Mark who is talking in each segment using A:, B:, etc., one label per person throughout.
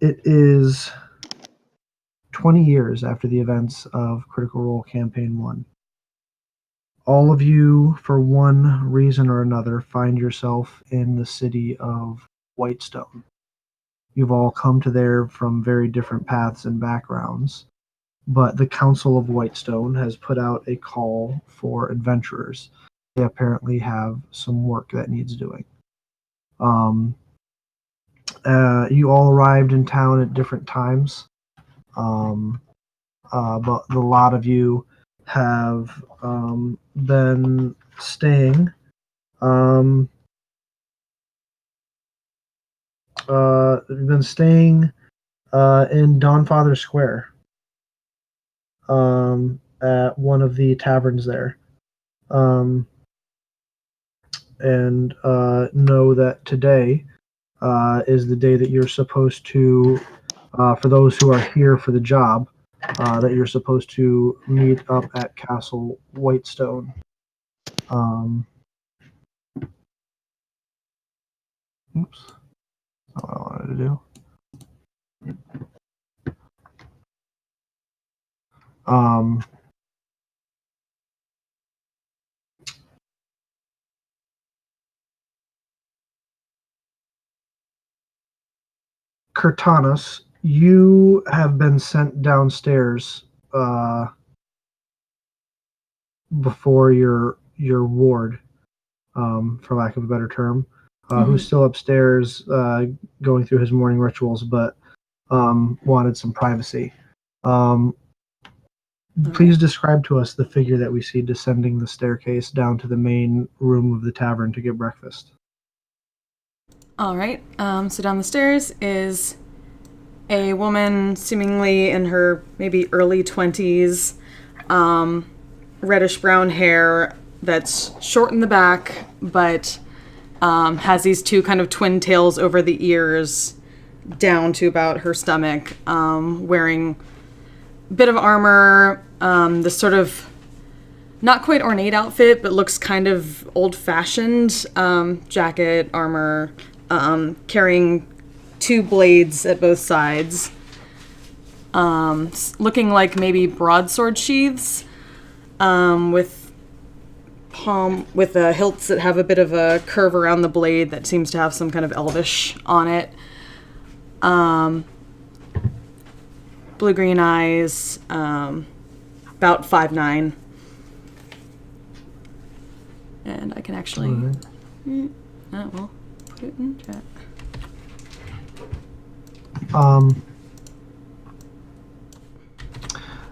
A: It is 20 years after the events of Critical Role Campaign 1. All of you, for one reason or another, find yourself in the city of Whitestone. You've all come to there from very different paths and backgrounds, but the Council of Whitestone has put out a call for adventurers. They apparently have some work that needs doing. You all arrived in town at different times, but a lot of you have been staying in Dawnfather Square at one of the taverns there, and know that today is the day that you're supposed to, for those who are here for the job, that you're supposed to meet up at Castle Whitestone. Oops. That's not what I wanted to do. Curtanus, you have been sent downstairs before your ward, for lack of a better term, who's still upstairs going through his morning rituals, but wanted some privacy. Please describe to us the figure that we see descending the staircase down to the main room of the tavern to get breakfast.
B: All right. So down the stairs is a woman seemingly in her maybe early 20s, reddish brown hair that's short in the back, but has these two kind of twin tails over the ears down to about her stomach, wearing a bit of armor, this sort of not quite ornate outfit, but looks kind of old-fashioned, jacket, armor, carrying two blades at both sides, looking like maybe broadsword sheaths, with hilts that have a bit of a curve around the blade that seems to have some kind of elvish on it. Blue-green eyes, about 5'9". And I can actually... well, put it in chat.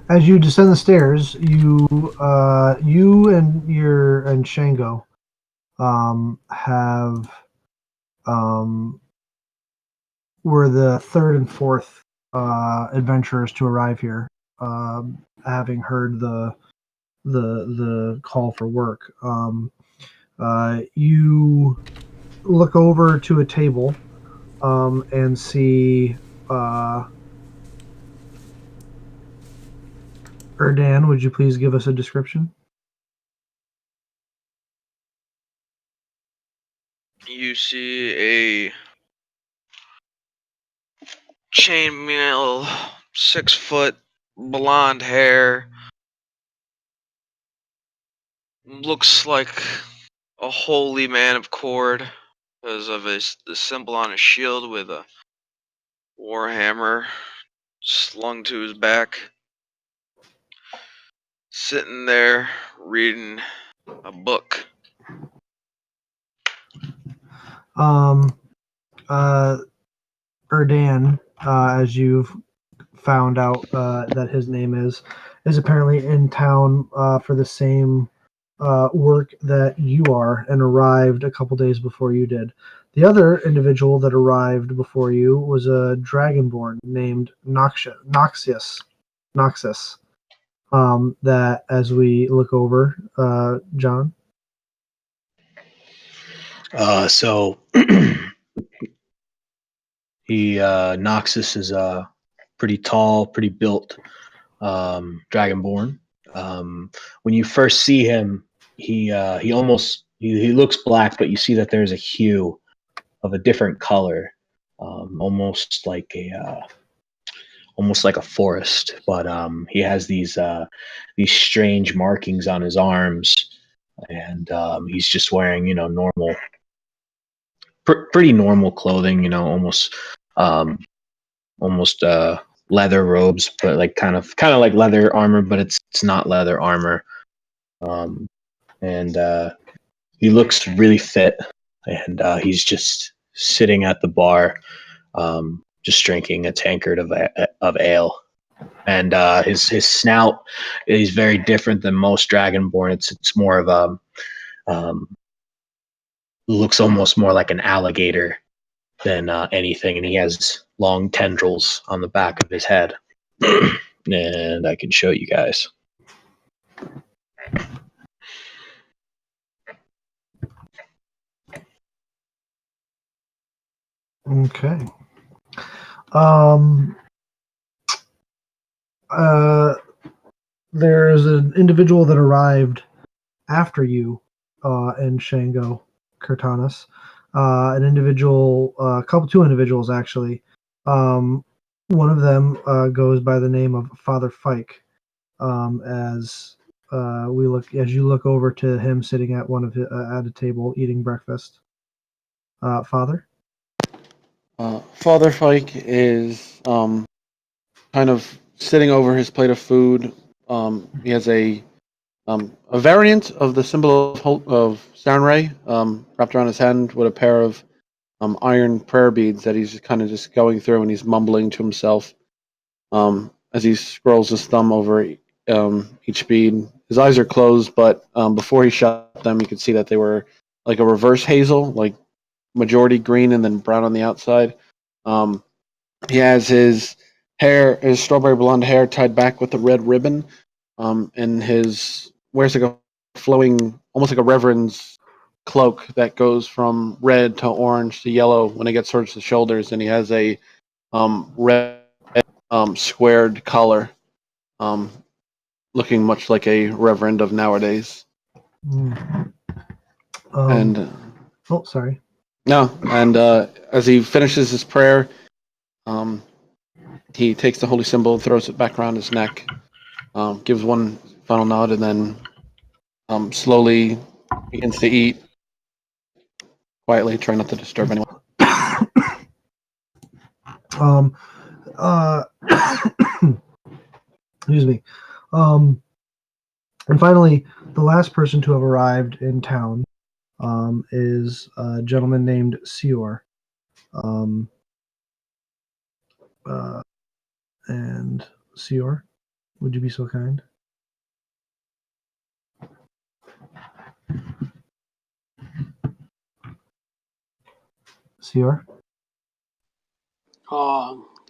A: As you descend the stairs, you and Shango were the third and fourth adventurers to arrive here, having heard the call for work. You look over to a table and see Erdan, would you please give us a description?
C: You see a chainmail, 6-foot, blonde hair. Looks like a holy man of Kord because of the symbol on his shield with a warhammer slung to his back. Sitting there reading a book.
A: Erdan, as you've found out that his name is apparently in town for the same work that you are, and arrived a couple days before you did. The other individual that arrived before you was a dragonborn named Noxus. That, as we look over, John.
D: So Noxus is a pretty tall, pretty built dragonborn. When you first see him, he looks black, but you see that there's a hue of a different color almost like a forest. But he has these strange markings on his arms, and he's just wearing normal, pretty normal clothing. Almost leather robes, but like kind of like leather armor, but it's not leather armor. And he looks really fit, and he's just sitting at the bar, just drinking a tankard of ale. And his snout is very different than most Dragonborn. It's more of looks almost more like an alligator than anything, and he has long tendrils on the back of his head. And I can show you guys.
A: Okay. There's an individual that arrived after you in Shango, Kurtanis. Two individuals actually. One of them goes by the name of Father Fike. As you look over to him sitting at at a table eating breakfast. Father.
E: Father Fike is kind of sitting over his plate of food. He has a variant of the symbol of Soundray wrapped around his hand with a pair of iron prayer beads that he's kind of just going through, and he's mumbling to himself as he scrolls his thumb over each bead. His eyes are closed, but before he shut them, you could see that they were like a reverse hazel, like majority green and then brown on the outside. He has his strawberry blonde hair tied back with a red ribbon, and wears like a flowing, almost like a reverend's cloak that goes from red to orange to yellow when it gets towards the shoulders, and he has a red squared collar, looking much like a reverend of nowadays.
A: Sorry.
E: No, and as he finishes his prayer, he takes the holy symbol, throws it back around his neck, gives one final nod, and then slowly begins to eat, quietly, trying not to disturb anyone.
A: Excuse me. And finally, the last person to have arrived in town is a gentleman named Sior. And Sior, would you be so kind? Sior?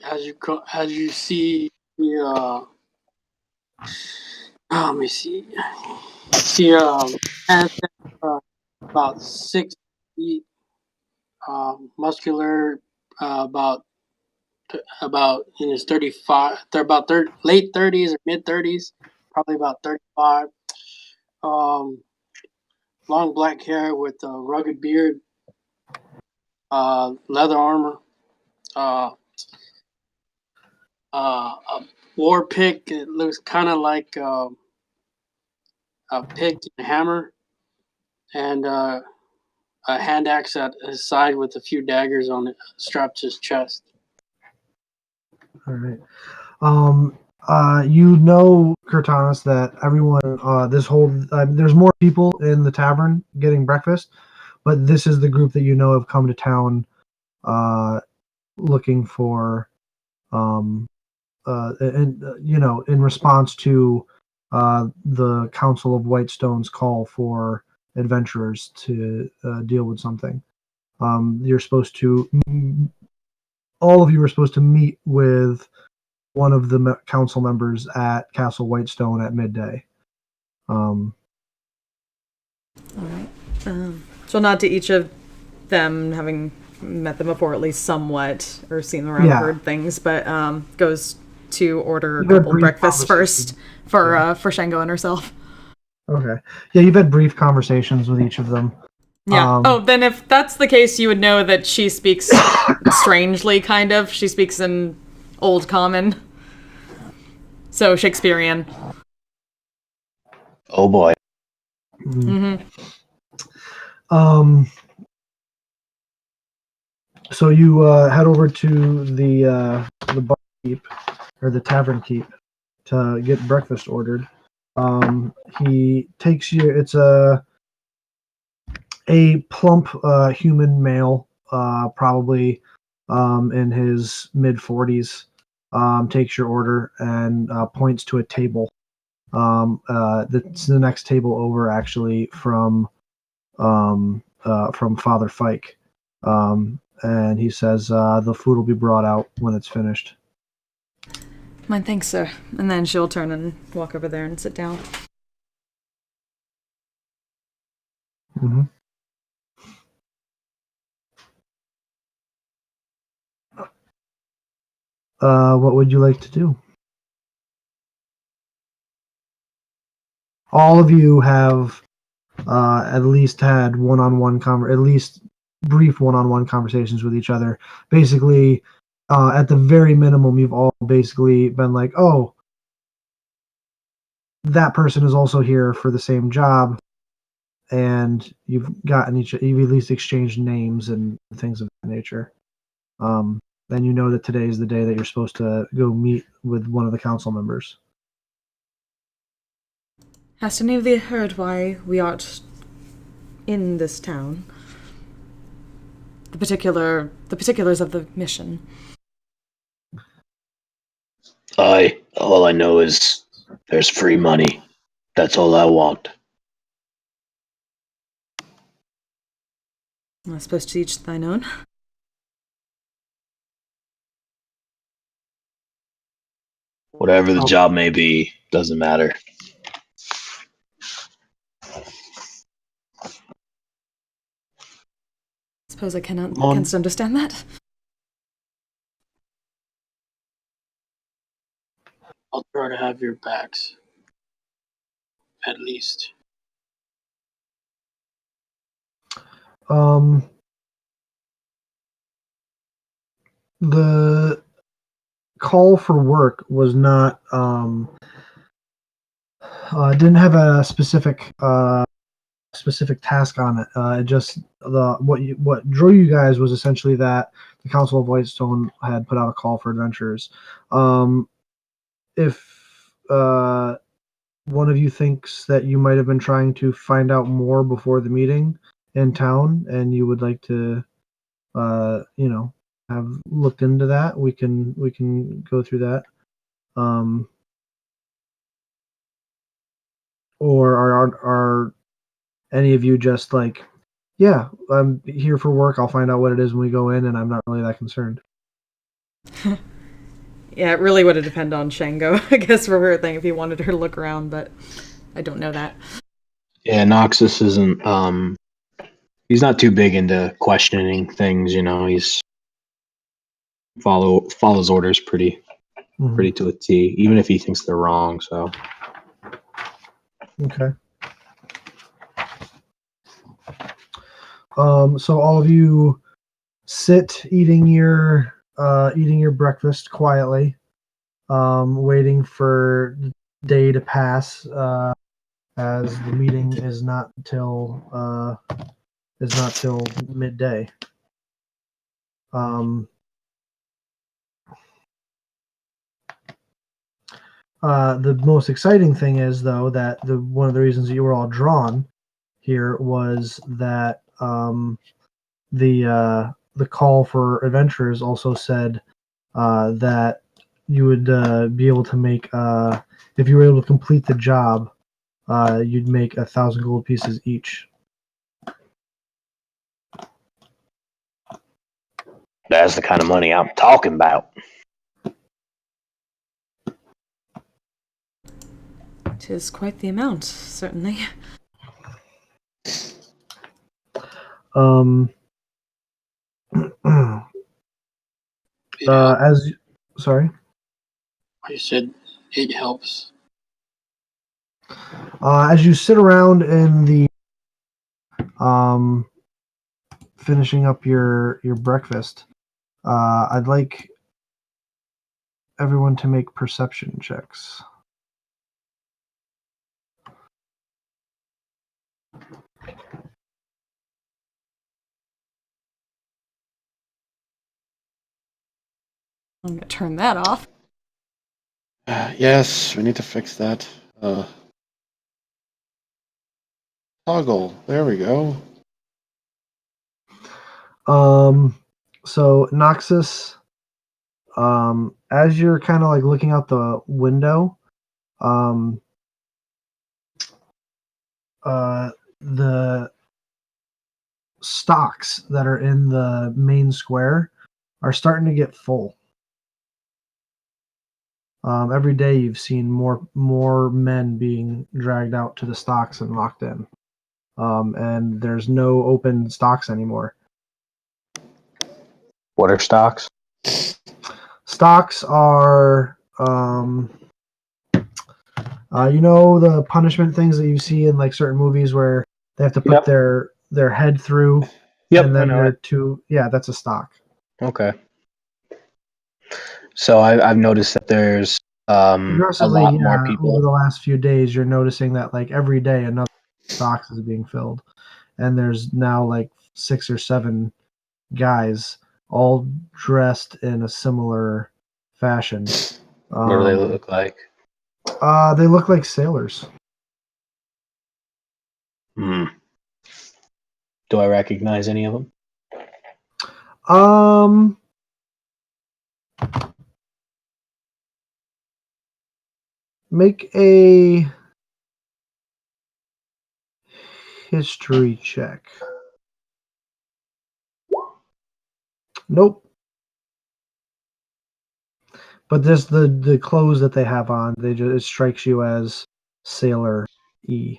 F: As you see the let me see. See has about 6 feet, muscular, about in his 35, they're about late 30s or mid 30s, probably about 35. Long black hair with a rugged beard, leather armor, a war pick. It looks kind of like a pick and hammer, and a hand axe at his side with a few daggers on it strapped to his chest.
A: All right. Kurtanis, that everyone, there's more people in the tavern getting breakfast, but this is the group that have come to town, looking for, in response to the Council of Whitestone's call for adventurers to deal with something. All of you are supposed to meet with one of the council members at Castle Whitestone at midday.
B: All right. So I'll nod to each of them, having met them before at least somewhat, or seen them around, heard things, but goes to order a couple breakfasts first for Shango and herself.
A: Okay. Yeah, you've had brief conversations with each of them.
B: Yeah. Then if that's the case, you would know that she speaks strangely, kind of. She speaks in Old Common. So Shakespearean.
D: Oh boy.
B: Mm-hmm.
A: So you head over to the bar keep or the tavern keep to get breakfast ordered. He takes you. It's a plump human male, probably in his mid-40s. Takes your order and points to a table. That's the next table over, actually, from Father Fike. And he says the food will be brought out when it's finished.
B: Mine, thanks, sir. And then she'll turn and walk over there and sit down.
A: Mm-hmm. What would you like to do? All of you have at least had at least brief one-on-one conversations with each other. Basically, at the very minimum, you've all basically been like, "Oh, that person is also here for the same job," and you've at least exchanged names and things of that nature. Then you know that today is the day that you're supposed to go meet with one of the council members.
B: Has any of you heard why we aren't in this town? The particulars of the mission.
D: All I know is there's free money. That's all I want.
B: I suppose to each thine own.
D: Whatever the job may be, doesn't matter.
B: Suppose I can't understand that.
F: I'll try to have your backs. At least.
A: The call for work was not didn't have a specific task on it. What drew you guys was essentially that the Council of Whitestone had put out a call for adventurers. If one of you thinks that you might have been trying to find out more before the meeting in town, and you would like to, have looked into that, we can go through that. Or are any of you just like, yeah, I'm here for work, I'll find out what it is when we go in, and I'm not really that concerned?
B: Yeah, it really would have depended on Shango, I guess, for her thing if he wanted her to look around, but I don't know that.
D: Yeah, Noxus isn't he's not too big into questioning things, he's follows orders pretty to a T, even if he thinks they're wrong, so.
A: Okay. So all of you sit eating your breakfast quietly, waiting for the day to pass, as the meeting is not till midday. The most exciting thing is, though, that one of the reasons that you were all drawn here was that the call for adventurers also said that you would be able to make, if you were able to complete the job, you'd make 1,000 gold pieces each.
D: That's the kind of money I'm talking about.
B: It is quite the amount, certainly.
A: Sorry?
F: I said it helps.
A: As you sit around in finishing up your breakfast, I'd like everyone to make perception checks.
B: I'm gonna turn that off.
E: Yes, we need to fix that. Toggle. There we go.
A: So Noxus, as you're kind of like looking out the window, the stocks that are in the main square are starting to get full. Every day you've seen more men being dragged out to the stocks and locked in. And there's no open stocks anymore.
D: What are stocks?
A: Stocks are, the punishment things that you see in like certain movies where they have to put
D: Yep.
A: their head through,
D: Yep,
A: and
D: I
A: then
D: know
A: they're
D: it.
A: that's a stock.
D: Okay. So I've noticed that there's a
A: Progressively,
D: lot more
A: yeah, over
D: people.
A: the last few days, you're noticing that like every day another stocks is being filled, and there's now like 6 or 7 guys all dressed in a similar fashion.
D: What do they look like?
A: They look like sailors.
D: Hmm. Do I recognize any of them?
A: Make a history check. Nope. But this the clothes that they have on, it strikes you as sailor E.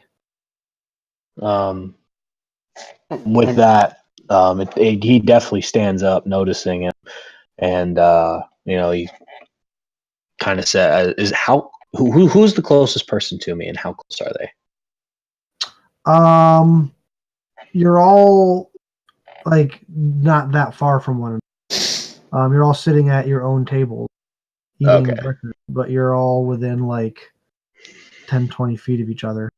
D: With
E: And
D: that, he definitely stands up, noticing him, and he kind of said, "Is who's the closest person to me, and how close are they?"
A: You're all like not that far from one another. You're all sitting at your own table eating
D: Okay.
A: breakfast, but you're all within like 10, 20 feet of each other.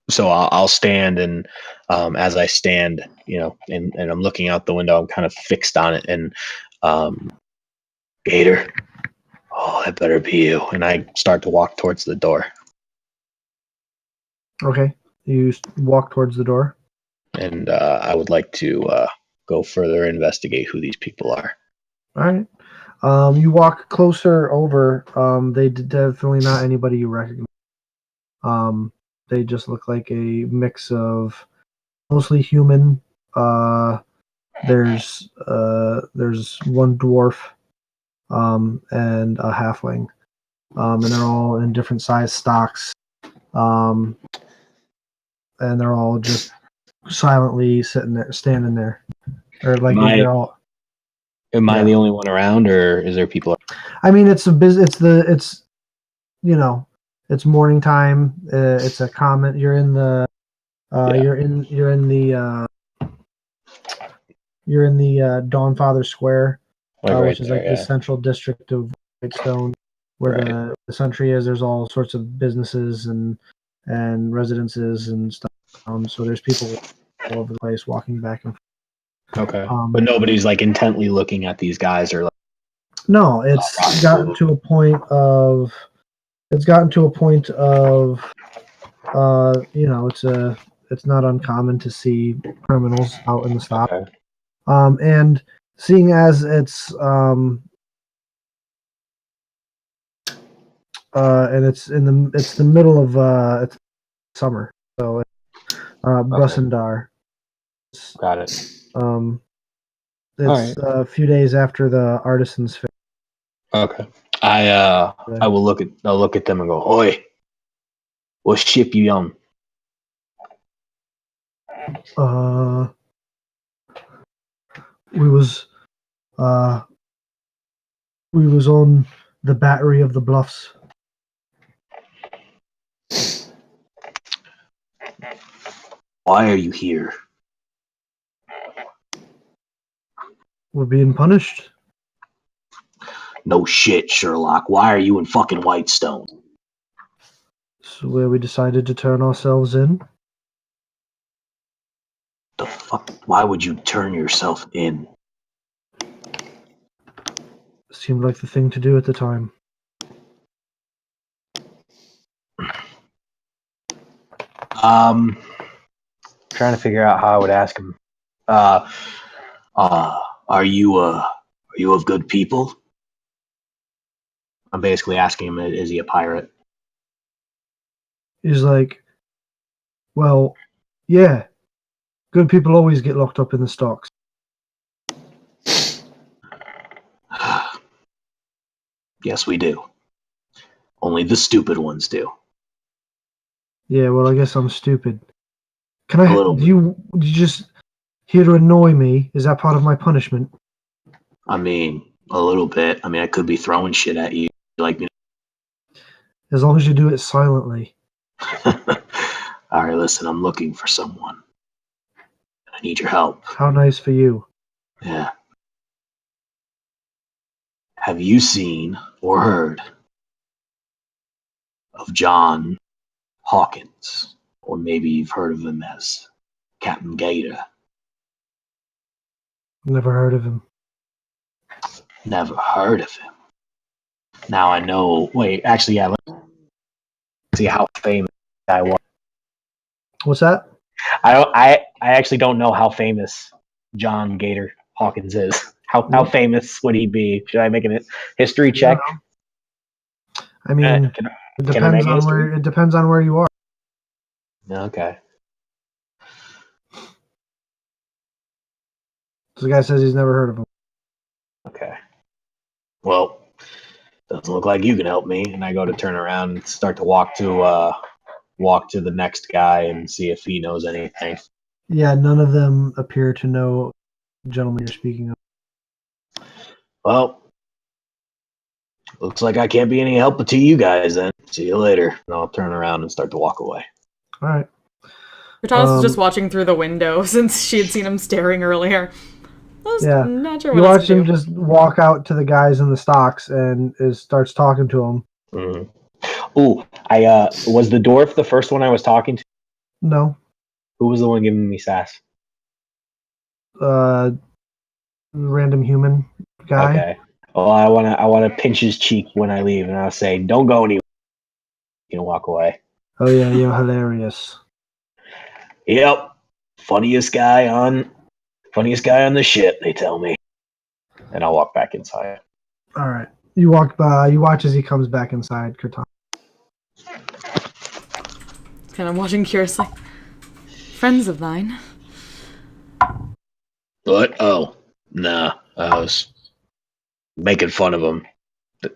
D: So I'll stand, and as I stand, and I'm looking out the window, I'm kind of fixed on it, and Gator, oh, that better be you. And I start to walk towards the door.
A: Okay. You walk towards the door.
D: And I would like to go further investigate who these people are.
A: All right. You walk closer over. They definitely not anybody you recognize. They just look like a mix of mostly human. There's one dwarf, and a halfling, and they're all in different size stocks. And they're all just silently standing there, or like they're all.
D: Am I
A: Yeah.
D: the only one around, or is there people?
A: I mean, it's it's morning time. It's a common. You're in the. You're in the Dawnfather Square,
D: Like right
A: which is
D: there,
A: like the
D: yeah.
A: central district of Whitestone, where
D: Right.
A: the Sentry is. There's all sorts of businesses and residences and stuff. So there's people all over the place walking back and forth.
D: Okay. But nobody's like intently looking at these guys, or like.
A: No, it's gotten to a point of. It's it's not uncommon to see criminals out in the stop.
D: Okay.
A: And seeing as it's and it's the middle of it's summer, so Bussendar.
D: Got it.
A: It's a few days after the artisans fair.
D: Okay. I will I'll look at them and go, "Oi, what ship you on?"
A: We was on the Battery of the Bluffs.
D: Why are you here?
A: We're being punished.
D: No shit, Sherlock. Why are you in fucking Whitestone?
A: So where we decided to turn ourselves in.
D: The fuck? Why would you turn yourself in?
A: Seemed like the thing to do at the time.
D: Trying to figure out how I would ask him. Are you of good people? I'm basically asking him, is he a pirate?
A: He's like, well, yeah. Good people always get locked up in the stocks.
D: Yes, we do. Only the stupid ones do.
A: Yeah, well, I guess I'm stupid. Can
D: A
A: I?
D: little
A: Do you just here to annoy me? Is that part of my punishment?
D: I mean, a little bit. I mean, I could be throwing shit at you. Like,
A: As long as you do it silently.
D: all right, listen, I'm looking for someone. I need your help.
A: How nice for you.
D: Yeah. Have you seen or heard of John Hawkins? Or maybe you've heard of him as Captain Gator.
A: Never heard of him.
D: Never heard of him. Now I know. Wait, actually, yeah. Let's see how famous I was.
A: What's that?
D: I actually don't know how famous John Gator Hawkins is. How famous would he be? Should I make a history check?
A: I mean,
D: Can
A: it
D: I
A: depends
D: make
A: on
D: history?
A: where. It depends on where you are.
D: Okay.
A: This guy says he's never heard of him.
D: Okay. Well, doesn't look like you can help me. And I go to turn around and start to walk to the next guy and see if he knows anything.
A: Yeah, none of them appear to know the gentleman you're speaking of.
D: Well, looks like I can't be any help to you guys then. See you later. And I'll turn around and start to walk away.
A: All right.
B: Cortana was just watching through the window since she had seen him staring earlier.
A: Yeah.
B: Not sure
A: You
B: what else
A: watch
B: to
A: him
B: do.
A: just walk out to the guys in the stocks and starts talking to them.
D: Mm-hmm. Ooh, was the dwarf the first one I was talking to?
A: No.
D: Who was the one giving me sass?
A: Random human guy.
D: Okay. Well, I wanna pinch his cheek when I leave, and I'll say, "Don't go anywhere." You can walk away.
A: Oh yeah, you're hilarious.
D: Yep, funniest guy on the ship. They tell me, and I'll walk back inside.
A: All right. You walk by. You watch as he comes back inside. Cortana.
B: Kind of watching curiously. Friends of thine.
D: But nah, I was making fun of him. The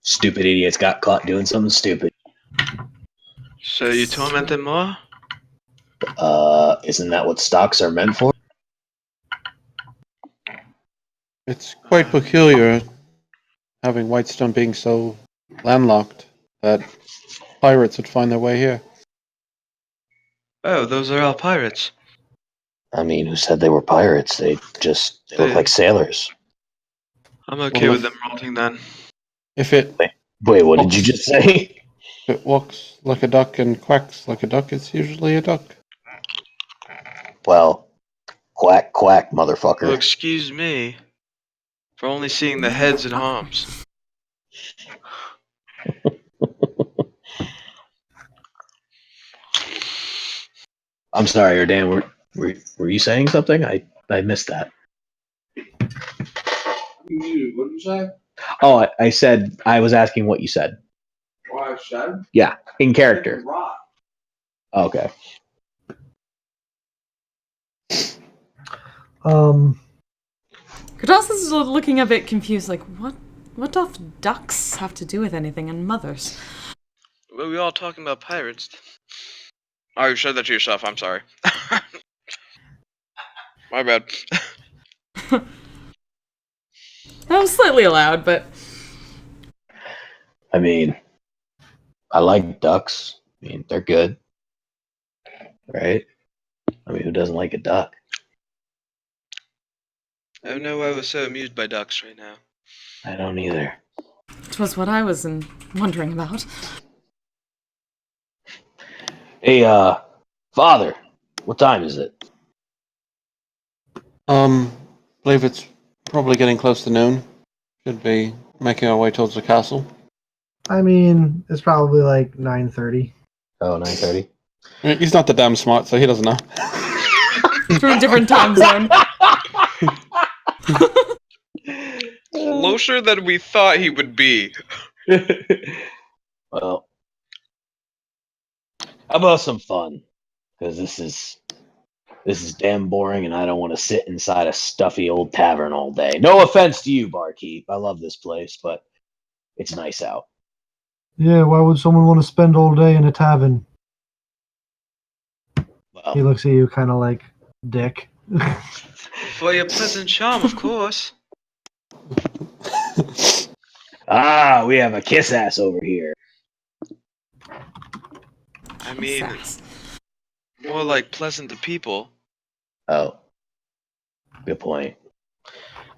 D: stupid idiots got caught doing something stupid.
C: So you torment them more?
D: Isn't that what stocks are meant for?
E: It's quite peculiar having Whitestone being so landlocked that pirates would find their way here.
C: Oh, those are all pirates.
D: I mean, who said they were pirates? They look like sailors.
C: I'm okay
E: Well,
C: with them rotting then.
E: If it
D: Wait, what did you just say?
E: if it walks like a duck and quacks like a duck, it's usually a duck.
D: Well, quack, quack, motherfucker.
C: Well, excuse me for only seeing the heads and arms.
D: I'm sorry, Erdan. Were you saying something? I missed that.
G: What did you say?
D: Oh, I said I was asking what you said.
G: What I said?
D: Yeah, in character.
G: Rot.
D: Okay.
B: Cortana is looking a bit confused, like, what doth ducks have to do with anything and mothers?
C: Well, we all talking about pirates. Oh, you said that to yourself. I'm sorry. My bad.
B: That was slightly loud, but
D: I mean, I like ducks. I mean, they're good. right? I mean, who doesn't like a duck?
C: I don't know why I was so amused by ducks right now.
D: I don't either.
B: It was what I was wondering about.
D: Hey, Father, what time is it?
E: Believe it's probably getting close to noon. Should be making our way towards the castle.
A: I mean, it's probably like 9:30.
D: Oh, 9:30.
E: He's not that damn smart, so he doesn't know.
B: From a different time zone.
C: Closer than we thought he would be.
D: Well, how about some fun? Because this is damn boring, and I don't want to sit inside a stuffy old tavern all day. No offense to you, barkeep. I love this place, but it's nice out.
A: Yeah, why would someone want to spend all day in a tavern? He
D: Well,
A: looks at you kind of like, dick.
C: For your pleasant charm, of course.
D: we have a kiss ass over here.
C: I mean,
B: Sass.
C: more like pleasant to people.
D: Oh, good point.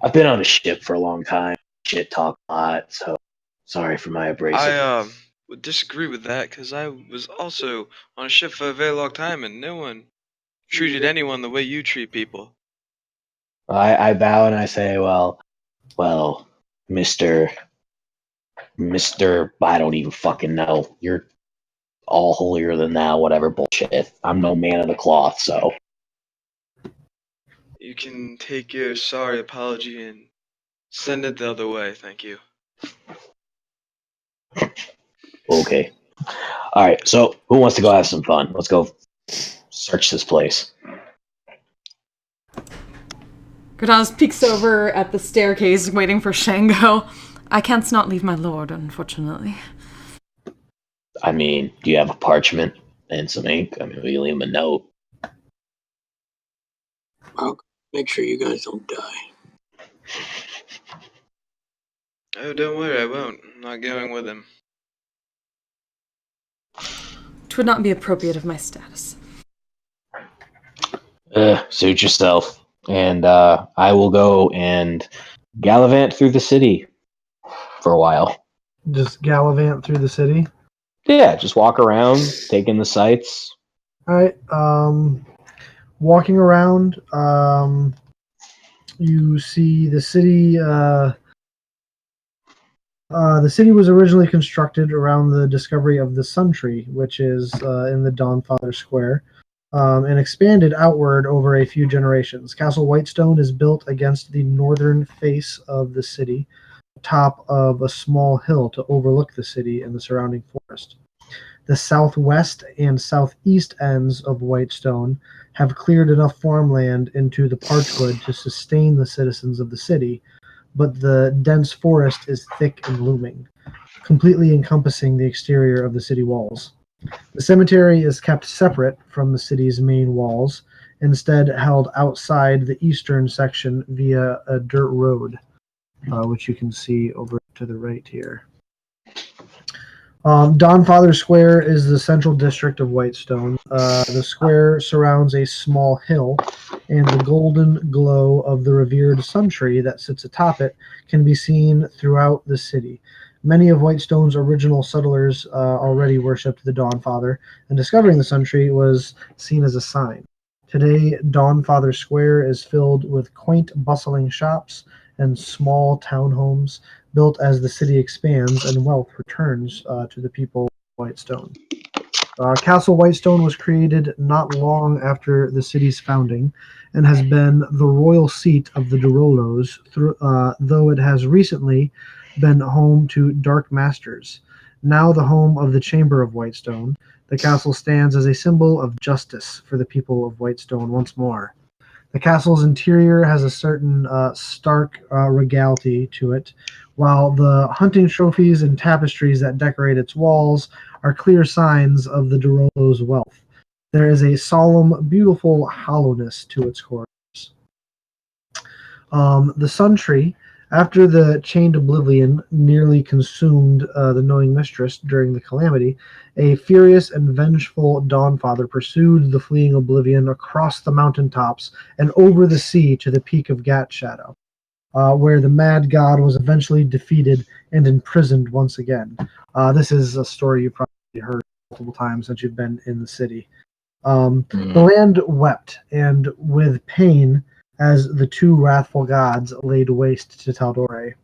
D: I've been on a ship for a long time. Shit talk a lot, so sorry for my abrasive.
C: I would disagree with that because I was also on a ship for a very long time and no one treated anyone the way you treat people.
D: I bow and I say, well, Mister, I don't even fucking know. You're all holier than thou, whatever bullshit. I'm no man of the cloth, so.
C: You can take your sorry apology and send it the other way, thank you.
D: Okay. All right, so who wants to go have some fun? Let's go search this place.
B: Gradaz peeks over at the staircase, waiting for Shango. I can't not leave my lord, unfortunately.
D: I mean, do you have a parchment and some ink? I mean, we can leave him a note.
F: I'll make sure you guys don't die.
C: Oh, don't worry, I won't. I'm not going with him.
B: It would not be appropriate of my status.
D: Suit yourself. And I will go and gallivant through the city for a while.
A: Just gallivant through the city.
D: Yeah, just walk around, take in the sights.
A: All right. Walking around, you see the city. The city was originally constructed around the discovery of the Sun Tree, which is in the Dawnfather Square, and expanded outward over a few generations. Castle Whitestone is built against the northern face of the city, top of a small hill to overlook the city and the surrounding forest. The southwest and southeast ends of Whitestone have cleared enough farmland into the Parchwood to sustain the citizens of the city, but the dense forest is thick and looming, completely encompassing the exterior of the city walls. The cemetery is kept separate from the city's main walls, instead held outside the eastern section via a dirt road, which you can see over to the right here. Dawnfather Square is the central district of Whitestone. The square surrounds a small hill, and the golden glow of the revered sun tree that sits atop it can be seen throughout the city. Many of Whitestone's original settlers already worshipped the Dawnfather, and discovering the sun tree was seen as a sign. Today, Dawnfather Square is filled with quaint, bustling shops and small townhomes built as the city expands and wealth returns to the people of Whitestone. Castle Whitestone was created not long after the city's founding and has been the royal seat of the Durolos, though it has recently been home to Dark Masters. Now the home of the Chamber of Whitestone, the castle stands as a symbol of justice for the people of Whitestone once more. The castle's interior has a certain stark regality to it, while the hunting trophies and tapestries that decorate its walls are clear signs of the Durolos' wealth. There is a solemn, beautiful hollowness to its corners. The sun tree After the chained oblivion nearly consumed the knowing mistress during the calamity, a furious and vengeful Dawnfather pursued the fleeing oblivion across the mountain tops and over the sea to the peak of Gat Shadow, where the mad god was eventually defeated and imprisoned once again. This is a story you've probably heard multiple times since you've been in the city. The land wept, and with pain, as the two wrathful gods laid waste to Taldore.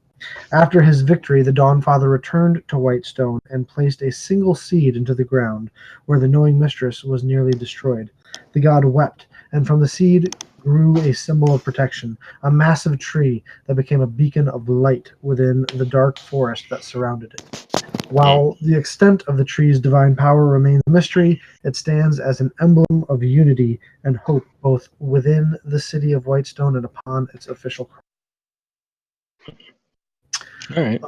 A: After his victory, the Dawnfather returned to Whitestone and placed a single seed into the ground, where the knowing mistress was nearly destroyed. The god wept, and from the seed grew a symbol of protection, a massive tree that became a beacon of light within the dark forest that surrounded it. While the extent of the tree's divine power remains a mystery, it stands as an emblem of unity and hope both within the city of Whitestone and upon its official.
D: All right.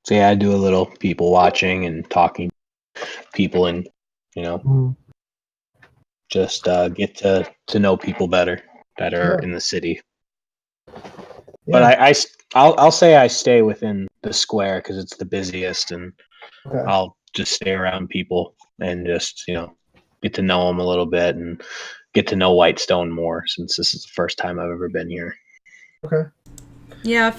D: So yeah, I do a little people watching and talking to people, and just get to know people better that are in the city. But I'll say I stay within the square because it's the busiest, and I'll just stay around people and just get to know them a little bit and get to know Whitestone more, since this is the first time I've ever been here.
A: Okay.
B: Yeah,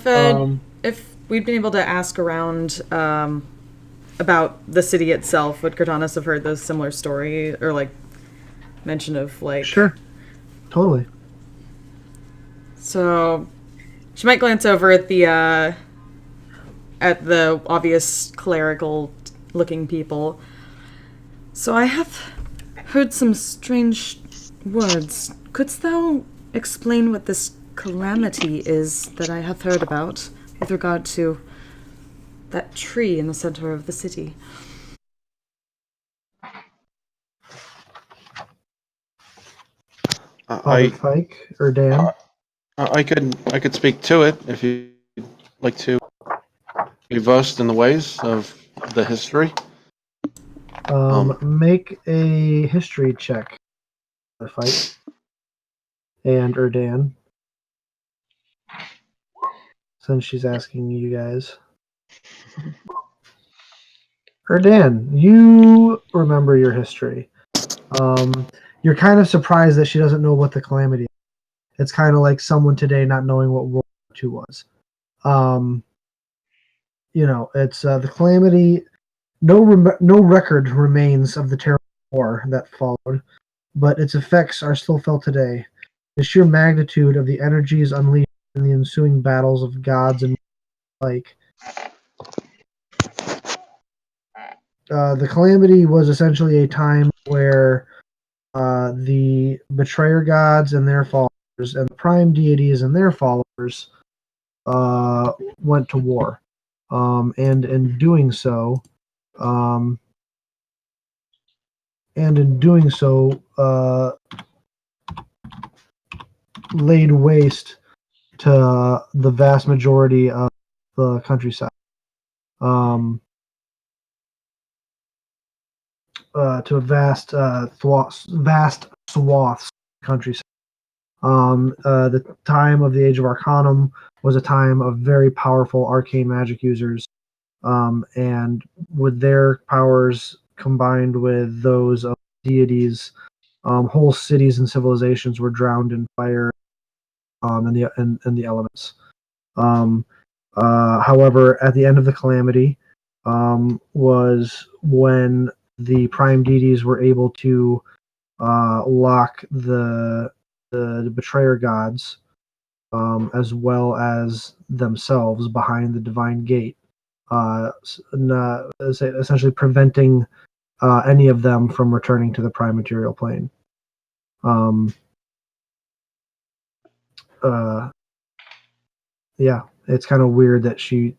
B: if we'd been able to ask around about the city itself, would Cortanis have heard those similar story or like mention of like?
A: Sure. Totally.
B: So she might glance over at the obvious clerical-looking people. So I have heard some strange words. Couldst thou explain what this calamity is that I have heard about with regard to that tree in the center of the city?
A: Fike or Dan?
E: I could speak to it if you'd like to be versed in the ways of the history.
A: Make a history check. Fike and Erdan, since she's asking you guys. Erdan, you remember your history. You're kind of surprised that she doesn't know what the calamity is. It's kind of like someone today not knowing what World War II was. It's the calamity. No record remains of the terrible war that followed, but its effects are still felt today. The sheer magnitude of the energies unleashed in the ensuing battles of gods and like. The calamity was essentially a time where the betrayer gods and their followers and the prime deities and their followers went to war, and in doing so, laid waste to the vast majority of the countryside. To a vast swaths of countryside. The time of the Age of Arcanum was a time of very powerful arcane magic users, and with their powers combined with those of deities, whole cities and civilizations were drowned in fire and the elements. However, at the end of the calamity was when the prime deities were able to lock the betrayer gods, as well as themselves, behind the divine gate, essentially preventing any of them from returning to the prime material plane. Yeah, it's kind of weird that she.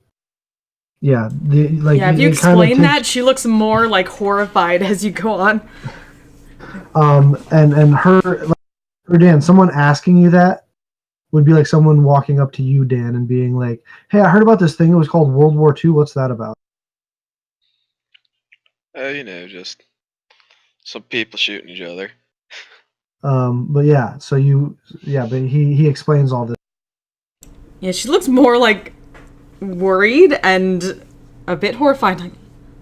A: Yeah,
B: if you explain that, she looks more like horrified as you go on.
A: And her, Dan, someone asking you that would be like someone walking up to you, Dan, and being like, "Hey, I heard about this thing. It was called World War II. What's that about?"
C: Just some people shooting each other.
A: But yeah, but he explains all this.
B: Yeah, she looks more like worried and a bit horrified. Like,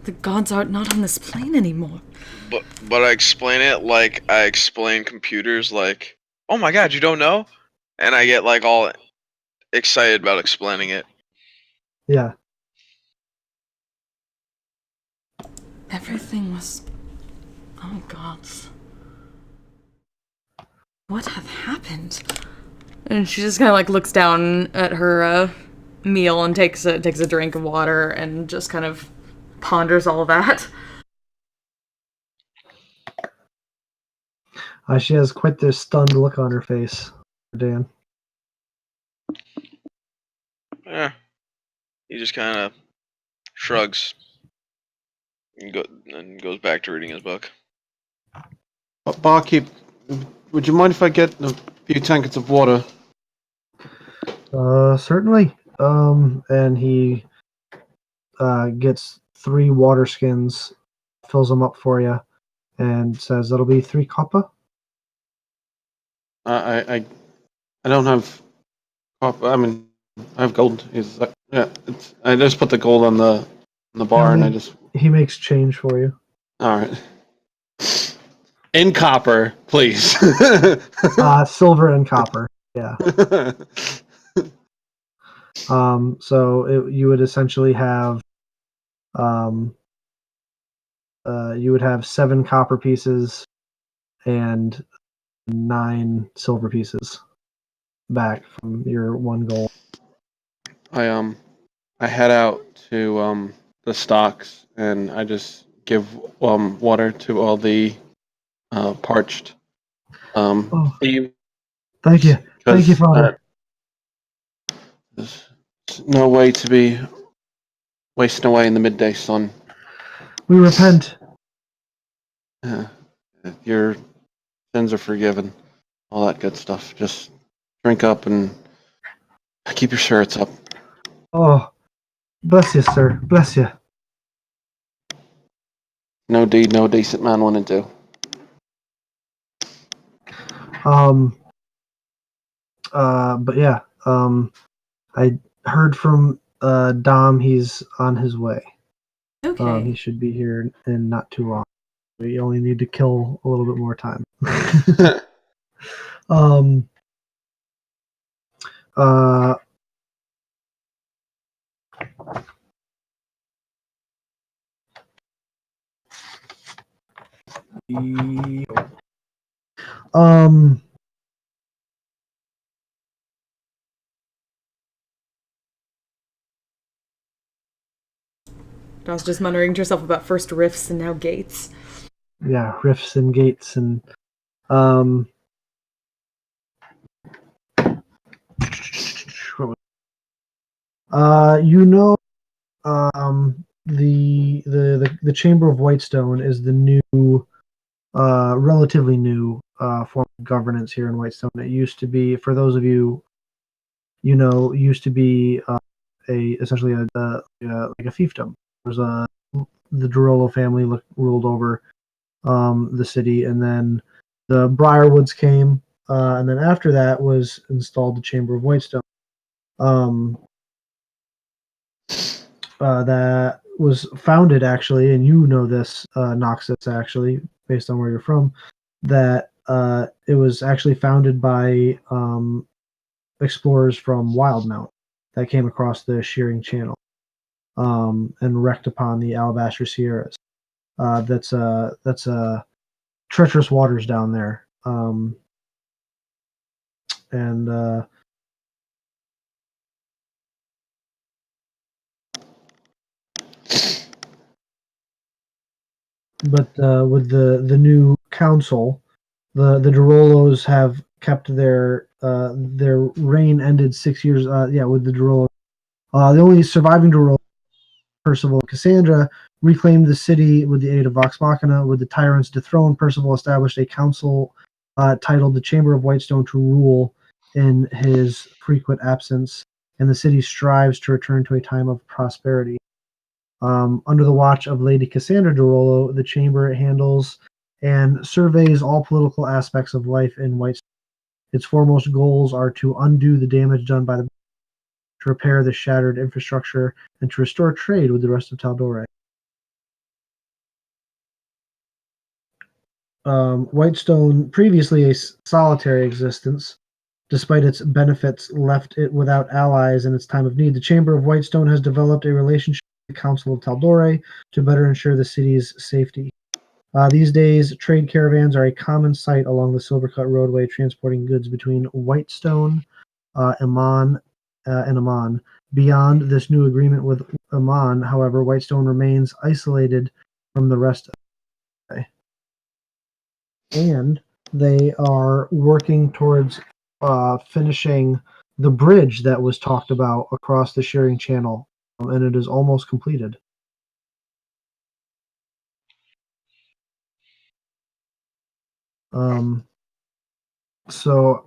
B: the gods are not on this plane anymore.
C: But I explain it like I explain computers. Like, oh my god, you don't know? And I get like all excited about explaining it.
A: Yeah.
B: Everything was... Oh, gods. What had happened? And she just kind of like looks down at her meal and takes a drink of water and just kind of ponders all that.
A: She has quite this stunned look on her face, Dan.
C: Yeah. He just kind of shrugs and goes back to reading his book.
E: Barkeep, would you mind if I get a few tankards of water?
A: Certainly. And he gets 3 water skins, fills them up for you, and says that'll be 3 copper.
E: I don't have copper. I mean, I have gold. I just put the gold on the bar, and I just.
A: He makes change for you.
E: All right. In copper, please.
A: Silver and copper. Yeah. So you would essentially have, you would have 7 copper pieces and 9 silver pieces back from your 1 gold.
E: I head out to the stocks, and I just give water to all the parched thieves.
A: Thank you. Thank you, Father.
E: There's no way to be wasting away in the midday sun.
A: We repent.
E: Your sins are forgiven. All that good stuff. Just drink up and keep your spirits up.
A: Oh, bless you, sir. Bless you.
E: No deed no decent man wouldn't do.
A: But yeah, I heard from Dom. He's on his way.
B: Okay.
A: He should be here in not too long. We only need to kill a little bit more time.
B: I was just muttering to herself about first rifts and now gates.
A: Yeah, rifts and gates and the Chamber of Whitestone is the new, relatively new form of governance here in Whitestone. It used to be, for those of you, used to be essentially like a fiefdom. The Dorolo family ruled over the city, and then the Briarwoods came, and then after that was installed the Chamber of Whitestone. That was founded, actually, and you know this, Noxus, actually, based on where you're from, that it was actually founded by explorers from Wildmount that came across the Shearing Channel and wrecked upon the Alabaster Sierras. That's treacherous waters down there. But with the new council, the Dorolos have kept their reign ended 6 years. With the Dorolo, the only surviving Dorolo, Percival and Cassandra, reclaimed the city with the aid of Vox Machina. With the tyrants dethroned, Percival established a council titled the Chamber of Whitestone to rule in his frequent absence, and the city strives to return to a time of prosperity. Under the watch of Lady Cassandra Dorolo, the chamber handles and surveys all political aspects of life in Whitestone. Its foremost goals are to undo the damage done by the to repair the shattered infrastructure, and to restore trade with the rest of Tal'Dorei. Whitestone, previously a solitary existence, despite its benefits, left it without allies in its time of need. The Chamber of Whitestone has developed a relationship with the Council of Tal'Dorei to better ensure the city's safety. These days, trade caravans are a common sight along the Silvercut roadway, transporting goods between Whitestone, and Amon. Beyond this new agreement with Amon, however, Whitestone remains isolated from the rest of the way. And they are working towards finishing the bridge that was talked about across the shearing channel, and it is almost completed. So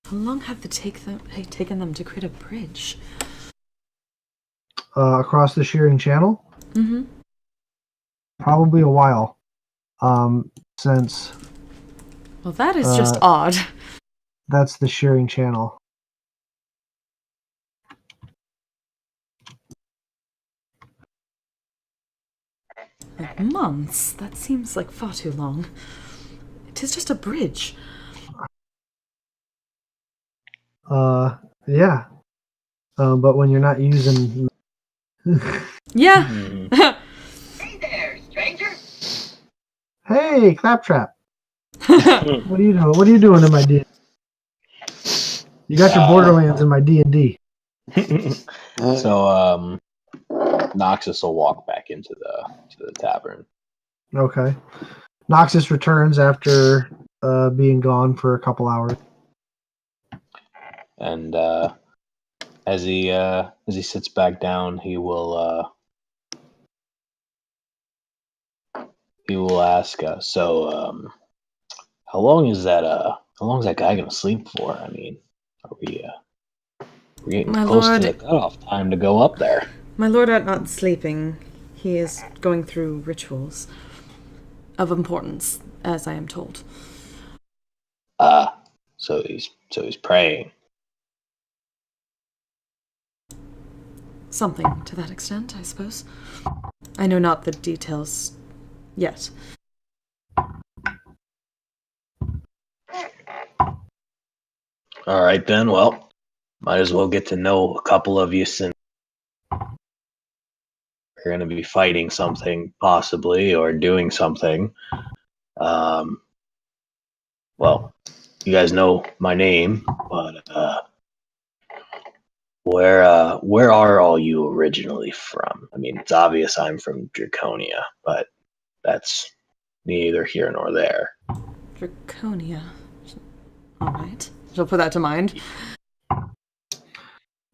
B: How long have it taken them to create a bridge?
A: across the shearing channel,
B: Mm-hmm.
A: probably a while, since
B: Well, that is just odd.
A: that's the shearing channel.
B: Like months? That seems like far too long. It is just a bridge.
A: Yeah. But when you're not using
B: Yeah.
H: Hey there, stranger.
A: Hey, Claptrap. What are you doing? What are you doing in my D? You got your Borderlands in my D&D.
D: So Noxus will walk back into the tavern.
A: Okay. Noxus returns after being gone for a couple hours.
D: And as he sits back down, he will ask, so how long is that guy gonna sleep for? I mean, are we we're getting
B: My
D: close
B: lord-
D: to the cutoff time to go up there.
B: My lord art not sleeping. He is going through rituals of importance, as I am told.
D: So he's praying.
B: Something to that extent, I suppose. I know not the details yet.
D: All right then. Well, might as well get to know a couple of you since we're going to be fighting something possibly or doing something. Well, you guys know my name, but where are all you originally from? I mean, it's obvious I'm from Draconia, but that's neither here nor there.
B: Draconia. Alright. She'll put that to mind.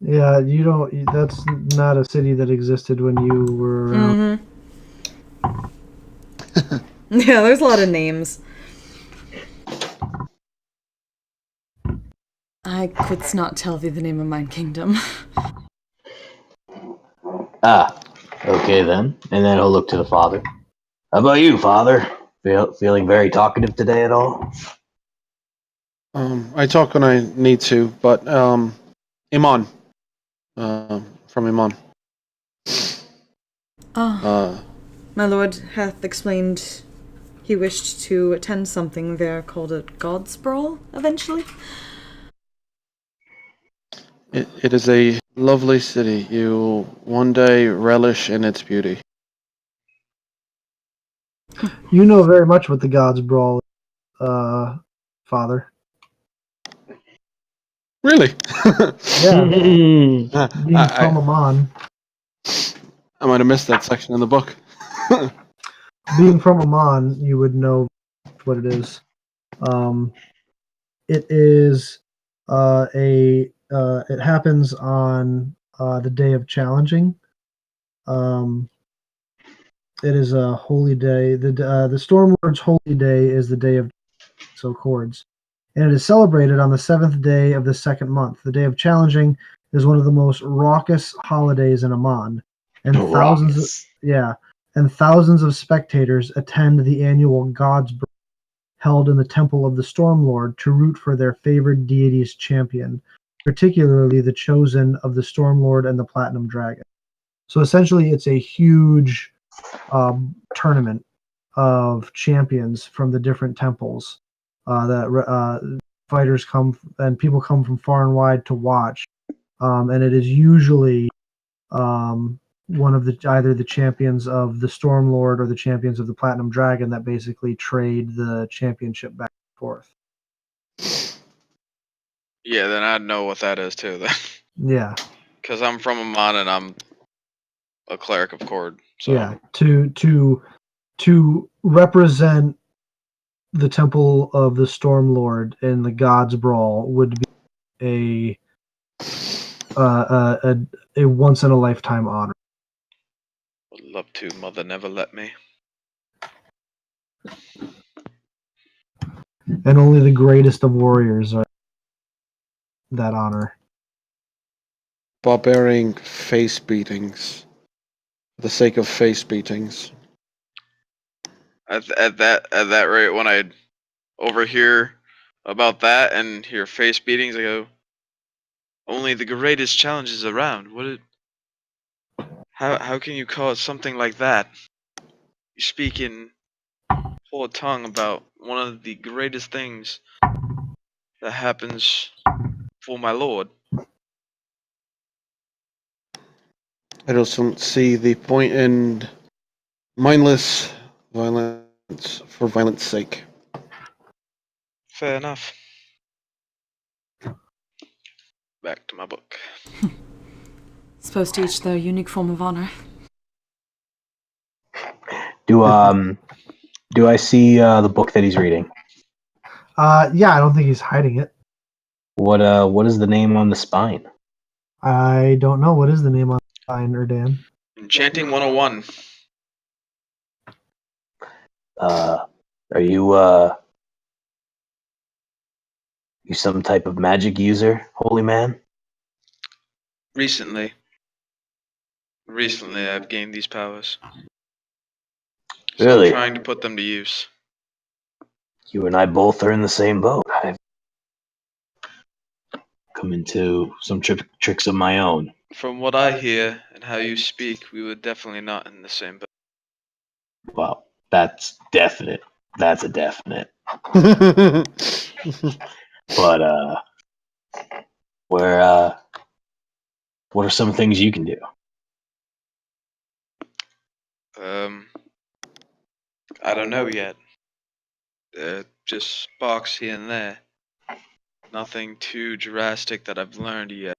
A: Yeah, you don't. That's not a city that existed when you were around.
B: Mm-hmm. Yeah, there's a lot of names. I could not tell thee the name of mine kingdom.
D: Okay then. And then he'll look to the father. How about you, father? Feeling very talkative today at all?
E: I talk when I need to, but Iman, from Iman.
B: My lord hath explained he wished to attend something there called a God's Brawl, eventually.
E: It is a lovely city. You will one day relish in its beauty.
A: You know very much what the gods brawl, Father.
E: Really?
A: Yeah, being from Amon.
E: I might have missed that section in the book.
A: Being from Amon, you would know what it is. It is it happens on the day of challenging. It is a holy day. The Stormlord's holy day is the day of Cords, and it is celebrated on the 7th day of the second month. The day of challenging is one of the most raucous holidays in Amon, and and thousands of spectators attend the annual Gods Brawl held in the Temple of the Stormlord to root for their favored deity's champion, particularly the chosen of the Stormlord and the Platinum Dragon. So essentially, it's a huge tournament of champions from the different temples that fighters come and people come from far and wide to watch. And it is usually one of either the champions of the Stormlord or the champions of the Platinum Dragon that basically trade the championship back and forth.
C: Yeah, then I'd know what that is too. Then,
A: Yeah,
C: because I'm from Amon and I'm a cleric of Cord. So
A: yeah. To represent the Temple of the Stormlord in the Gods Brawl would be a once in a lifetime honor.
C: would love to. Mother never let me.
A: And only the greatest of warriors are that honor.
E: Barbarian face beatings. For the sake of face beatings.
C: At that rate, when I overhear about that and hear face beatings, I go, only the greatest challenges around. How can you call it something like that? You speak in full tongue about one of the greatest things that happens for my lord.
E: I just don't see the point in mindless violence for violence sake.
C: Fair enough. Back to my book.
B: Supposed to each their unique form of honor.
D: Do I see the book that he's reading?
A: Yeah, I don't think he's hiding it.
D: What is the name on the spine?
A: I don't know. What is the name on the spine, Erdan?
C: Enchanting 101.
D: Are you some type of magic user, holy man?
C: Recently I've gained these powers. So
D: Really?
C: I'm trying to put them to use.
D: You and I both are in the same boat. I've come into some tricks of my own.
C: From what I hear and how you speak, we were definitely not in the same boat.
D: Well, that's definite. That's a definite. But what are some things you can do?
C: I don't know yet. Just sparks here and there. Nothing too drastic that I've learned yet.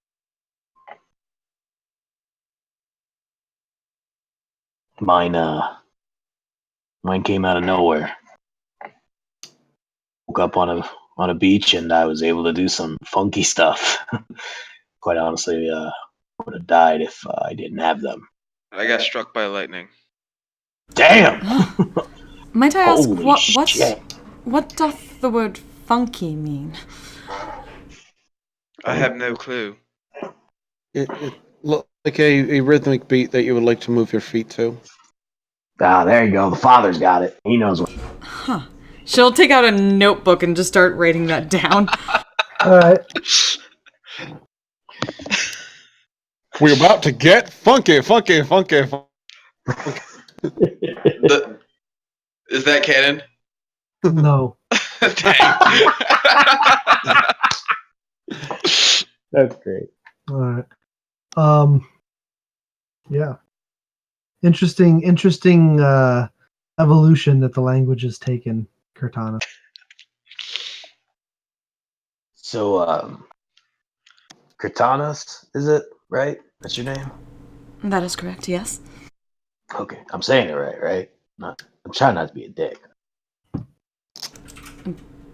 D: Mine came out of nowhere. Woke up on a beach and I was able to do some funky stuff. Quite honestly, would have died if I didn't have them.
C: I got struck by lightning.
D: Damn!
B: Might I ask,
D: Holy shit.
B: what doth the word funky mean?
C: I have no clue.
E: It looked like a rhythmic beat that you would like to move your feet to.
D: Ah, there you go. The father's got it. He knows what.
B: Huh. She'll take out a notebook and just start writing that down.
A: All right.
E: We're about to get funky.
C: Is that canon?
A: No.
D: That's great.
A: All right. Yeah. Interesting evolution that the language has taken, Cortana.
D: So, Cortanas, is it right? That's your name?
B: That is correct, yes.
D: Okay, I'm saying it right? I'm trying not to be a dick.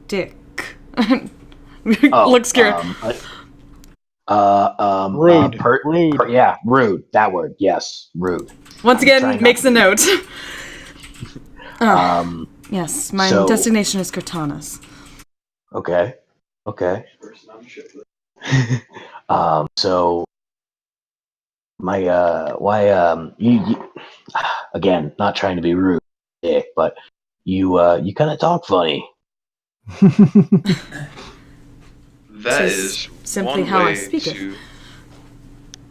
B: Dick.
D: Oh,
B: Look scared.
E: Rude.
D: Rude. Yeah, rude. That word. Yes, rude.
B: Once again, makes a note. Yes, my
D: so-
B: destination is Cortanas.
D: Okay. So my you again, not trying to be rude, Dick, but you kind of talk funny.
C: That
B: Tis
C: is
B: simply
C: one
B: how I
C: way
B: speaketh.
C: to.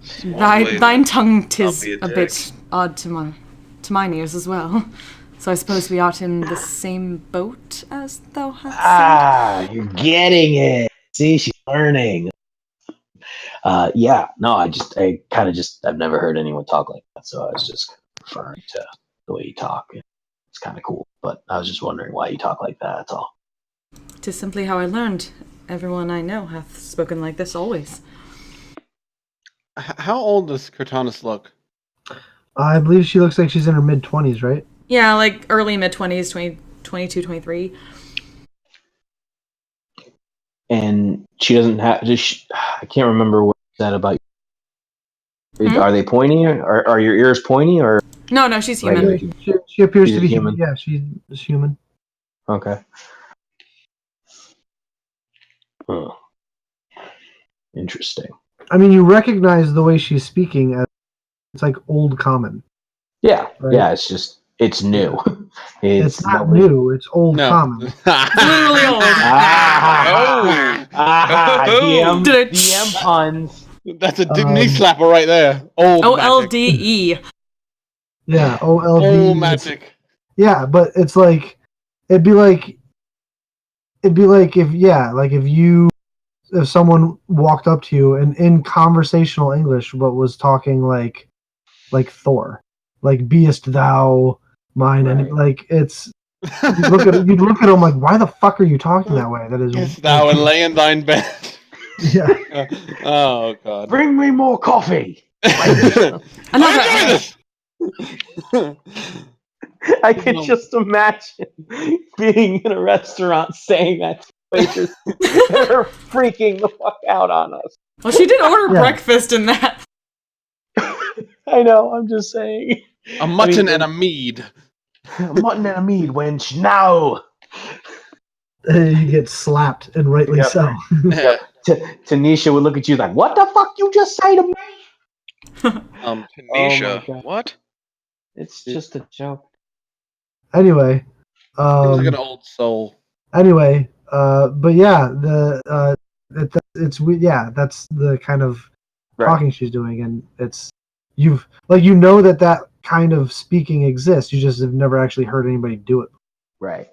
C: it's one way
B: Thine
C: to
B: tongue
C: not
B: tis
C: be
B: a
C: dick.
B: bit odd to mine ears as well. So I suppose we art in the same boat as thou hast said.
D: Ah, you're getting it. See, she's learning. Yeah, no, I've never heard anyone talk like that, so I was just referring to the way you talk. It's kind of cool, but I was just wondering why you talk like that. That's all.
B: 'Tis simply how I learned. Everyone I know hath spoken like this always.
E: How old does Cortanus look?
A: I believe she looks like she's in her mid-20s, right?
B: Yeah, like early mid-20s, 22, 23.
D: And she doesn't have. I can't remember what you said about. Are they pointy? Or are your ears pointy? Or
B: No, she's human.
D: regular?
A: She appears
D: She's
A: to
D: a
A: be
D: human.
A: human. Yeah, she's human.
D: Okay. Huh. Interesting.
A: I mean, you recognize the way she's speaking as it's like old common.
D: Yeah,
A: Right.
D: yeah. It's new.
A: It's not
D: nobody-
A: new. It's old
E: No.
A: common.
B: Literally old.
C: Oh.
D: DM puns.
E: That's a
A: Um,
E: knee slapper right there. Old magic.
B: OLDE.
A: Yeah, OLD.
E: Old magic.
A: Yeah, but it's like it'd be like if someone walked up to you and in conversational English but was talking like Thor, like beest thou mine, and
D: Right.
A: like it's you'd look at him like, why the fuck are you talking that way? That is
E: Yes, thou and lay in thine bed.
A: yeah.
E: Oh god.
D: Bring me more coffee.
B: Another.
D: I can just imagine being in a restaurant saying that to waiters. They're freaking the fuck out on us.
B: Well, she did order
A: Yeah.
B: breakfast in that.
D: I know, I'm just saying.
E: A mutton and a mead.
D: Mutton and a mead, wench, now!
A: You get slapped, and rightly
D: Yep.
A: so.
D: Tanisha would look at you like, what the fuck you just say to me?
C: Tanisha,
D: God.
C: what?
D: It's just a joke.
A: Anyway,
E: Seems like an old soul.
A: anyway, but yeah, that's the kind of talking she's doing, and it's you know that kind of speaking exists. You just have never actually heard anybody do it.
D: Right.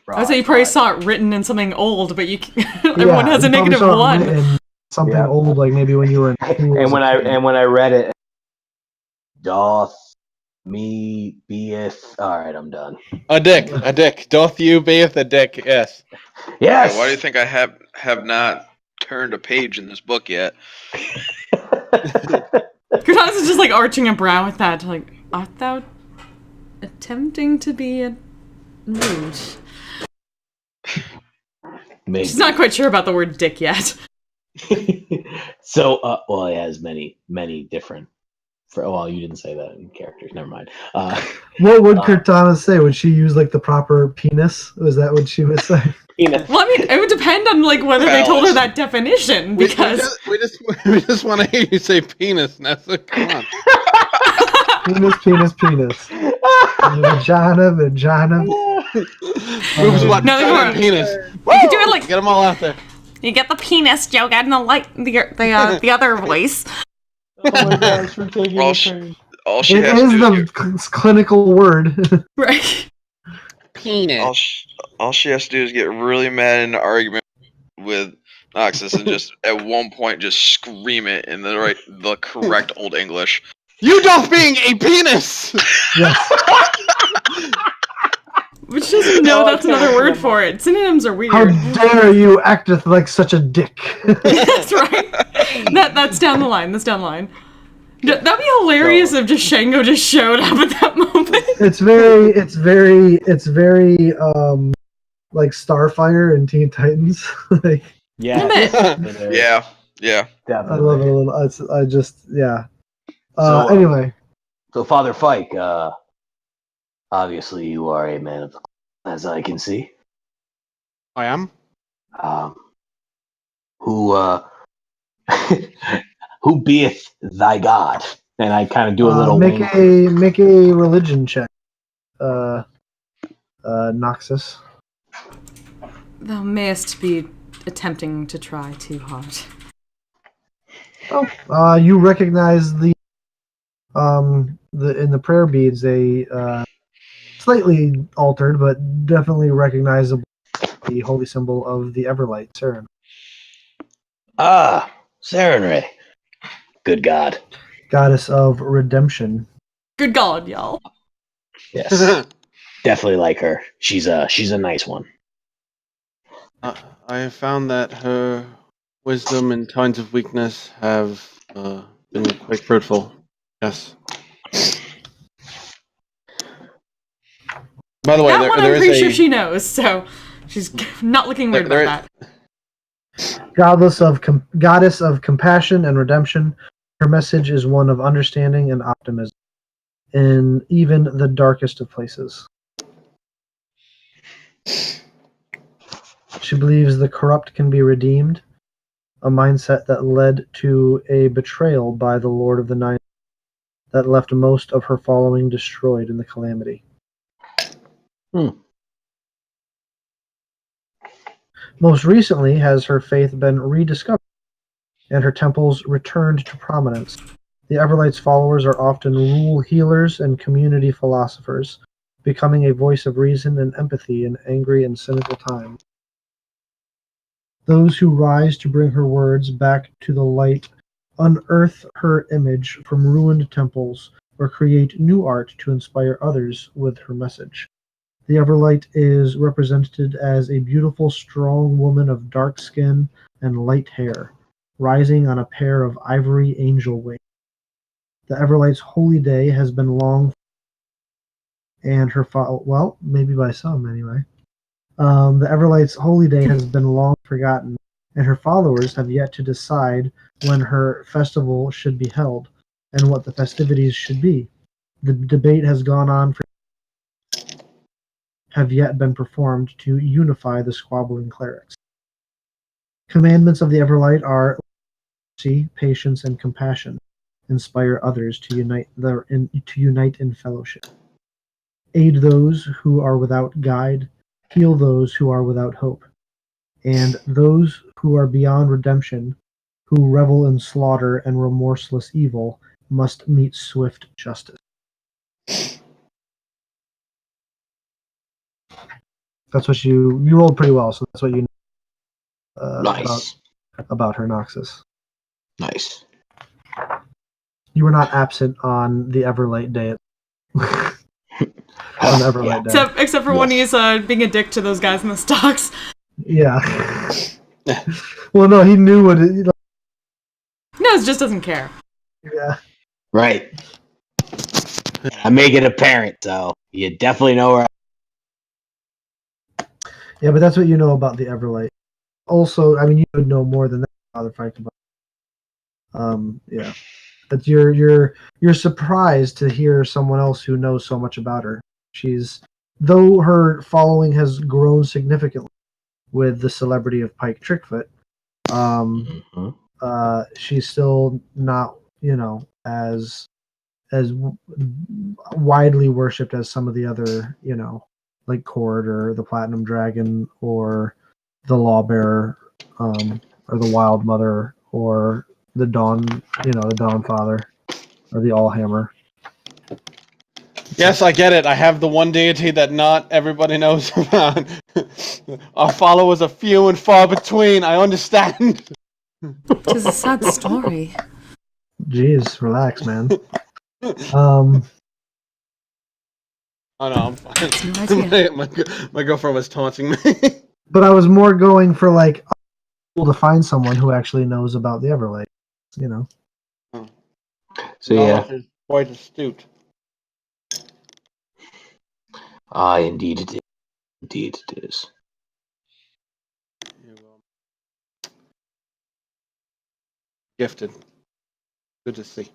B: I would say you probably saw it written in something old, but everyone
A: Yeah,
B: has a
A: you probably
B: negative
A: saw it
B: one.
A: written something
D: Yeah.
A: old, like maybe when you were in school.
D: And when I read it, doth me beeth. All right, I'm done.
E: A dick. Doth you beeth a dick? Yes.
D: Yes.
C: Why do you think I have not turned a page in this book yet?
B: Cortanus is just like arching a brow with that, like, art thou attempting to be a rude?
D: Maybe.
B: She's not quite sure about the word dick yet.
D: So, well, it has many different. Well, you didn't say that in characters. Never mind.
A: What would Cortana say? Would she use like the proper penis? Was that what she would say?
D: Penis.
B: Well, I mean, it would depend on like whether they told her that definition,
E: We
B: because
E: just want to hear you say penis. Now, so come on.
A: Penis. Vagina.
E: Moves what?
B: No, they weren't.
E: Penis.
B: you could do it like
E: Get them all out there.
B: you get the penis joke out in the other voice.
D: Oh my gosh, we're taking
C: All
D: a
C: she,
D: turn.
C: all she
A: It
C: has
A: is
C: to do
A: the clinical word.
B: Right.
E: Penis.
C: all she has to do is get really mad in an argument with Noxus and just at one point just scream it in the correct old English.
E: You doth being a penis.
A: Yes.
B: Which doesn't know that's another word for it. Synonyms are weird.
A: How dare you acteth like such a dick?
B: That's right. That's down the line. That'd be hilarious if just Shango just showed up at that moment.
A: It's very like Starfire and Teen Titans. Like,
D: Yeah.
C: Yeah.
A: I love it a little. I just yeah. Anyway,
D: So, Father Fike, obviously you are a man of the cloth, as I can see.
E: I am.
D: Who who beeth thy god? And I kind of do a little
A: make
D: wink.
A: a religion check, Noxus.
B: Thou mayest be attempting to try too hard.
A: Oh, you recognize the in the prayer beads, a slightly altered but definitely recognizable, the holy symbol of the Everlight, Saren.
D: Ah, Sarenrae. Good God.
A: Goddess of redemption.
B: Good God, y'all.
D: Yes. Definitely like her. She's a nice one.
E: I have found that her wisdom in times of weakness have been quite fruitful. Yes. By the way,
B: That one
E: there
B: I'm
E: is
B: pretty
E: a
B: sure she knows, so she's not looking weird
E: there-
B: about that.
A: Goddess of compassion and redemption. Her message is one of understanding and optimism in even the darkest of places. She believes the corrupt can be redeemed, a mindset that led to a betrayal by the Lord of the Nine that left most of her following destroyed in the calamity. Most recently has her faith been rediscovered, and her temples returned to prominence. The Everlight's followers are often rule healers and community philosophers, becoming a voice of reason and empathy in angry and cynical times. Those who rise to bring her words back to the light unearth her image from ruined temples or create new art to inspire others with her message. The Everlight is represented as a beautiful, strong woman of dark skin and light hair, rising on a pair of ivory angel wings. The Everlight's holy day has been long, and her well, maybe by some anyway. The Everlight's holy day has been long forgotten, and her followers have yet to decide when her festival should be held and what the festivities should be. The debate has gone on for have yet been performed to unify the squabbling clerics. Commandments of the Everlight are mercy, patience, and compassion. Inspire others to unite in fellowship. Aid those who are without guide, heal those who are without hope, and those who are beyond redemption, who revel in slaughter and remorseless evil, must meet swift justice. That's what you rolled pretty well, so that's what you know
D: Nice.
A: about her, Noxus.
D: Nice.
A: You were not absent on the Everlight day. On the Everlight day.
B: Except for when he's being a dick to those guys in the stocks.
A: Yeah. Well, no, he knew what it.
B: No, it just doesn't care.
A: Yeah.
D: Right. I make it apparent, so you definitely know where.
A: Yeah, but that's what you know about the Everlight. Also, I mean, you would know more than that, Father Frank. Yeah. But you're surprised to hear someone else who knows so much about her. Though her following has grown significantly with the celebrity of Pike Trickfoot, she's still not, as widely worshipped as some of the other, like Cord or the Platinum Dragon or the Lawbearer, or the Wild Mother or the Dawn, the Dawn Father or the Allhammer.
E: Yes, I get it. I have the one deity that not everybody knows about. Our followers are few and far between. I understand.
B: Tis a sad story.
A: Jeez, relax, man.
E: Oh no, I'm fine. My girlfriend was taunting me.
A: But I was more going for to find someone who actually knows about the Everlight.
D: So yeah.
E: Is quite astute.
D: Indeed it is. Indeed it is.
E: Gifted. Good to see.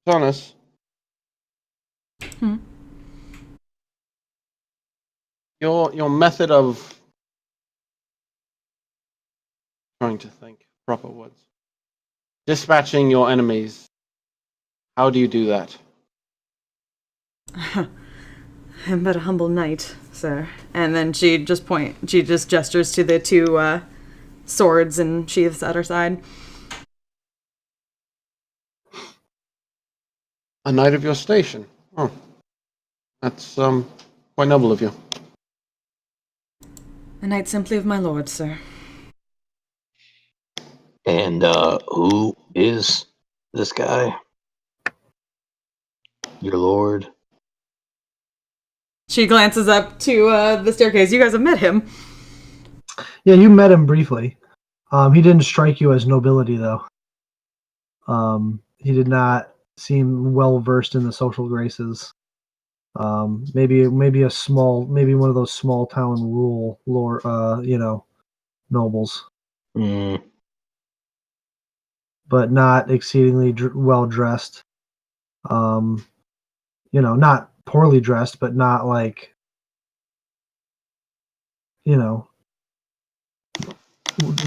E: Jonas. Your method of trying to think proper words. Dispatching your enemies. How do you do that?
B: I'm but a humble knight, sir. And then she just gestures to the two swords and sheaths at her side.
E: A knight of your station. Oh, that's quite noble of you.
B: A knight simply of my lord, sir.
D: And who is this guy? Your lord?
B: She glances up to the staircase. You guys have met him.
A: Yeah, you met him briefly. He didn't strike you as nobility, though. He did not seem well versed in the social graces. Maybe one of those small town rural lord, nobles,
D: Mm.
A: but not exceedingly well dressed. Not poorly dressed, but not like,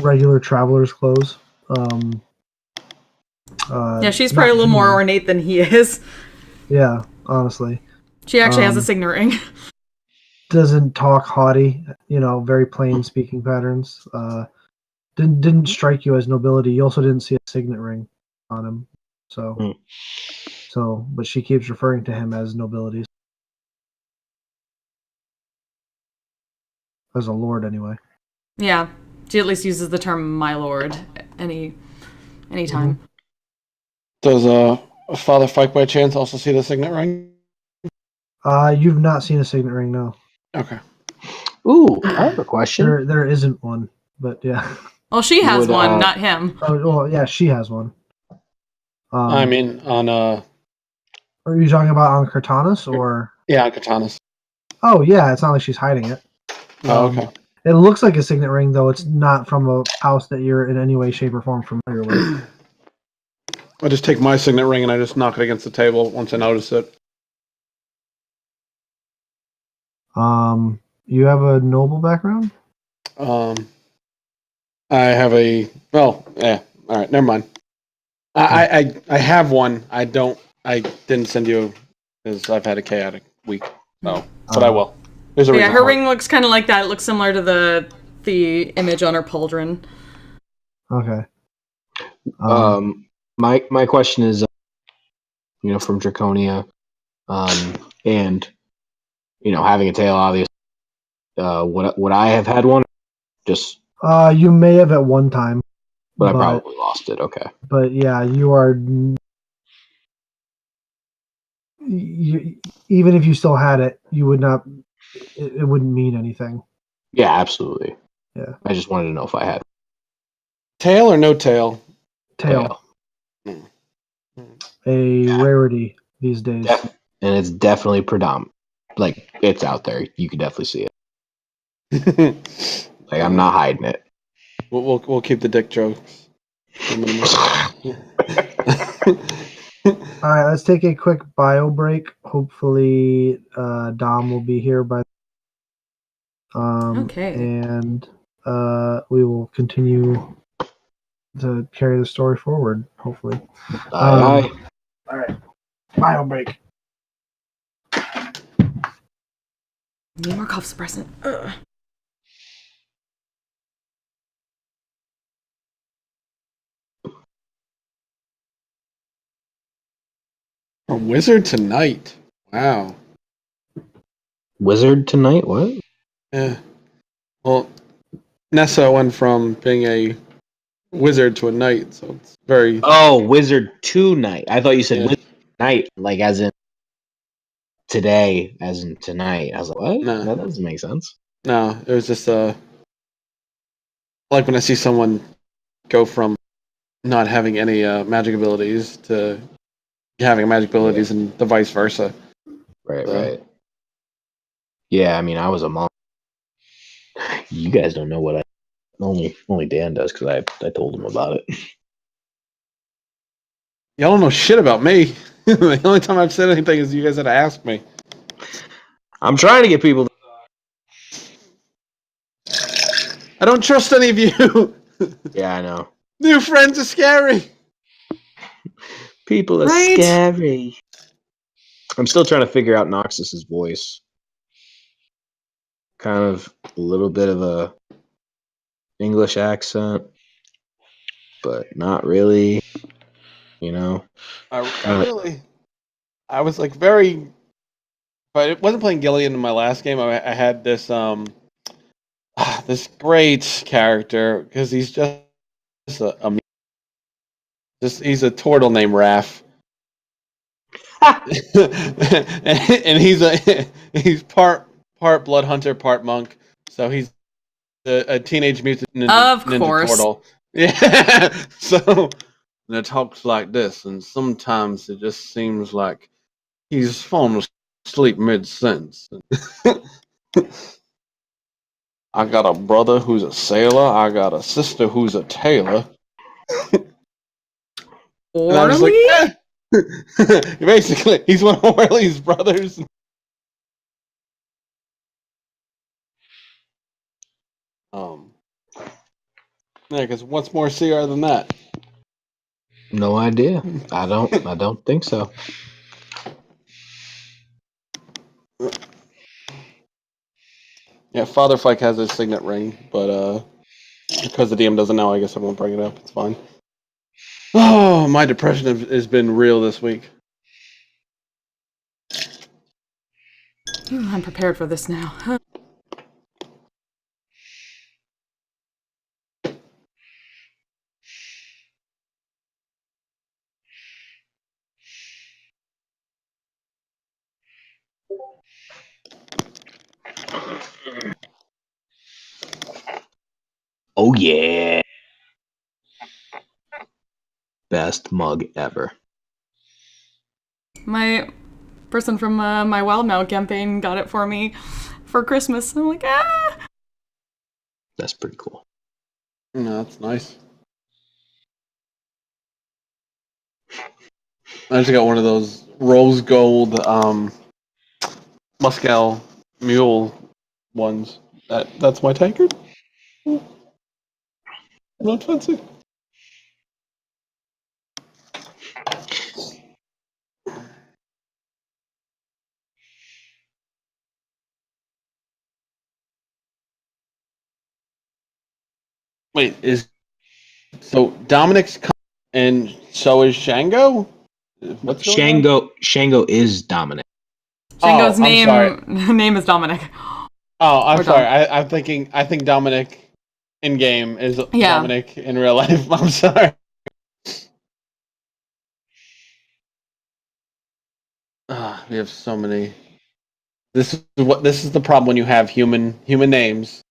A: regular traveler's clothes.
B: Yeah, she's probably a little more ornate than he is.
A: Yeah, honestly.
B: She actually has a signet ring.
A: Doesn't talk haughty, very plain speaking patterns. Didn't strike you as nobility. You also didn't see a signet ring on him. But she keeps referring to him as nobility. As a lord, anyway.
B: Yeah, she at least uses the term "my lord" anytime.
A: Mm-hmm.
E: Does Father Fike by chance also see the signet ring?
A: You've not seen a signet ring, no.
E: Okay.
D: Ooh, I have a question.
A: There isn't one, but yeah.
B: Well, she has one, not him.
A: Oh, well, yeah, she has one.
E: I mean, on
A: Are you talking about on Cortanus or?
E: Yeah, on Katanas.
A: Oh yeah, it's not like she's hiding it.
E: Okay.
A: It looks like a signet ring, though it's not from a house that you're in any way, shape, or form familiar with.
E: I just take my signet ring and I just knock it against the table once I notice it.
A: You have a noble background?
E: I have a. Well, yeah. All right, never mind. I have one. I didn't send you because I've had a chaotic week. So, but I will. There's a reason.
B: Yeah, her ring looks kind of like that. It looks similar to the image on her pauldron.
A: Okay.
D: My question is, from Draconia, and having a tail, obviously. Would I have had one? Just.
A: You may have at one time.
D: But I probably lost it. Okay.
A: But yeah, you are. Even if you still had it, you would not. It wouldn't mean anything.
D: Yeah, absolutely.
A: Yeah.
D: I just wanted to know if I had
E: tail or no tail.
A: Tail. A rarity these days.
D: And it's definitely predominant. Like, it's out there. You can definitely see it. Like, I'm not hiding it.
E: We'll keep the dick jokes.
A: All right, let's take a quick bio break. Hopefully, Dom will be here by.
B: Okay.
A: And we will continue to carry the story forward. Hopefully.
D: Aye.
A: All right, bio break.
B: Need more cough suppressant. Ugh.
E: A wizard tonight. Wow.
D: Wizard tonight? What?
E: Yeah. Well, Nessa went from being a wizard to a knight, so it's very.
D: Oh, wizard tonight. I thought you said
E: Yeah.
D: wizard tonight, like as in today, as in tonight. I was like, what?
E: No.
D: That doesn't make sense.
E: No, it was just like when I see someone go from not having any magic abilities to having magic abilities and the vice versa.
D: Right. Yeah, I mean, I was a monk. You guys don't know what I. Only Dan does because I told him about it.
E: Y'all don't know shit about me. The only time I've said anything is you guys had to ask me.
D: I'm trying to get people.
E: I don't trust any of you.
D: Yeah, I know.
E: New friends are scary.
D: People are
B: Right?
D: scary. I'm still trying to figure out Noxus's voice. Kind of a little bit of a English accent, but not really. You know,
E: I was like very. But it wasn't playing Gillian in my last game. I had this this great character because he's just he's a turtle named Raph. and he's part blood hunter, part monk. So he's a teenage mutant
B: Of
E: ninja
B: course.
E: turtle. Yeah. So and it talks like this, and sometimes it just seems like he's falling asleep mid sentence. I got a brother who's a sailor. I got a sister who's a tailor. And I was like,
B: Orly?
E: basically, he's one of Orly's brothers. Yeah, because what's more CR than that?
D: no idea. I don't think so.
E: Yeah, Father Fike has his signet ring, but because the DM doesn't know, I guess I won't bring it up. It's fine. Oh, my depression has been real this week.
B: I'm prepared for this now.
D: Oh yeah, best mug ever.
B: My person from my Wildmount campaign got it for me for Christmas. I'm like, ah!
D: That's pretty cool.
E: No, that's nice. I just got one of those rose gold Muscal mule ones. That's my tankard. Not fancy. Wait, so Dominic's and so is Shango? What's going on?
D: Shango is dominant.
B: Shango's
E: I'm sorry.
B: name is Dominic.
E: Oh, I'm
B: Or
E: sorry.
B: Dom.
E: I think Dominic in game is
B: Yeah.
E: Dominic in real life. I'm sorry. We have so many. This is the problem when you have human names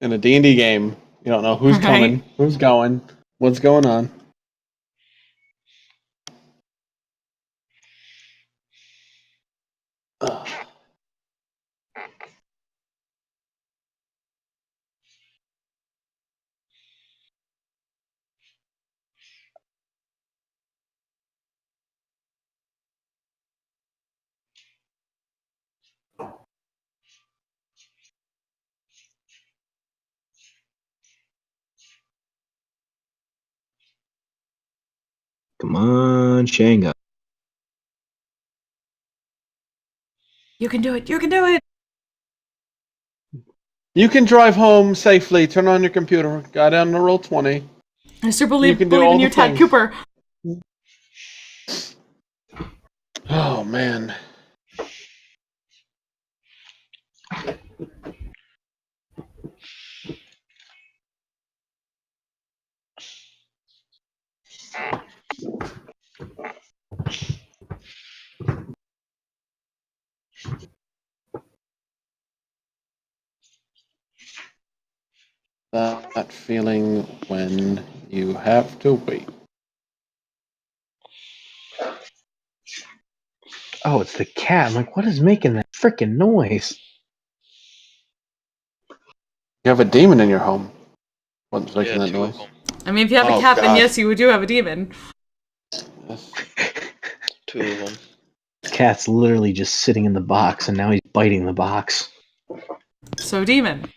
E: in a D&D game. You don't know who's
B: Right.
E: coming, who's going, what's going on.
D: Come on, Shango.
B: You can do it. You can do it.
E: You can drive home safely. Turn on your computer. Got down to roll 20.
B: I still
E: You
B: believe
E: can do
B: in
E: all
B: you,
E: the
B: Tad
E: things.
B: Cooper.
E: Oh man. That feeling when you have to wait.
D: Oh, it's the cat. I'm like, what is making that freaking noise?
E: You have a demon in your home. What's making
C: Yeah,
E: that
C: two of
E: noise?
C: them.
B: I mean, if you have a
E: Oh,
B: cat, then
E: God.
B: yes, you do have a demon.
E: Yes.
C: Two of them.
D: Cat's literally just sitting in the box, and now he's biting the box.
B: So demon.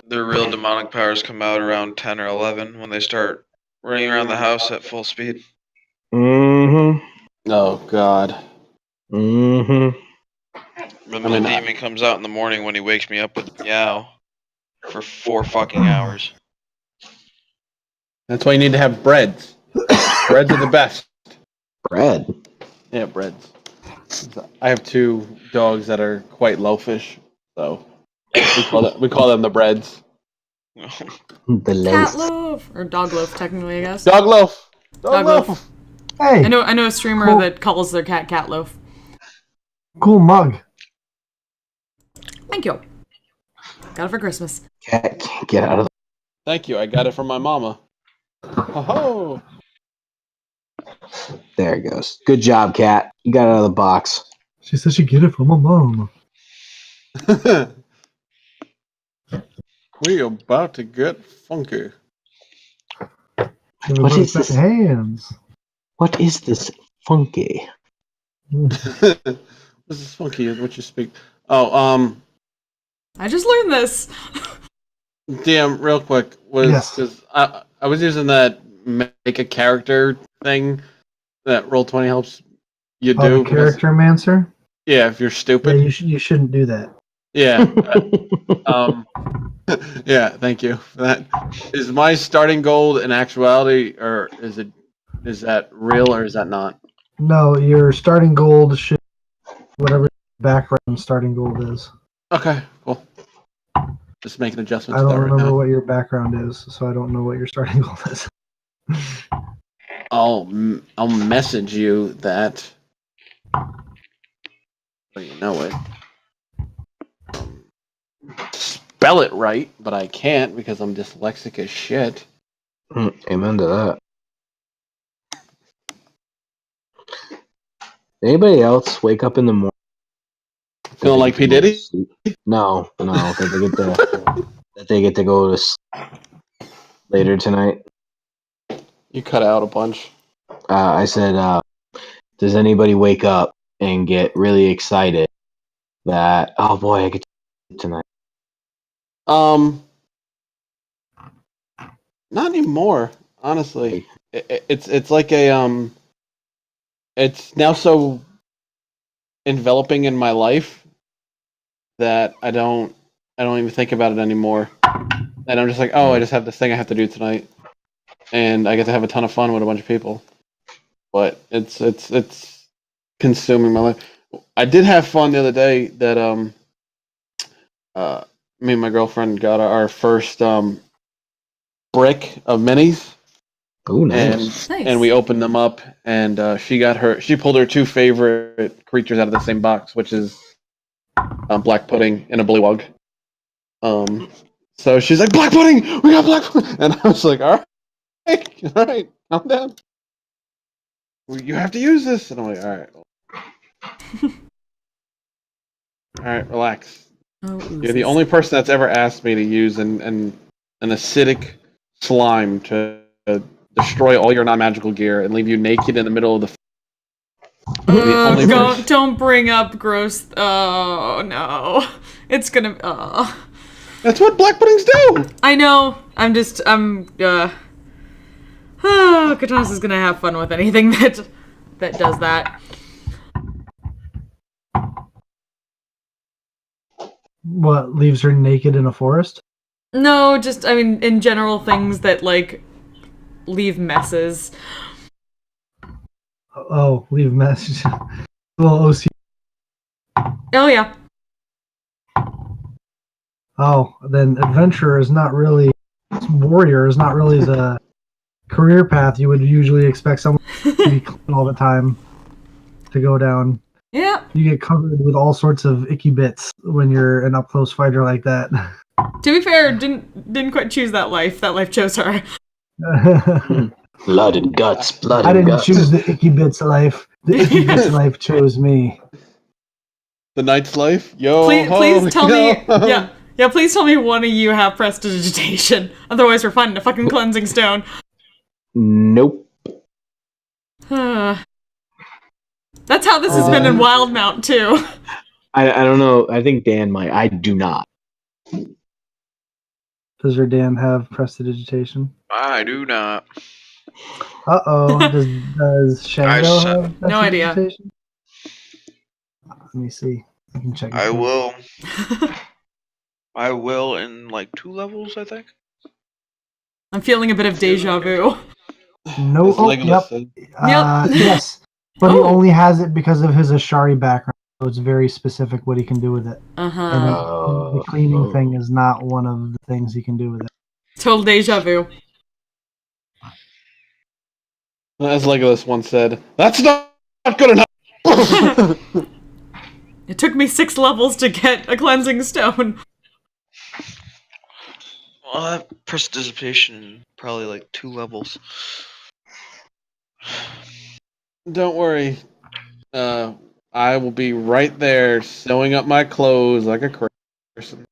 C: They're real demonic powers come out around 10 or 11 when they start running around the house at full speed.
D: Mm-hmm.
E: Oh God.
D: Mm-hmm.
C: Remember the demon comes out in the morning when he wakes me up with meow for 4 fucking hours.
E: That's why you need to have breads. Breads are the best.
D: Bread.
E: Yeah, breads. I have 2 dogs that are quite loafish, so we call them the breads.
D: The
B: Cat
D: loaf.
B: loaf or dog loaf, technically, I guess.
E: Dog loaf.
B: Dog loaf.
A: Hey,
B: I know a streamer
A: Cool.
B: that calls their cat loaf.
A: cool mug.
B: Thank you. Got it for Christmas.
D: Cat can't get out of
E: Thank you. I got it from my mama. Ho
D: There it goes. Good job, Cat. You got it out of the box.
A: She said she get it from her mom.
E: ho. We about to get funky.
A: Give her
D: What
A: both
D: is
A: set
D: this?
A: hands.
D: What is this funky?
E: This is funky. What you speak? Oh,
B: I just learned this.
E: DM, real quick was
A: Yes.
E: because I was using that make a character thing that Roll20 helps you
A: Oh,
E: do.
A: the character mancer?
E: Yeah, if you're
A: Yeah,
E: stupid.
A: you shouldn't do that.
E: Yeah. Yeah. Thank you for that. Is my starting goal in actuality, or is that real or is that not?
A: No, your starting gold should whatever background starting gold is.
E: Okay, cool. Just making
A: I
E: adjustments to
A: don't
E: that right
A: remember
E: now.
A: what your background is, so I don't know what your starting gold is.
E: I'll message you that. So you know it. Spell it right, but I can't because I'm dyslexic as shit.
D: Amen to that. Anybody else wake up in the morning?
E: Feeling like P. Diddy?
D: No, that they get to go to sleep later tonight.
E: You cut out a bunch.
D: I said, does anybody wake up and get really excited that, oh boy, I get to sleep tonight?
E: Not anymore. Honestly, it's like a it's now so enveloping in my life that I don't even think about it anymore. And I'm just like, oh, I just have this thing I have to do tonight, and I get to have a ton of fun with a bunch of people. But it's consuming my life. I did have fun the other day that me and my girlfriend got our first brick of minis.
D: Oh, nice.
E: And we opened them up, and she pulled her 2 favorite creatures out of the same box, which is black pudding and a bullywug. So she's like, black pudding, we got black pudding, and I was like, all right, calm down. You have to use this, and I'm like, all right, relax.
B: Oh,
E: You're the only person that's ever asked me to use an acidic slime to destroy all your non-magical gear and leave you naked in the middle of the.
B: Don't bring up gross. Oh no, it's gonna.
E: That's what black puddings do.
B: I know. Katanas is gonna have fun with anything that does that.
A: What, leaves her naked in a forest?
B: No, just in general, things that like leave messes.
A: Oh, leave message. Well, OC.
B: Oh yeah.
A: Oh, then adventurer is not really. Warrior is not really the career path you would usually expect someone to be clean all the time to go down.
B: Yeah.
A: You get covered with all sorts of icky bits when you're an up close fighter like that.
B: To be fair, didn't quite choose that life. That life chose her.
D: Blood and guts.
A: I didn't choose the icky bits life. The icky bits life chose me.
E: The knight's life? Yo,
B: please tell me. Yeah, please tell me one of you have prestidigitation. Otherwise, we're finding a fucking cleansing stone.
D: Nope.
B: That's how this has been in Wildmount, too.
D: I don't know. I think Dan might. I do not.
A: Does your Dan have prestidigitation?
C: I do not.
A: Uh-oh. Does Shango
C: said-
A: have
B: No idea.
A: prestidigitation? Let me see. I can check.
C: I will. I will in like 2 levels, I think.
B: I'm feeling a bit of deja vu.
A: No.
E: As
A: Oh,
E: Legolas
A: yep.
E: said.
A: Yes. But he
B: Oh.
A: only has it because of his Ashari background, so it's very specific what he can do with it.
B: Uh-huh.
A: And the cleaning thing is not one of the things he can do with it.
B: Total deja vu.
E: As Legolas once said, "That's not good enough."
B: It took me 6 levels to get a cleansing stone.
C: Well, I have prestidigitation in probably like 2 levels.
E: Don't worry. I will be right there sewing up my clothes like a person.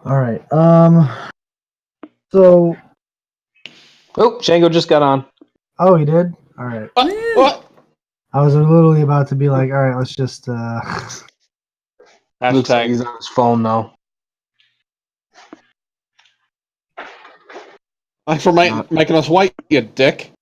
A: All right. So.
D: Oh, Shango just got on.
A: Oh, he did. All right.
E: What?
A: I was literally about to be like, all right, let's just.
D: Looks like he's
E: Hashtag.
D: on his phone now.
E: Thanks for making us white, you dick.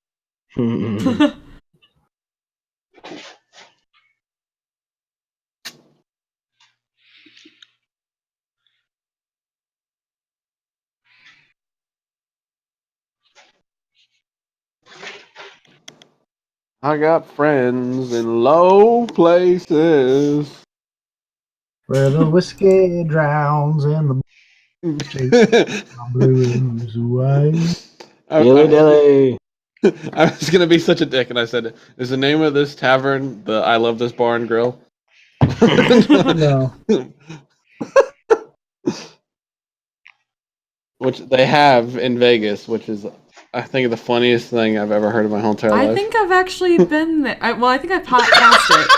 E: I got friends in low places.
A: Where the whiskey drowns and the blue is white.
D: Dilly dilly.
E: I was gonna be such a dick, and I said, "Is the name of this tavern the I Love This Bar and Grill?"
A: No.
E: Which they have in Vegas, which is, I think, the funniest thing I've ever heard in my whole entire life.
B: I think I've actually been there. I think I passed it.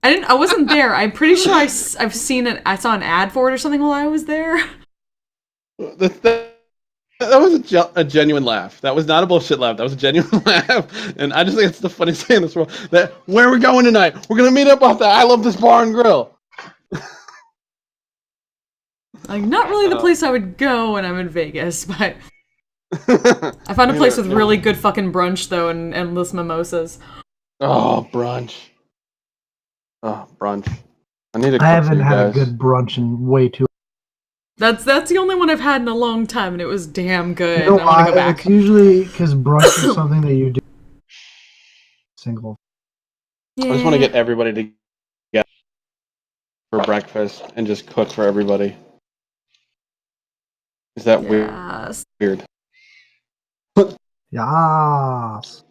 B: I wasn't there. I'm pretty sure I've seen it. I saw an ad for it or something while I was there.
E: That was a genuine laugh. That was not a bullshit laugh. That was a genuine laugh, and I just think it's the funniest thing in this world. That where are we going tonight? We're gonna meet up off the I Love This Bar and Grill.
B: Like, not really the place I would go when I'm in Vegas, but I found a place with really good fucking brunch though, and endless mimosas.
E: Oh, brunch. Oh, brunch. I need to cook
A: I
E: for
A: haven't
E: you
A: had a
E: guys.
A: good brunch in way too.
B: That's the only one I've had in a long time, and it was damn good.
A: You know
B: I want to go
A: why?
B: back.
A: It's usually because brunch is something that you do single.
B: Yeah.
E: I just want to get everybody together for breakfast and just cook for everybody. Is that
B: Yes.
E: weird?
A: Yes.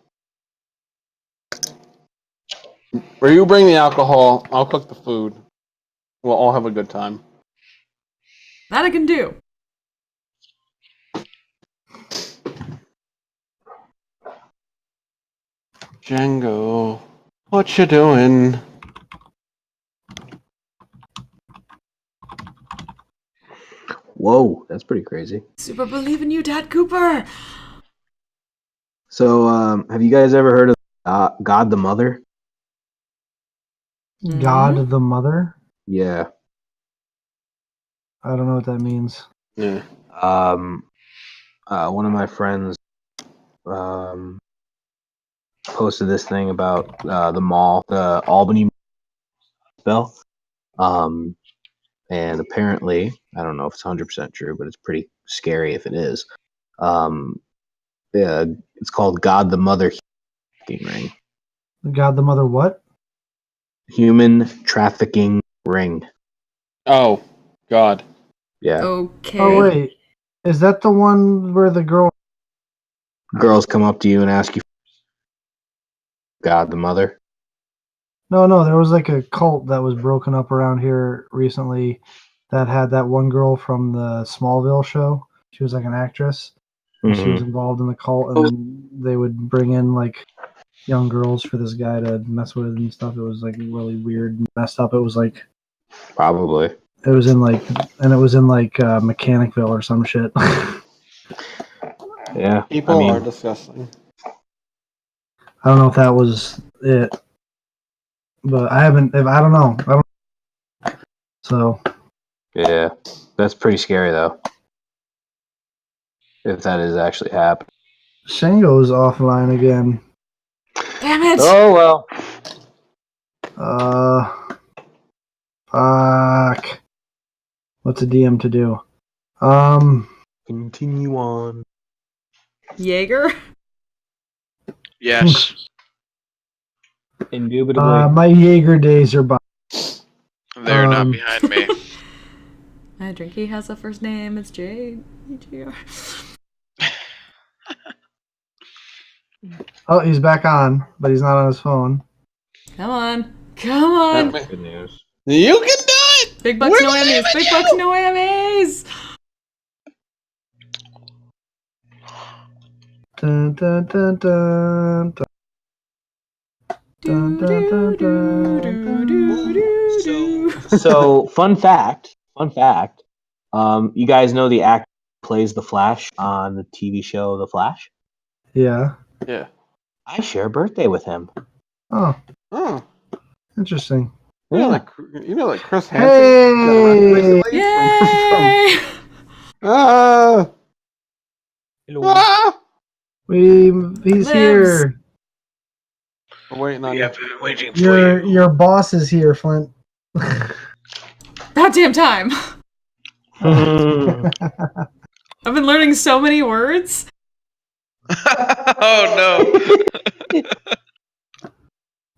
E: Where you bring the alcohol, I'll cook the food. We'll all have a good time.
B: That I can do.
E: Django, what you doing?
D: Whoa, that's pretty crazy.
B: Super believe in you, Dad Cooper.
D: So, have you guys ever heard of God the Mother?
A: God the Mother?
D: Yeah.
A: I don't know what that means.
E: Yeah.
D: One of my friends posted this thing about the mall, the Albany Bell. And apparently, I don't know if it's 100% true, but it's pretty scary if it is. Yeah, it's called God the Mother Ring.
A: God the Mother what?
D: Human trafficking ring.
E: Oh, God.
D: Yeah.
B: Okay.
A: Oh wait, is that the one where the girl?
D: Girls come up to you and ask you, God the Mother.
A: No, there was like a cult that was broken up around here recently that had that one girl from the Smallville show. She was like an actress. And she was involved in the cult, and they would bring in like young girls for this guy to mess with and stuff. It was like really weird and messed up. It was like
D: Probably.
A: it was in like Mechanicville or some shit.
D: Yeah.
E: People
D: I mean,
E: are disgusting.
A: I don't know if that was it. but I haven't. I don't know. I don't. So
D: Yeah, that's pretty scary though. If that is actually happening.
A: Shango's offline again.
B: Damn it!
D: Oh well.
A: Fuck. What's a DM to do?
D: Continue on.
B: Jaeger?
C: Yes.
D: Indubitably.
A: My Jaeger days are by.
C: They're not behind me.
B: My drinky has a first name. It's Jade.
A: Oh, he's back on, but he's not on his phone.
B: Come on. Come on.
D: Good news.
E: You can do it!
B: Big bucks, no whammies. Big bucks, no whammies.
A: Dun, dun, dun, dun, dun. Dun, dun, dun, dun, dun.
D: So, fun fact. You guys know the actor who plays the Flash on the TV show The Flash?
A: Yeah.
E: Yeah.
D: I share a birthday with him.
A: Oh,
E: Oh.
A: interesting.
E: You know,
D: Yeah.
E: like Chris Hansen got arrested recently
B: Yay!
E: from
A: He's
B: Lives.
A: here.
E: We're waiting on
C: We
E: you.
C: have been waiting for you.
A: Your boss is here, Flint.
B: About damn time. I've been learning so many words.
C: Oh no.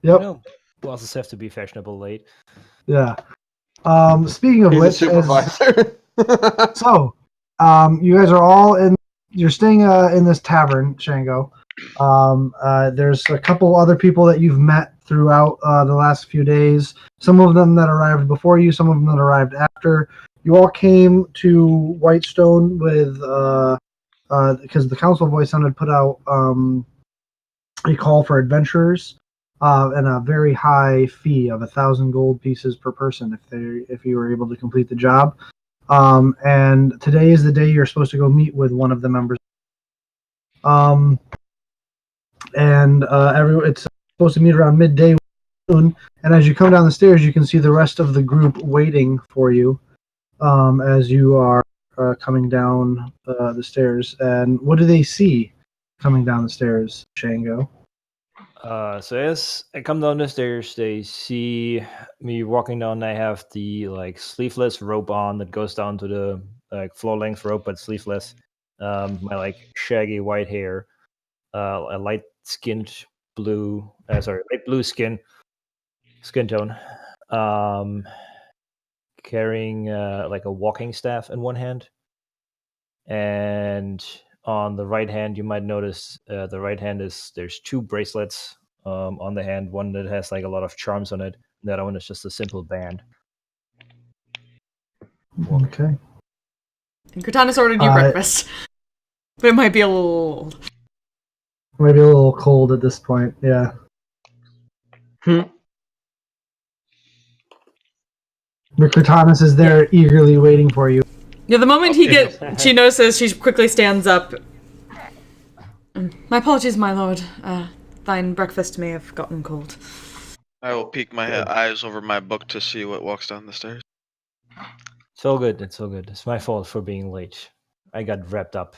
A: Yep.
I: No, bosses have to be fashionable late.
A: Yeah. Speaking of
E: He's a
A: which,
E: supervisor.
A: you guys are all in. You're staying in this tavern, Shango. There's a couple other people that you've met throughout the last few days. Some of them that arrived before you, some of them that arrived after. You all came to Whitestone with because the Council of Whitestone had put out a call for adventurers and a very high fee of 1,000 gold pieces per person if you were able to complete the job. And today is the day you're supposed to go meet with one of the members. It's supposed to meet around midday. And as you come down the stairs, you can see the rest of the group waiting for you as you are coming down the stairs. And what do they see coming down the stairs, Shango?
I: So as I come down the stairs, they see me walking down. I have the sleeveless rope on that goes down to the floor length rope, but sleeveless. My shaggy white hair, a light blue skin tone. Carrying a walking staff in one hand, and on the right hand, you might notice there's two bracelets on the hand. One that has a lot of charms on it. And the other one is just a simple band.
A: Okay.
B: And Cortana's ordered you breakfast. But it might be a little old.
A: Maybe a little cold at this point, yeah. Cortanus is there eagerly waiting for you.
B: Yeah, the moment she notices, she quickly stands up. My apologies, my lord. Thine breakfast may have gotten cold.
C: I will peek my eyes over my book to see what walks down the stairs.
I: It's all good. It's my fault for being late. I got wrapped up.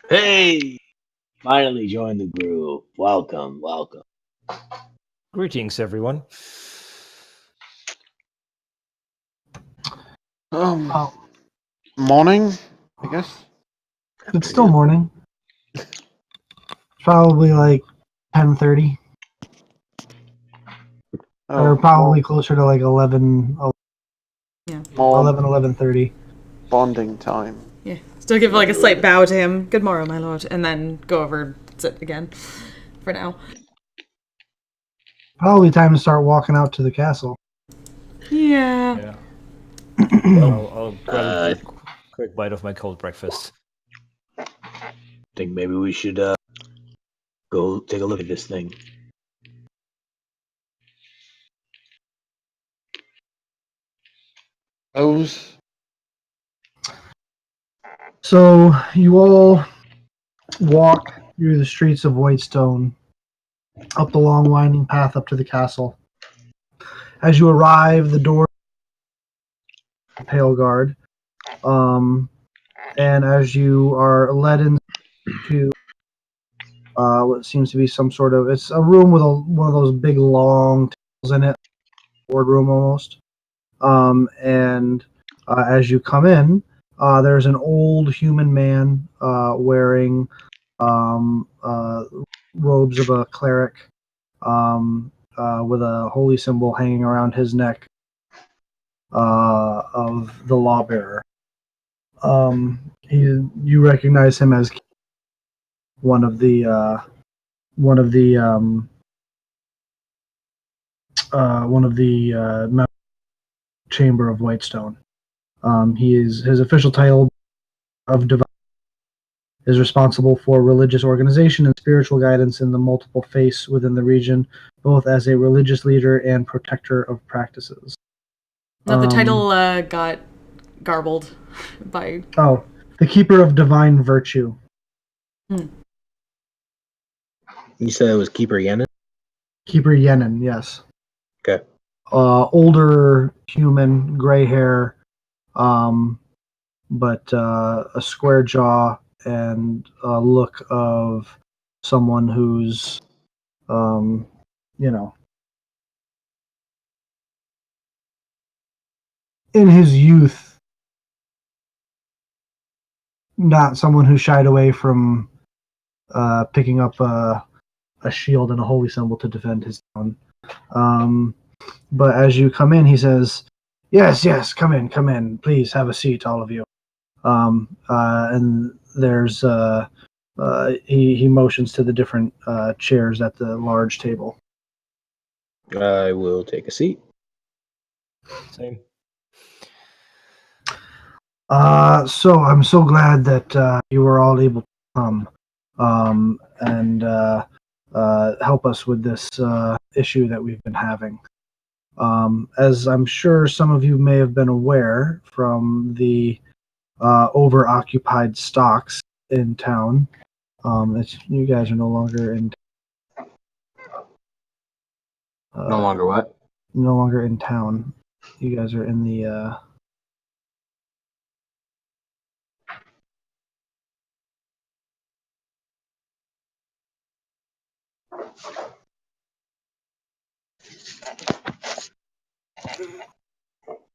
D: Hey! Finally joined the group. Welcome.
I: Greetings, everyone.
E: Morning, I guess.
A: It's still morning. Probably 10:30. Or probably closer to 11.
B: Yeah.
A: 11:30.
E: Bonding time.
B: Yeah. Still give a slight bow to him. Good morrow, my lord. And then go over and sit again. For now.
A: Probably time to start walking out to the castle.
B: Yeah.
I: I'll grab a quick bite of my cold breakfast.
D: Think maybe we should go take a look at this thing.
A: So you all walk through the streets of Whitestone up the long winding path up to the castle. As you arrive, the door Pale Guard, and as you are led into what seems to be some sort of, it's a room with one of those big long tables in it, boardroom almost. And as you come in, there's an old human man wearing robes of a cleric, with a holy symbol hanging around his neck of the lawbearer. You recognize him as one of the Chamber of Whitestone. His official title of divine is responsible for religious organization and spiritual guidance in the multiple faiths within the region, both as a religious leader and protector of practices.
B: No, the title got garbled by...
A: Oh, the Keeper of Divine Virtue.
D: You said it was Keeper Yenin?
A: Keeper Yenin, yes.
D: Okay.
A: Older human, gray hair, but a square jaw and a look of someone who's, in his youth, not someone who shied away from picking up a shield and a holy symbol to defend his town. But as you come in, he says, yes, come in, please have a seat, all of you. And there's he motions to the different chairs at the large table.
D: I will take a seat.
I: Same.
A: So I'm so glad that you were all able to come and help us with this issue that we've been having. As I'm sure some of you may have been aware from the over-occupied stocks in town, you guys are no longer in.
D: No longer what?
A: No longer in town. You guys are in the.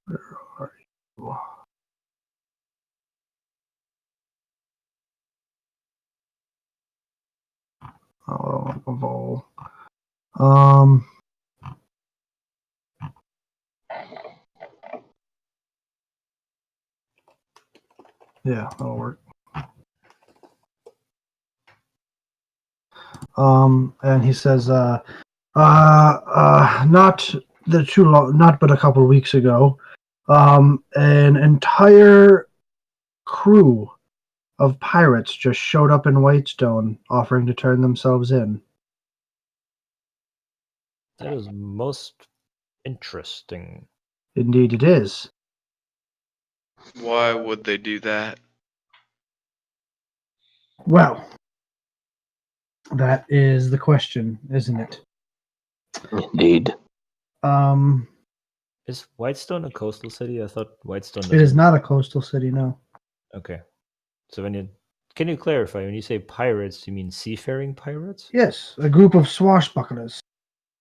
A: Where are you? Oh, yeah, that'll work. And he says, not but a couple of weeks ago, an entire crew of pirates just showed up in Whitestone, offering to turn themselves in.
I: That is most interesting.
A: Indeed, it is.
C: Why would they do that?
A: Well, that is the question, isn't it?
D: Indeed.
I: Is Whitestone a coastal city? I thought Whitestone.
A: It is not a coastal city, no.
I: Okay. So can you clarify, when you say pirates, you mean seafaring pirates?
A: Yes, a group of swashbucklers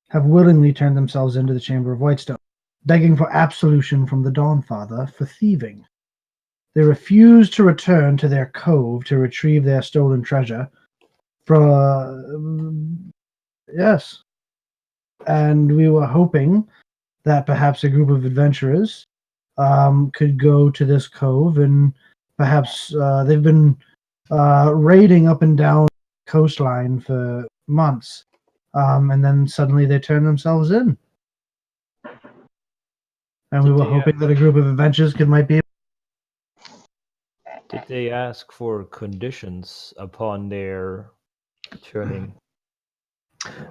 A: have willingly turned themselves into the Chamber of Whitestone, begging for absolution from the Dawnfather for thieving. They refuse to return to their cove to retrieve their stolen treasure. Yes. And we were hoping that perhaps a group of adventurers could go to this cove, and perhaps they've been raiding up and down the coastline for months, and then suddenly they turn themselves in. And we were hoping that a group of adventurers might be able.
I: Did they ask for conditions upon their turning?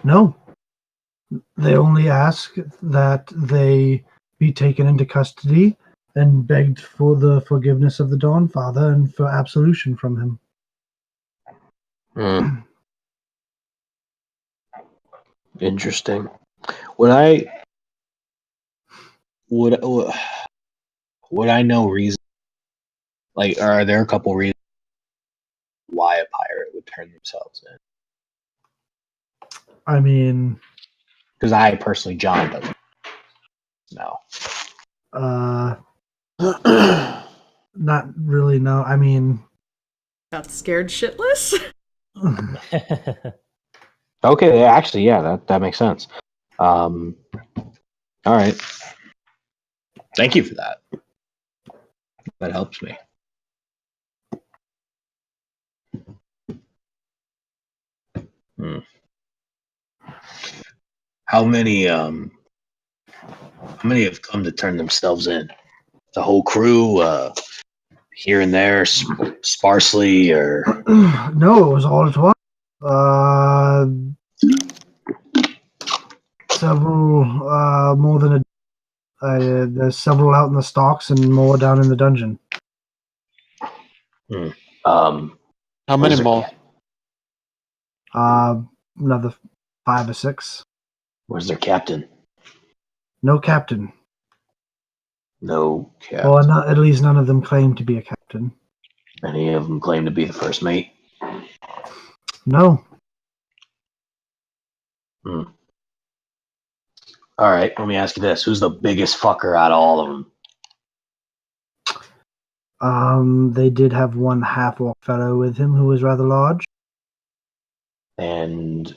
A: No. They only ask that they be taken into custody and begged for the forgiveness of the Dawnfather and for absolution from him.
D: Interesting. Would I would I know reason? Like, are there a couple reasons why a pirate would turn themselves in?
A: I mean,
D: Because I personally, John doesn't know.
A: not really. No, I mean,
B: Got scared shitless?
D: Okay, actually, yeah, that makes sense. All right. Thank you for that. That helps me. Hmm. How many have come to turn themselves in? The whole crew, here and there, sparsely, or
A: no, it was all at once. Several, more than a. There's several out in the stocks and more down in the dungeon.
D: um,
E: How
D: Was
E: many
D: there-
E: more?
A: Another 5 or 6.
D: where's their captain?
A: No captain.
D: No captain.
A: Or not, at least none of them claim to be a captain.
D: Any of them claim to be the first mate?
A: No.
D: All right, let me ask you this: who's the biggest fucker out of all of them?
A: They did have one half-orc fellow with him who was rather large.
D: And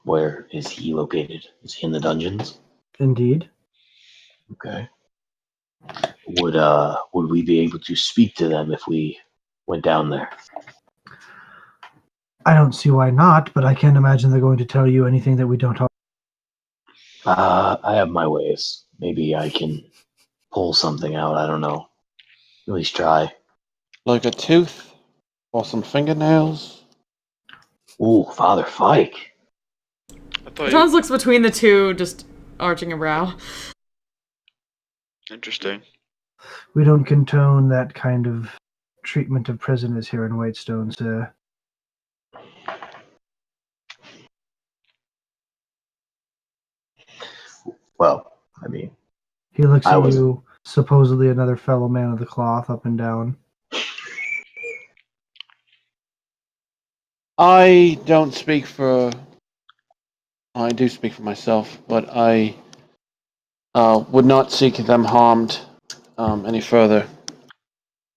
D: where is he located? Is he in the dungeons?
A: Indeed.
D: Okay. Would we be able to speak to them if we went down there?
A: I don't see why not, but I can't imagine they're going to tell you anything that we don't talk.
D: I have my ways. Maybe I can pull something out. I don't know. At least try.
E: Like a tooth or some fingernails?
D: Ooh, Father Fike.
C: I thought
B: Thomas looks between the two, just arching a brow.
C: Interesting.
A: We don't condone that kind of treatment of prisoners here in Whitestone, sir.
D: Well, I mean,
A: He looks
D: I
A: at
D: was-
A: you, supposedly another fellow man of the cloth, up and down.
E: I don't speak for. I do speak for myself, but I would not seek them harmed any further.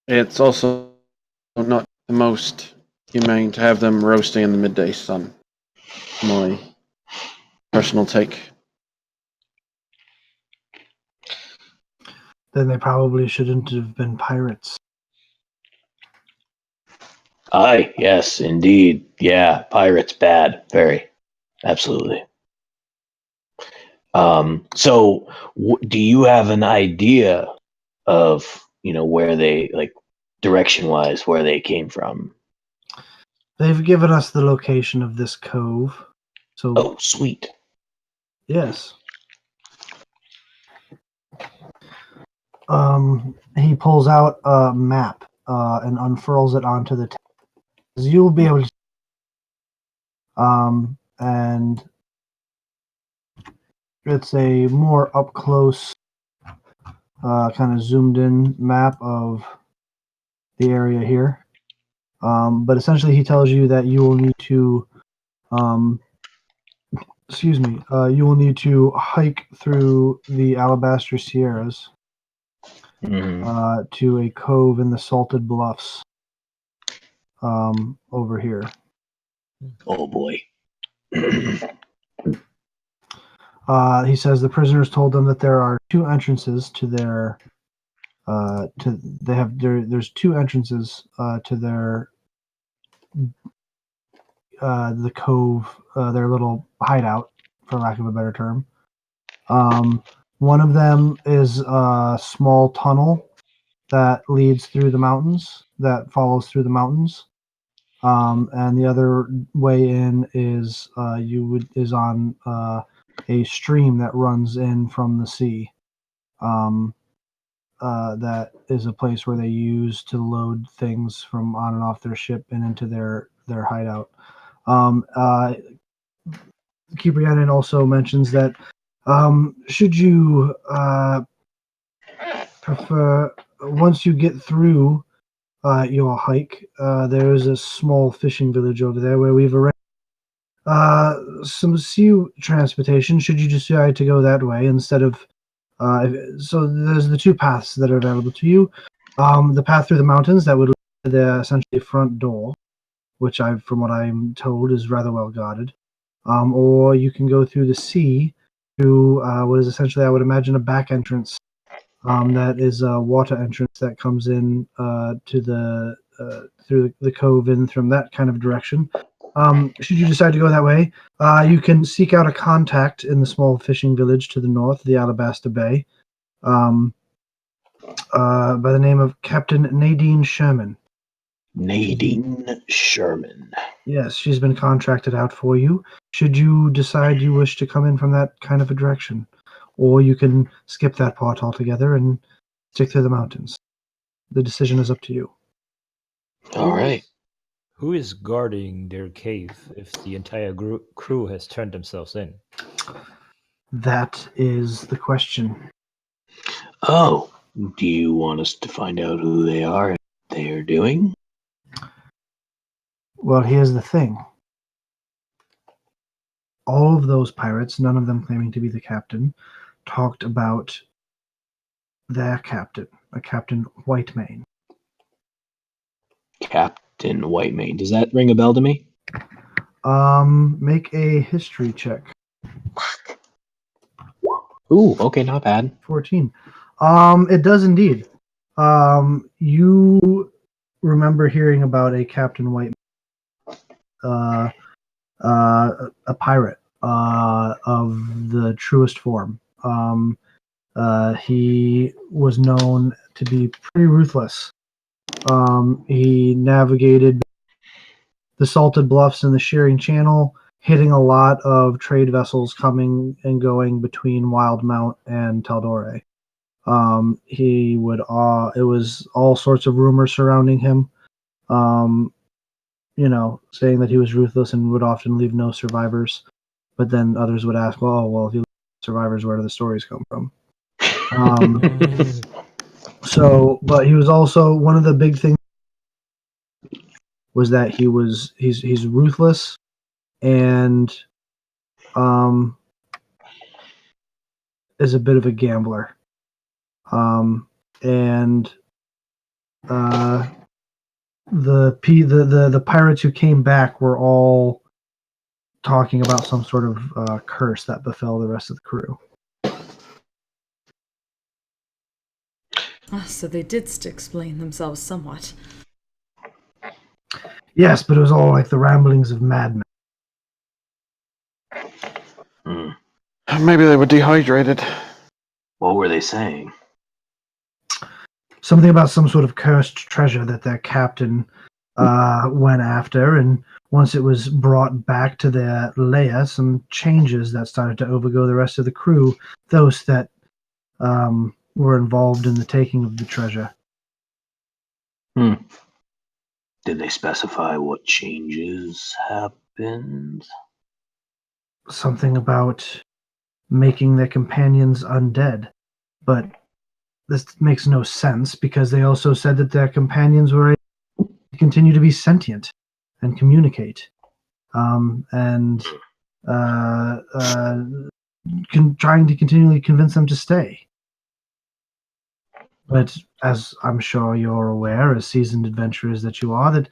E: It's also not the most humane to have them roasting in the midday sun. My personal take.
A: Then they probably shouldn't have been pirates.
D: Aye, yes, indeed. Yeah, pirates bad. Very. Absolutely. So do you have an idea of, where they, like, direction-wise, where they came from?
A: They've given us the location of this cove. So,
D: Oh, sweet.
A: yes. He pulls out a map and unfurls it onto the table. You'll be able to. And it's a more up close, kind of zoomed in map of the area here. But essentially, he tells you that you will need to, you will need to hike through the Alabaster Sierras to a cove in the Salted Bluffs over here.
D: Oh boy.
A: He says the prisoners told them that there are 2 entrances to their there's 2 entrances to their the cove, their little hideout, for lack of a better term. One of them is a small tunnel that leads through the mountains, that follows through the mountains. And the other way in is on a stream that runs in from the sea. That is a place where they use to load things from on and off their ship and into their hideout. Kiprianin also mentions that should you prefer, once you get through your hike, there is a small fishing village over there where we've arranged some sea transportation. Should you decide to go that way instead of, so there's the two paths that are available to you. The path through the mountains that would lead to the essentially front door, which from what I'm told, is rather well guarded. Or you can go through the sea to what is essentially, I would imagine, a back entrance. That is a water entrance that comes in to the through the cove and from that kind of direction. Should you decide to go that way, you can seek out a contact in the small fishing village to the north, the Alabaster Bay, by the name of Captain Nadine Sherman.
D: Nadine Sherman.
A: Yes, she's been contracted out for you. Should you decide you wish to come in from that kind of a direction, or you can skip that part altogether and stick through the mountains. The decision is up to you.
D: All right.
I: Who is guarding their cave if the entire crew has turned themselves in?
A: That is the question.
D: Oh, do you want us to find out who they are and what they are doing?
A: Well, here's the thing. All of those pirates, none of them claiming to be the captain, talked about their captain, a Captain Whitemane.
D: Captain Whitemane. Does that ring a bell to me?
A: Make a history check.
D: Ooh, okay, not bad.
A: 14. It does indeed. You remember hearing about a Captain Whitemane, a pirate of the truest form. He was known to be pretty ruthless. He navigated the Salted Bluffs and the Shearing Channel, hitting a lot of trade vessels coming and going between Wildmount and Taldore. He would, it was all sorts of rumors surrounding him, saying that he was ruthless and would often leave no survivors. But then others would ask, well, if you leave survivors, where do the stories come from? But he was also, one of the big things was that he's ruthless and is a bit of a gambler. The pirates who came back were all talking about some sort of curse that befell the rest of the crew.
B: So they did explain themselves somewhat.
A: Yes, but it was all like the ramblings of madmen.
E: Maybe they were dehydrated.
D: What were they saying?
A: Something about some sort of cursed treasure that their captain went after, and once it was brought back to their lair, some changes that started to overgo the rest of the crew, those that were involved in the taking of the treasure.
D: Did they specify what changes happened?
A: Something about making their companions undead, but this makes no sense because they also said that their companions were able to continue to be sentient and communicate, trying to continually convince them to stay. But as I'm sure you're aware, as seasoned adventurers that you are, that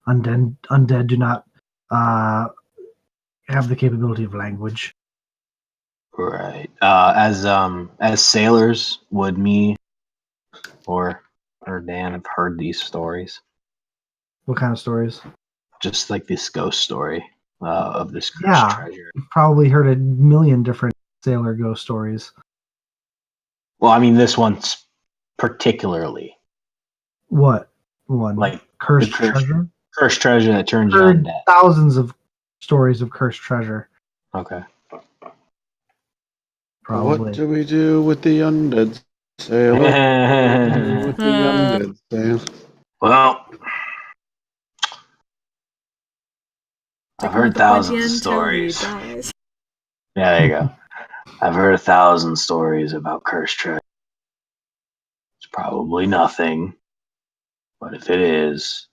A: undead do not have the capability of language.
D: Right. As sailors, would me or Dan have heard these stories?
A: What kind of stories?
D: Just like this ghost story of this cursed treasure.
A: You've probably heard a million different sailor ghost stories.
D: Well, I mean, this one's particularly.
A: What one?
D: Like
A: cursed treasure?
D: Cursed treasure that turns you undead.
A: Thousands of stories of cursed treasure.
D: Okay.
A: Probably.
E: What do we do with the undead sailor? What do we do with the undead sailor?
D: Well, I've heard thousands of stories. Yeah, there you go. I've heard 1,000 stories about cursed treasure. It's probably nothing, but if it is,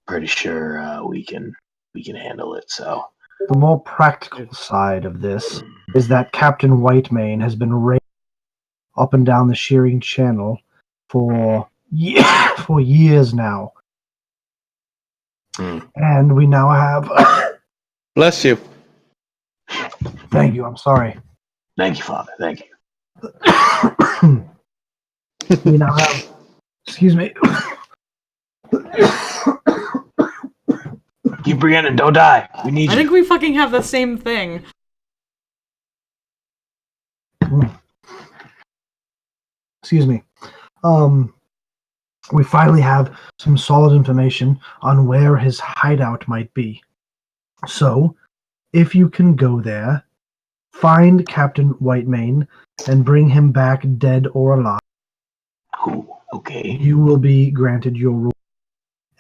D: pretty sure we can handle it. So
A: The more practical side of this is that Captain Whitemane has been raiding up and down the Shearing Channel for years now. And we now have...
E: Bless you.
A: Thank you, I'm sorry.
D: thank you, Father. Thank you.
A: We now have... Excuse me.
D: Keep Brianna, don't die. We need
B: I
D: you.
B: think we fucking have the same thing.
A: Excuse me. We finally have some solid information on where his hideout might be. So, if you can go there, find Captain Whitemane, and bring him back dead or alive,
D: Okay.
A: you will be granted your reward.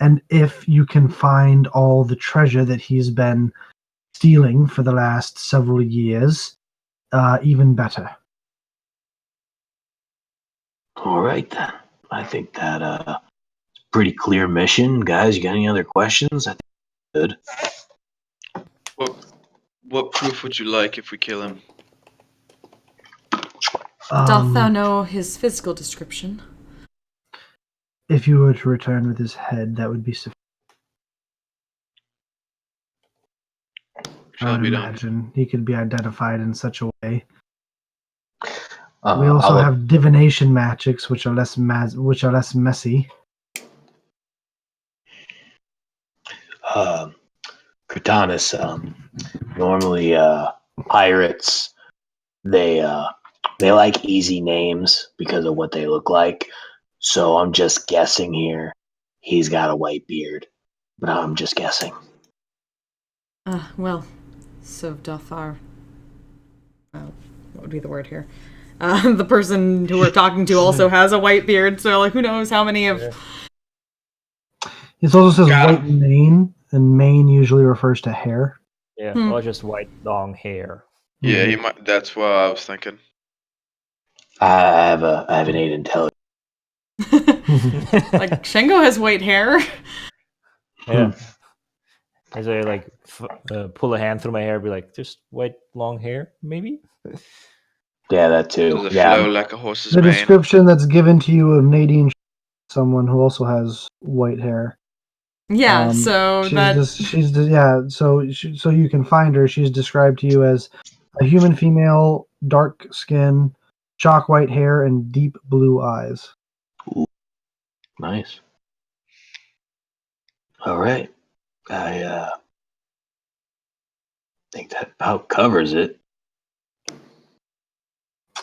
A: And if you can find all the treasure that he's been stealing for the last several years, even better.
D: All right then. I think that it's a pretty clear mission, guys. You got any other questions? I think good.
C: What proof would you like if we kill him?
B: Doth thou know his physical description?
A: If you were to return with his head, that would be sufficient. I would imagine he could be identified in such a way. We also have divination magics, which are less messy.
D: Krytanis, normally pirates they like easy names because of what they look like. So I'm just guessing here. He's got a white beard, but I'm just guessing.
B: Well, so doth our... what would be the word here? The person who we're talking to also has a white beard, so like, who knows how many of...
A: It also says white mane, and mane usually refers to hair.
I: Yeah, or just white long hair.
C: Yeah, he might. That's what I was thinking.
D: I have an 8 intelligence.
B: Like, Shengo has white hair.
I: Yeah. As I like pull a hand through my hair, be like, just white long hair, maybe.
D: Yeah, that too.
C: Does it
D: Yeah,
C: flow like a horse's
A: The
C: mane?
A: description that's given to you of Nadine, someone who also has white hair.
B: Yeah, so
A: so you can find her. She's described to you as a human female, dark skin, chalk white hair, and deep blue eyes.
D: Ooh, nice. All right, I think that about covers it.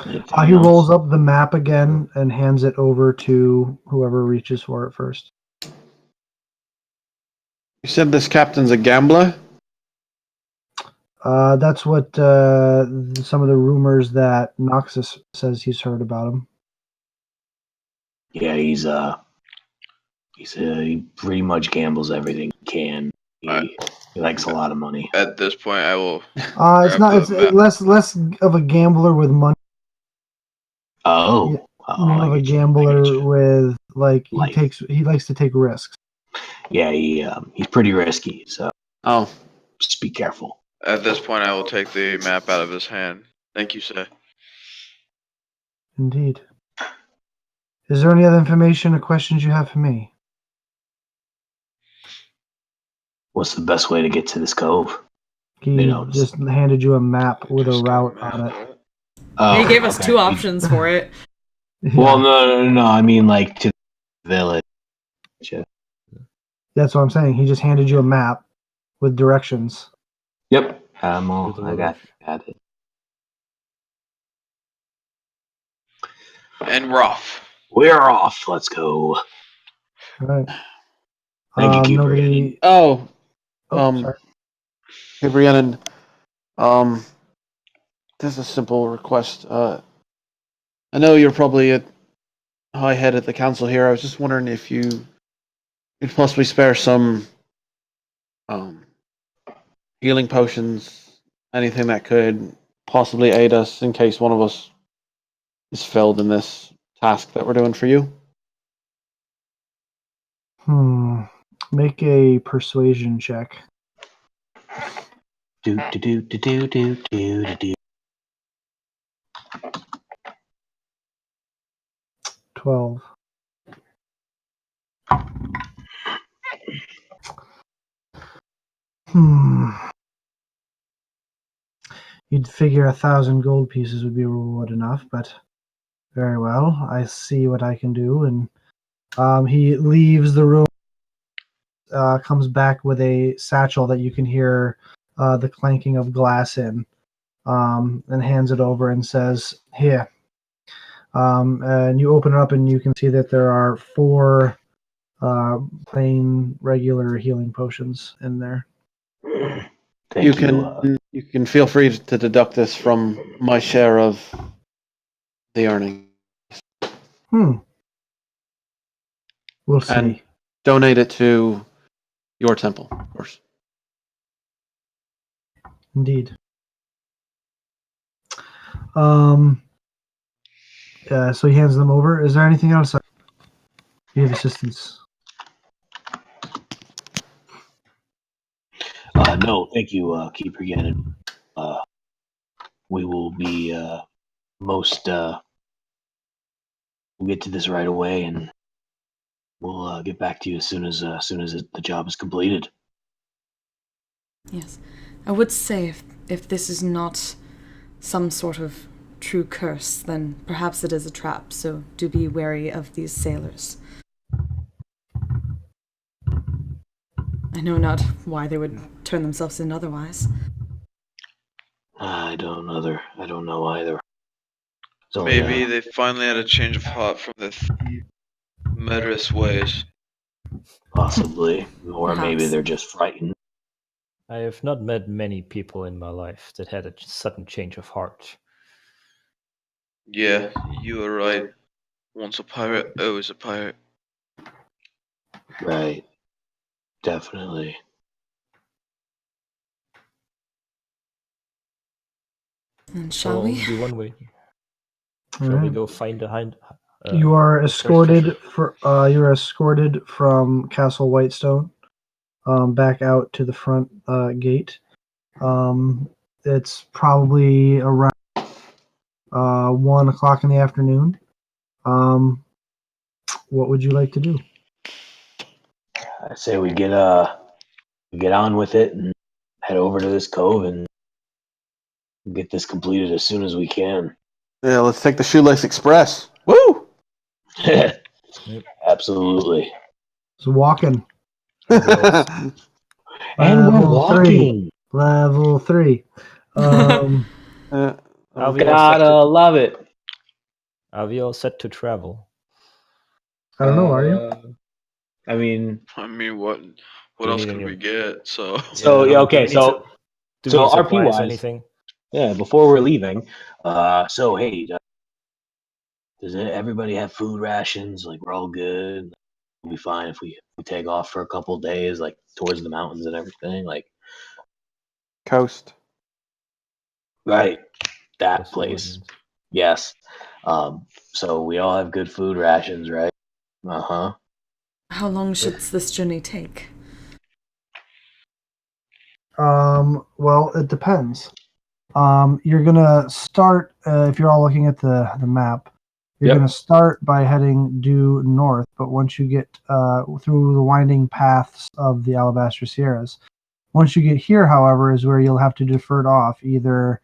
A: He rolls up the map again and hands it over to whoever reaches for it first.
E: You said this captain's a gambler?
A: That's what some of the rumors that Noxus says he's heard about him.
D: Yeah, he pretty much gambles everything he can. He likes a lot of money.
C: At this point, I will.
A: It's not. It's less of a gambler with money.
D: Oh,
A: More of a gambler with he likes to take risks.
D: Yeah, he's pretty risky. So just be careful.
C: At this point, I will take the map out of his hand. Thank you, sir.
A: Indeed. Is there any other information or questions you have for me?
D: What's the best way to get to this cove?
A: He just handed you a map with a route on it.
B: Oh, he gave us two options for it.
D: Well, no. I mean, like, to the village.
A: That's what I'm saying. He just handed you a map with directions.
D: Yep. I got it.
C: And we're off.
D: We're off. Let's go.
A: All right.
D: Thank you,
A: nobody.
E: Hey, Rhiannon. This is a simple request. I know you're probably a high head at the council here. I was just wondering if you could possibly spare some healing potions anything that could possibly aid us in case one of us is failed in this task that we're doing for you?
A: Make a persuasion check.
D: Do do do do do do do do.
A: 12. You'd figure 1,000 gold pieces would be reward enough, but very well. I see what I can do. And he leaves the room, comes back with a satchel that you can hear the clanking of glass in, and hands it over and says, "Here." And you open it up and you can see that there are 4 plain, regular healing potions in there.
D: Thank
E: You can feel free to deduct this from my share of the earning.
A: We'll see.
E: And donate it to your temple, of course.
A: Indeed. So he hands them over. Is there anything else? You have assistance.
D: No, thank you, Keeper Gannon. We will be we'll get to this right away, and we'll get back to you as soon as the job is completed.
B: Yes. I would say if this is not some sort of true curse, then perhaps it is a trap, so do be wary of these sailors. I know not why they would turn themselves in otherwise.
D: I don't know either. So,
C: Maybe they finally had a change of heart from their murderous ways.
D: possibly, or maybe
B: Perhaps.
D: they're just frightened.
I: I have not met many people in my life that had a sudden change of heart.
C: Yeah, you were right. Once a pirate, always a pirate.
D: Right. Definitely.
B: And shall we?
I: Do one way.
A: All
I: Shall we
A: right.
I: go find the hind?
A: You are escorted
I: treasure?
A: you're escorted from Castle Whitestone back out to the front gate. It's probably around 1 o'clock in the afternoon. What would you like to do?
D: I say we get on with it and head over to this cove and get this completed as soon as we can.
E: Yeah, let's take the Shoelace Express. Woo!
D: Absolutely.
A: It's walking.
D: And we're walking.
A: Level 3.
D: Gotta love it.
I: Are we all set to travel?
A: I don't know, are you?
D: I mean,
C: what
I: Do
C: else
I: need
C: could
I: any-
C: we get? So
D: okay, so
I: do we need
D: RP
I: supplies,
D: wise,
I: anything?
D: yeah, before we're leaving, so hey, does everybody have food rations? Like, we're all good. We'll be fine if we take off for a couple days, like towards the mountains and everything. Like,
E: Coast.
D: right, that
I: Yes,
D: place.
I: woodlands.
D: Yes. So we all have good food rations, right? Uh-huh.
B: How long should this journey take?
A: Well, it depends. You're gonna start if you're all looking at the map. You're
D: Yep.
A: gonna start by heading due north, but once you get through the winding paths of the Alabaster Sierras, once you get here, however, is where you'll have to divert off either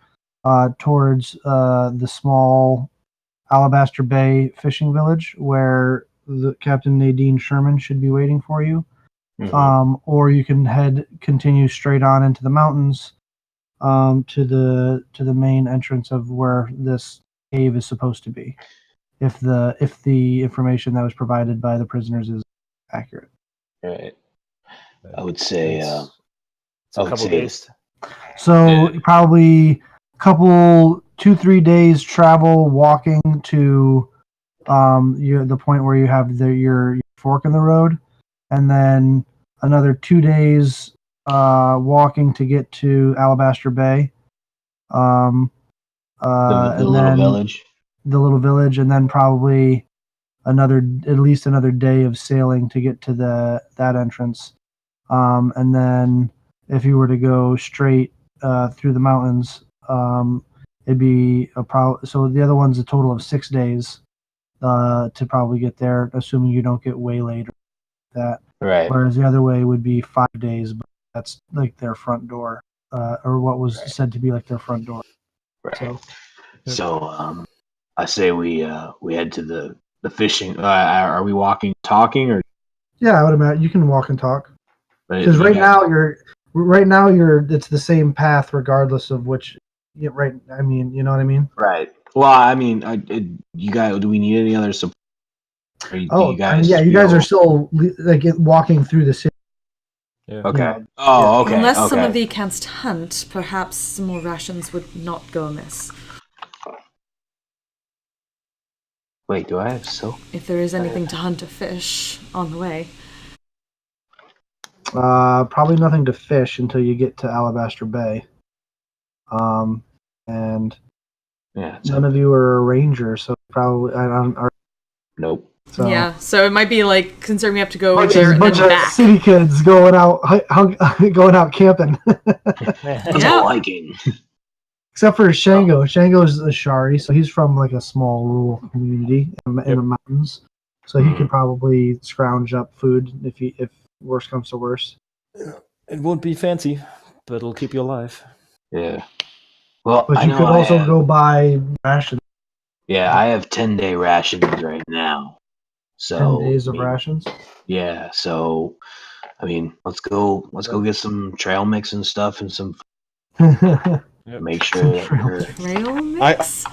A: towards the small Alabaster Bay fishing village where the Captain Nadine Sherman should be waiting for you. Or you can continue straight on into the mountains to the main entrance of where this cave is supposed to be, if the information that was provided by the prisoners is accurate.
D: Right. I would say
I: It's a couple days.
A: So probably a couple 2-3 days travel walking to the point where you have your fork in the road, and then another 2 days walking to get to Alabaster Bay, Um,
D: The
A: and
D: little
A: then
D: village.
A: the little village, and then probably at least another day of sailing to get to that entrance. And then if you were to go straight through the mountains, it'd be so the other one's a total of 6 days to probably get there, assuming you don't get waylaid or that.
D: Right.
A: Whereas the other way would be 5 days, but that's like their front door, or what was said to be like their front door.
D: Right.
A: So
D: I say we head to the fishing. Are we walking, talking, or?
A: yeah, I would imagine you can walk and talk. Because
D: You
A: right
D: guys-
A: now you're it's the same path regardless of which. Yeah, right. I mean, you know what I mean.
D: Right. Well, I mean, you guys, do we need any other support? Do you guys?
A: yeah, you guys
D: feel-
A: are still like walking through the city.
I: Yeah.
D: Okay.
A: You know,
D: Oh, okay.
B: Unless
D: okay.
B: some of you can't hunt, perhaps some more rations would not go amiss.
D: Wait, do I have silk?
B: If there is anything to hunt or fish on the way.
A: Probably nothing to fish until you get to Alabaster Bay. And
D: Yeah.
A: none of you are a ranger, so probably I don't.
D: Nope.
A: So.
B: Yeah, so it might be like concerned we have to go
A: Bunch
B: there
A: of,
B: and
A: bunch
B: then
A: of
B: back.
A: city kids going out camping.
D: That's
B: Yeah.
D: all hiking.
A: Except for Shango. Shango's a Shari, so he's from like a small rural community in the mountains. So he could probably scrounge up food if worse comes to worse.
I: It won't be fancy, but it'll keep you alive.
D: Yeah. Well,
A: But
D: I
A: you
D: know
A: could
D: I
A: also
D: have,
A: go buy rations.
D: Yeah, I have 10-day rations right now. So
A: 10 days of
D: I mean,
A: rations.
D: Yeah. So, I mean, let's go get some trail mix and stuff, and some
I: Yep.
D: make sure
A: Some
D: that
A: trail
D: we're
B: Trail mix?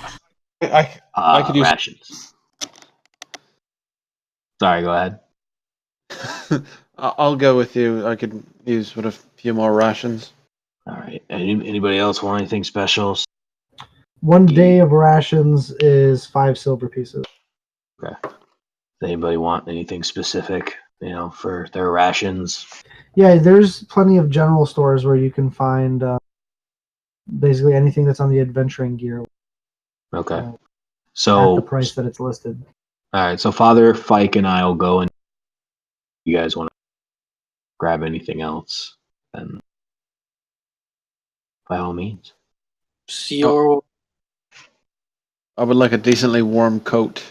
E: I could use
D: rations. Sorry, go ahead.
E: I'll go with you. I could use with a few more rations.
D: All right. Anybody else want anything special?
A: 1 day of rations is 5 silver pieces.
D: Okay. Does anybody want anything specific, for their rations?
A: Yeah, there's plenty of general stores where you can find basically anything that's on the adventuring gear.
D: Okay.
A: At
D: So,
A: the price that it's listed.
D: all right. So Father Fike and I will go, and you guys want to grab anything else, then by all means.
F: Sior,
E: I would like a decently warm coat.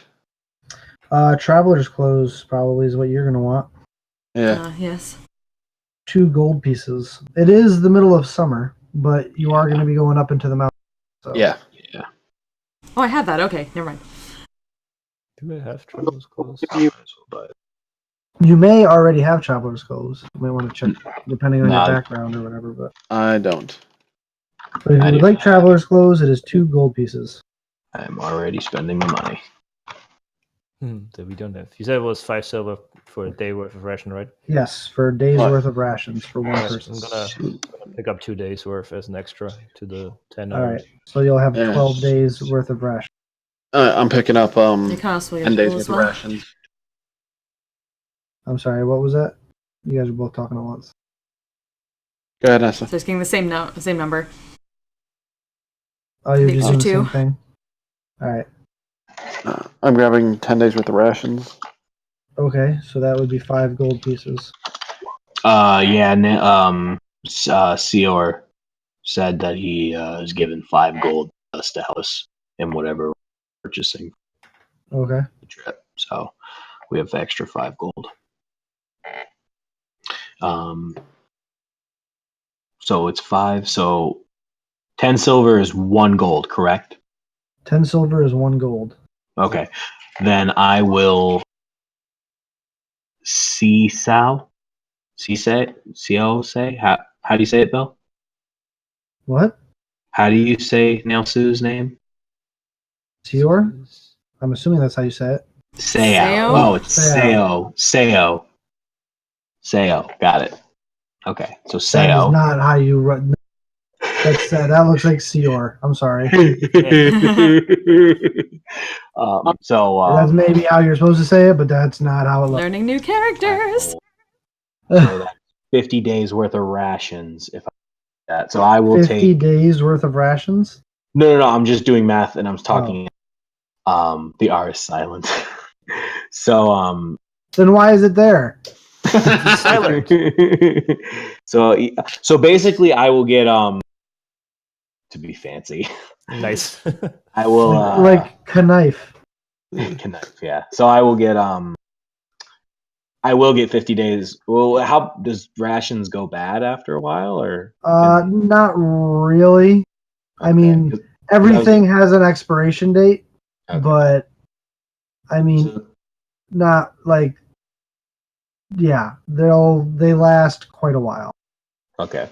A: Traveler's clothes probably is what you're gonna want.
E: Yeah.
B: Yes.
A: 2 gold pieces. It is the middle of summer, but you are going to be going up into the mountains. So.
E: Yeah.
B: Oh, I have that. Okay, never mind.
I: Do I have traveler's clothes?
A: You may already have traveler's clothes. You may want to check depending on
D: No.
A: your background or whatever. But
E: I don't.
A: if you would like traveler's clothes, it is 2 gold pieces.
D: I'm already spending the money.
I: That we don't have. You said it was 5 silver for a day worth of ration, right?
A: Yes, for a day's
E: What?
A: worth of rations for one
I: Alright,
A: person.
I: I'm gonna pick up 2 days worth as an extra to the 10.
A: All right, so you'll have
E: Yeah.
A: 12 days worth of rations.
E: I'm picking up
B: You can also get
E: 10 days
B: fuel
E: worth
B: as
E: of
B: well.
E: rations.
A: I'm sorry, what was that? You guys were both talking at once.
E: Go ahead, Nessa.
B: So it's getting the same number.
A: Oh, you're
B: These
A: just
B: are
A: doing the same
B: 2.
A: thing? All right.
E: I'm grabbing 10 days worth of rations.
A: Okay, so that would be 5 gold pieces.
D: Sior said that he is given 5 gold us to help us in whatever we're purchasing
A: Okay.
D: the trip. So we have extra 5 gold. So it's 5. So 10 silver is 1 gold, correct?
A: 10 silver is 1 gold.
D: Okay. Then I will say how do you say it, Bill?
A: What?
D: How do you say Nelsu's name?
A: Sior? I'm assuming that's how you say it.
D: Sao. Oh, it's Sao. Sao. Got it. Okay, so
A: That is
D: Sao.
A: not how you run. That looks like Sior. I'm sorry. That's maybe how you're supposed to say it, but that's not how it looks.
B: Learning new characters.
D: So that's 50 days worth of rations. If that. So I will
A: 50
D: take.
A: days worth of rations?
D: No. I'm just doing math, and I'm talking. The R is silent. So
A: Then why is it there?
I: Silent.
D: So basically, I will get to be fancy.
I: Nice.
D: I will
A: Like knife.
D: knife, yeah. So I will get 50 days. Well, how does rations go bad after a while, or?
A: Not really. I mean, everything has an expiration date, but I mean, not like, yeah, they last quite a while.
D: Okay.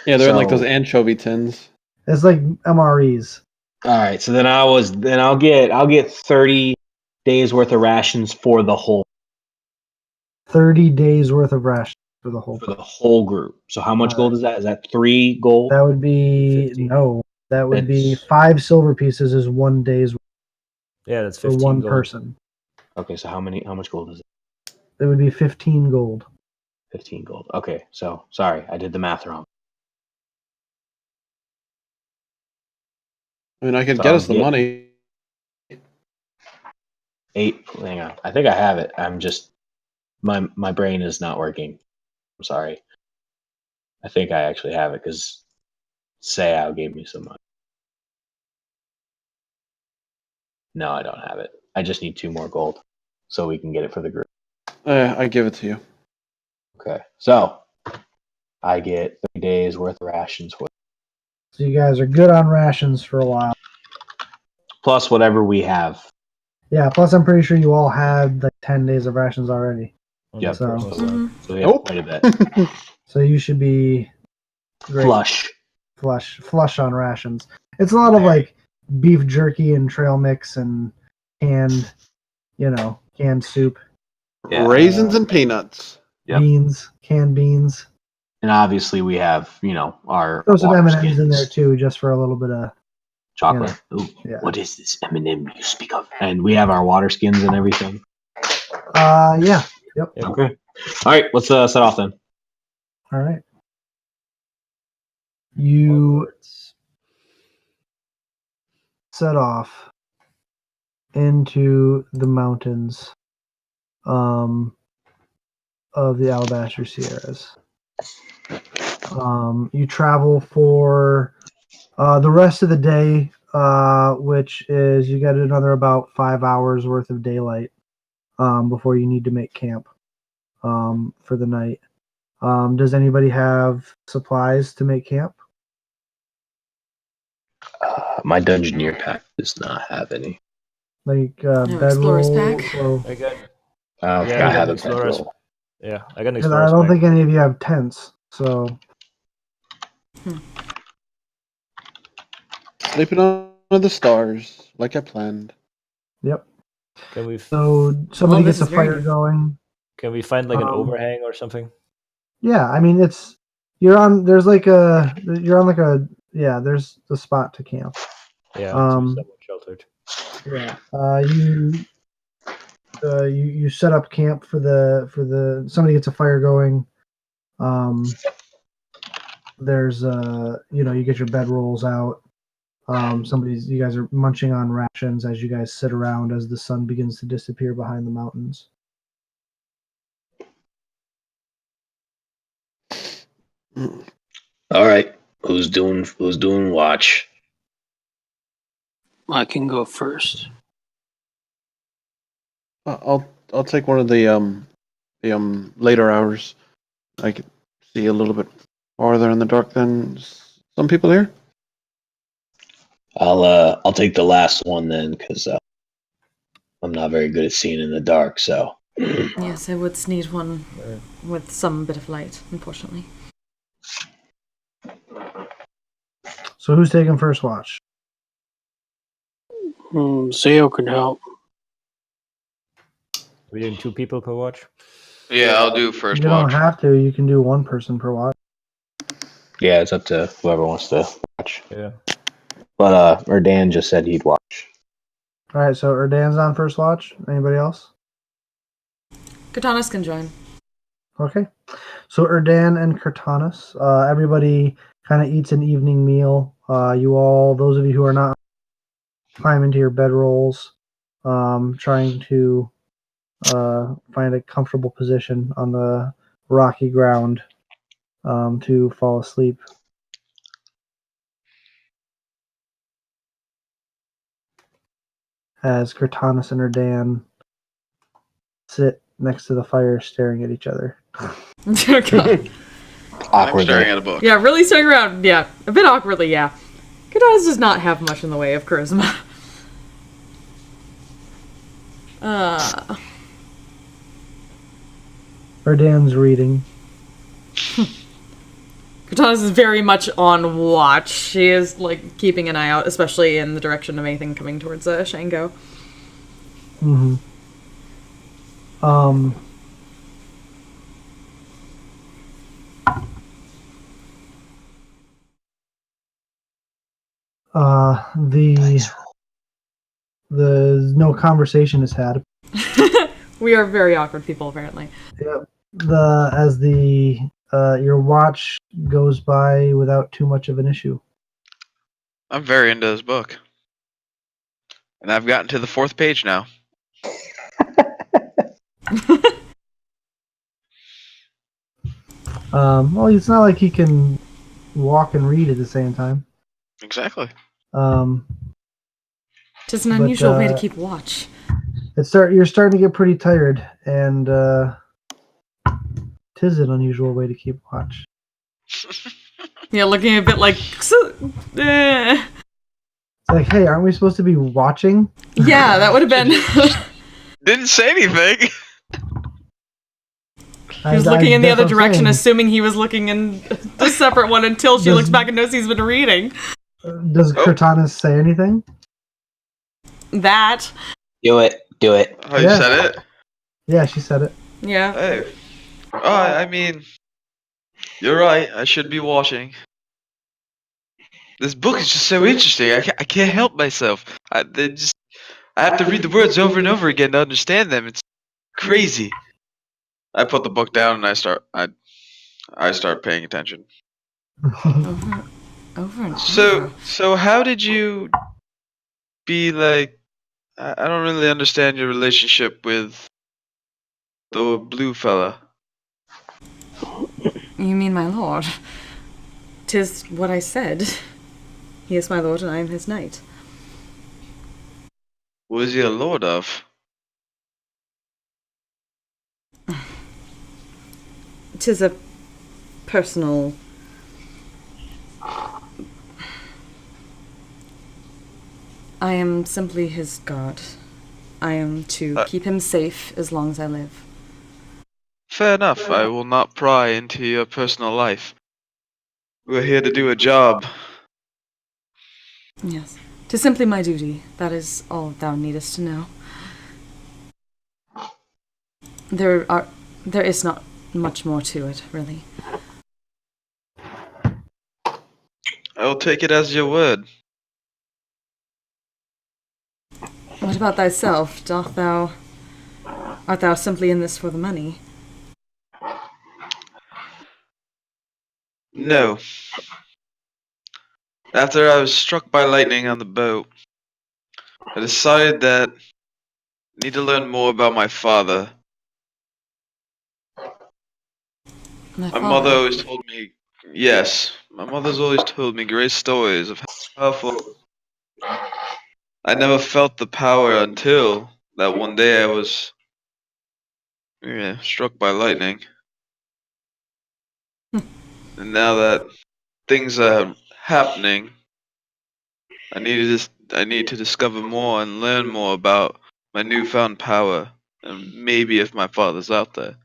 E: Yeah, they're in like
D: So-
E: those anchovy tins.
A: It's like MREs.
D: All right. So then I'll get 30 days worth of rations for the whole
A: 30 days worth of rations for the whole
D: group. So how much
A: All
D: gold is that? Is that 3 gold?
A: That would be
I: 15.
A: no. That would be
D: That's-
A: 5 silver pieces is 1 day's
I: Yeah, that's
A: for
I: 15
A: one
I: gold.
A: person.
D: Okay. So how much gold is it?
A: It would be 15 gold.
D: 15 gold. Okay. So sorry, I did the math wrong.
E: I mean, I could
D: So
E: get
D: I'll
E: us the
D: get-
E: money.
D: 8. Hang on. I think I have it. I'm just my brain is not working. I'm sorry. I think I actually have it because Sayao gave me some money. No, I don't have it. I just need 2 more gold so we can get it for the group.
E: I give it to you.
D: Okay. So I get 3 days worth of rations for
A: So you guys are good on rations for a while.
D: plus whatever we have.
A: Yeah, plus I'm pretty sure you all had like 10 days of rations already.
D: Yep.
A: So-
B: Mhm.
D: So we have
E: Nope.
D: quite a bit.
A: So you should be great. Flush on rations. It's a lot of like beef jerky and trail mix and canned soup,
D: Yeah.
E: Raisins and peanuts.
D: Yep.
A: canned beans.
D: And obviously we have, our
A: Throw some
D: water
A: M&Ms in there
D: skins,
A: too, just for a little bit of.
D: chocolate. Ooh,
A: Yeah.
D: what is this M&M you speak of? And we have our water skins and everything.
A: Yeah. Yep.
I: Yep.
D: Okay. All right, let's set off then.
A: All right. You set off into the mountains of the Alabaster Sierras. You travel for the rest of the day, which is you get another about 5 hours worth of daylight before you need to make camp for the night. Does anybody have supplies to make camp?
D: My Dungeoneer pack does not have any.
A: Like
B: No,
A: bedroll?
B: explorer's pack.
A: Or,
I: I got.
D: I don't think
I: Yeah,
D: I
I: I got
D: have
I: an
D: a
I: explorer's.
D: bedroll.
I: Yeah, I got an
A: 'cause
I: explorer's.
A: I don't
I: pack.
A: think any of you have tents, so
E: Sleeping under the stars, like I planned.
A: yep.
I: Can we?
A: So somebody
B: this
A: gets a
B: is very
A: fire
B: good.
A: going.
I: Can we find like an
A: Um,
I: overhang or something?
A: Yeah, I mean you're on there's like there's the spot to camp.
I: Yeah, to
A: Um,
I: be somewhat sheltered.
A: Yeah. You set up camp for the somebody gets a fire going. There's you get your bed rolls out. You guys are munching on rations as you guys sit around as the sun begins to disappear behind the mountains.
D: All right, who's doing watch?
F: I can go first.
E: I'll take one of the later hours. I can see a little bit farther in the dark than some people here.
D: I'll take the last one then because I'm not very good at seeing in the dark. So
B: Yes, I would need one with some bit of light, unfortunately.
A: So who's taking first watch?
F: Sayo could help.
I: We're doing 2 people per watch.
C: Yeah, I'll do first
A: You don't
C: watch.
A: have to. You can do one person per watch.
D: yeah, it's up to whoever wants to watch.
I: Yeah.
D: But or Dan just said he'd watch.
A: All right. So Erdan's on first watch. Anybody else?
B: Katanas can join.
A: Okay. So Erdan and Kurtanis, everybody kind of eats an evening meal. You all, those of you who are not, climb into your bedrolls, trying to find a comfortable position on the rocky ground to fall asleep. As Kurtanis and Erdan sit next to the fire staring at each other.
B: God.
C: I'm staring at a book.
B: Yeah, really staring around. Yeah, a bit awkwardly, yeah. Kudos does not have much in the way of charisma.
A: Erdan's reading.
B: Katana's is very much on watch. She is, like, keeping an eye out, especially in the direction of anything coming towards Shango.
A: Mm-hmm. The no conversation is had.
B: We are very awkward people, apparently.
A: Yep. As your watch goes by without too much of an issue.
C: I'm very into this book. And I've gotten to the 4th page now.
A: Well, it's not like he can walk and read at the same time.
C: Exactly.
B: Just an unusual way to keep watch.
A: You're starting to get pretty tired, and tis an unusual way to keep watch.
B: Yeah, looking a bit like...
A: It's like, hey, aren't we supposed to be watching?
B: Yeah, that would have been...
C: Didn't say anything.
B: He was looking in the other direction, assuming he was looking in the separate one until she looks back and knows he's been reading.
A: Does Kurtanis say anything?
B: That.
J: Do it.
C: Oh, you said it?
A: Yeah, she said it.
B: Yeah.
C: Hey. Oh, I mean, you're right. I should be watching. This book is just so interesting. I can't help myself. I have to read the words over and over again to understand them. It's crazy. I put the book down and I start paying attention.
B: Over and over.
C: So how did you be like? I don't really understand your relationship with the blue fella.
B: You mean my lord? 'Tis what I said. He is my lord and I am his knight.
C: What is he a lord of?
B: 'Tis a personal... I am simply his guard. I am to keep him safe as long as I live.
C: Fair enough. I will not pry into your personal life. We're here to do a job.
B: Yes. 'Tis simply my duty. That is all thou needest to know. There is not much more to it, really.
C: I will take it as your word.
B: What about thyself? Art thou simply in this for the money?
C: No. After I was struck by lightning on the boat, I decided that I need to learn more about my father. My mother always told me, yes, my mother's always told me great stories of how powerful. I never felt the power until that one day I was struck by lightning. And now that things are happening, I need to discover more and learn more about my newfound power, and maybe if my father's out there.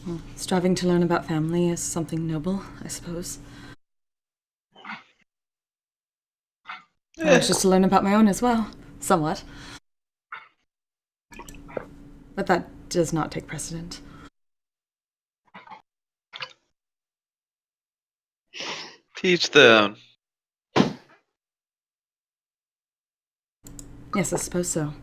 B: Well, striving to learn about family is something noble, I suppose. It's just to learn about my own as well, somewhat. But that does not take precedent.
C: Teach them.
B: Yes, I suppose so.